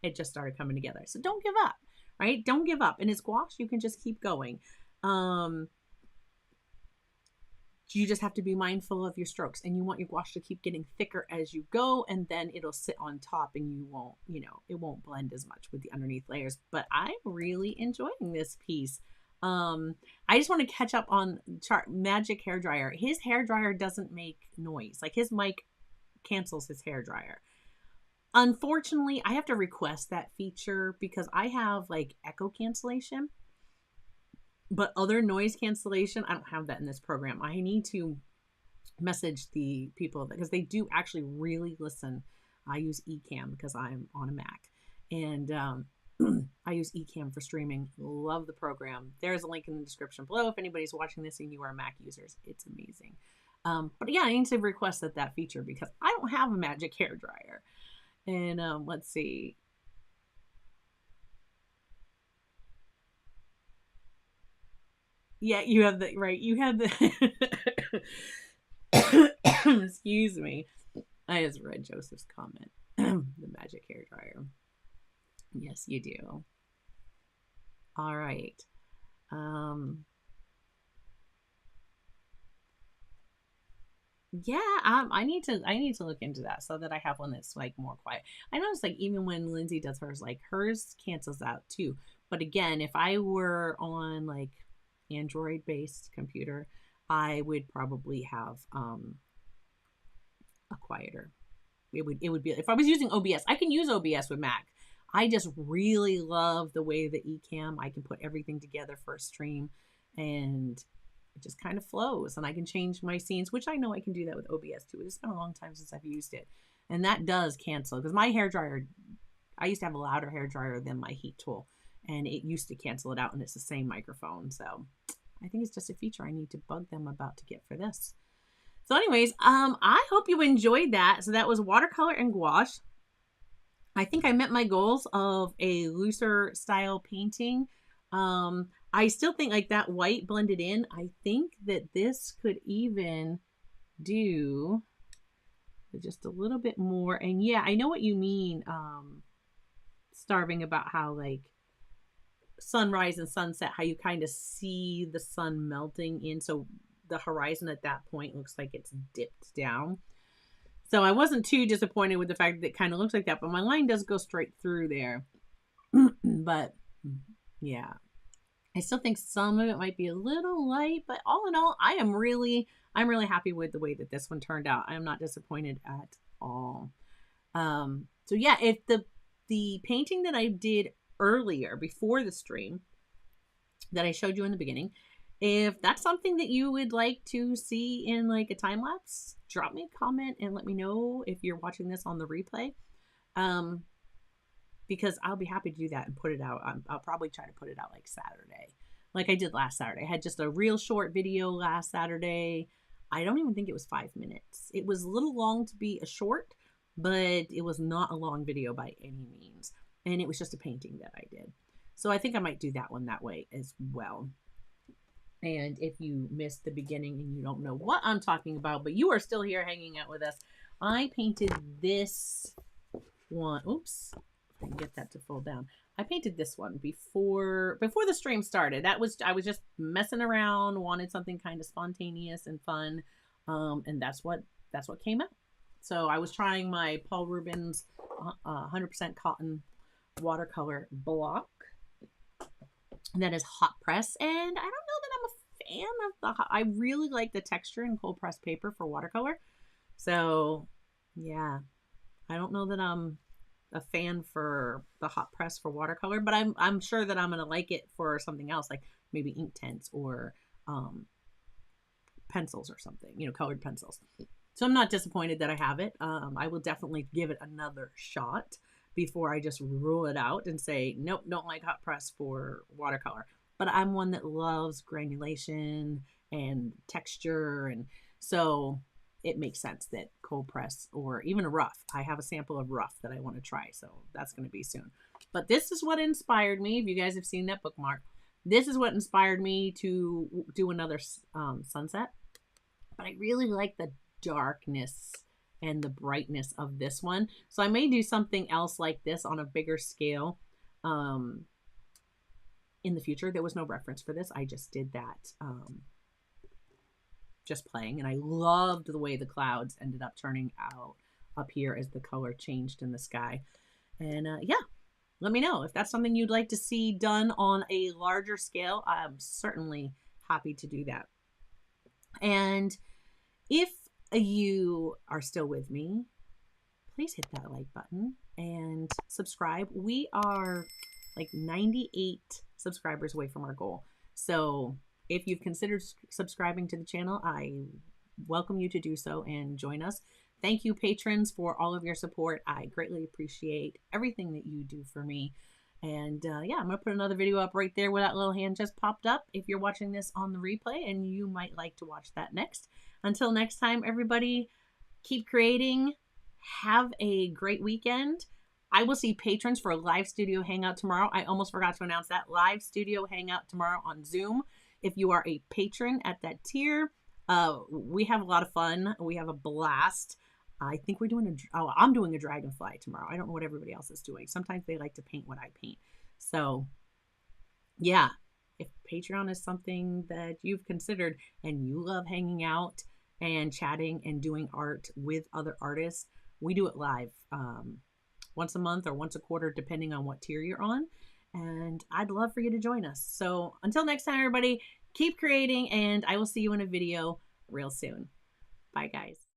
it just started coming together. So don't give up, right? Don't give up. And it's gouache, you can just keep going. You just have to be mindful of your strokes, and you want your gouache to keep getting thicker as you go, and then it'll sit on top and you won't, you know, it won't blend as much with the underneath layers. But I'm really enjoying this piece. I just want to catch up on Magic hairdryer. His hairdryer doesn't make noise. Like his mic cancels his hairdryer. Unfortunately, I have to request that feature because I have like echo cancellation. But other noise cancellation, I don't have that in this program. I need to message the people because they do actually really listen. I use Ecamm because I'm on a Mac. And I use Ecamm for streaming. Love the program. There's a link in the description below if anybody's watching this and you are Mac users. It's amazing. But yeah, I need to request that feature because I don't have a Magic hairdryer. And let's see. Yeah, you have the, right, you have the, excuse me. I just read Joseph's comment. The Magic hairdryer. Yes, you do. All right. Yeah, I need to look into that so that I have one that's like more quiet. I noticed like even when Lindsay does hers, like hers cancels out too. But again, if I were on like Android based computer, I would probably have a quieter. It would be, if I was using OBS. I can use OBS with Mac. I just really love the way the Ecamm, I can put everything together for a stream and it just kind of flows, and I can change my scenes, which I know I can do that with OBS too. It's been a long time since I've used it, and that does cancel because my hairdryer, I used to have a louder hairdryer than my heat tool, and it used to cancel it out, and it's the same microphone. So I think it's just a feature I need to bug them about to get for this. So anyways, I hope you enjoyed that. So that was watercolor and gouache. I think I met my goals of a looser style painting. I still think like that white blended in. I think that this could even do just a little bit more. And yeah, I know what you mean, Starving, about how like sunrise and sunset, how you kind of see the sun melting in. So the horizon at that point looks like it's dipped down. So I wasn't too disappointed with the fact that it kind of looks like that, but my line does go straight through there. But yeah, I still think some of it might be a little light, but all in all, I'm really happy with the way that this one turned out. I'm not disappointed at all. So yeah, if the painting that I did earlier before the stream that I showed you in the beginning, if that's something that you would like to see in like a time lapse, drop me a comment and let me know if you're watching this on the replay. because I'll be happy to do that and put it out. I'll probably try to put it out like Saturday, like I did last Saturday. I had just a real short video last Saturday. I don't even think it was 5 minutes. It was a little long to be a short, but it was not a long video by any means. And it was just a painting that I did. So I think I might do that one that way as well. And if you missed the beginning and you don't know what I'm talking about, but you are still here hanging out with us, I painted this one. Oops, if I can get that to fold down. I painted this one before the stream started. I was just messing around, wanted something kind of spontaneous and fun, and that's what came out. So I was trying my Paul Rubens 100% cotton watercolor block that is hot press, and I don't know that I'm a fan of the I really like the texture in cold press paper for watercolor. So yeah, I don't know that I'm a fan for the hot press for watercolor, but I'm sure that I'm gonna like it for something else, like maybe ink tints or pencils or something, you know, colored pencils. So I'm not disappointed that I have it. I will definitely give it another shot before I just rule it out and say, nope, don't like hot press for watercolor. But I'm one that loves granulation and texture. And so it makes sense that cold press or even a rough. I have a sample of rough that I want to try. So that's going to be soon. But this is what inspired me. If you guys have seen that bookmark, this is what inspired me to do another sunset. But I really like the darkness and the brightness of this one. So I may do something else like this on a bigger scale in the future. There was no reference for this. I just did that just playing, and I loved the way the clouds ended up turning out up here as the color changed in the sky. And yeah, let me know if that's something you'd like to see done on a larger scale. I'm certainly happy to do that. And if you are still with me, please hit that like button and subscribe. We are like 98 subscribers away from our goal. So if you've considered subscribing to the channel, I welcome you to do so and join us. Thank you, patrons, for all of your support. I greatly appreciate everything that you do for me. And yeah, I'm going to put another video up right there where that little hand just popped up if you're watching this on the replay and you might like to watch that next. Until next time, everybody, keep creating. Have a great weekend. I will see patrons for a live studio hangout tomorrow. I almost forgot to announce that. Live studio hangout tomorrow on Zoom. If you are a patron at that tier, we have a lot of fun. We have a blast. I think we're doing I'm doing a dragonfly tomorrow. I don't know what everybody else is doing. Sometimes they like to paint what I paint. So yeah, if Patreon is something that you've considered and you love hanging out and chatting and doing art with other artists, we do it live once a month or once a quarter, depending on what tier you're on. And I'd love for you to join us. So until next time, everybody, keep creating, and I will see you in a video real soon. Bye, guys.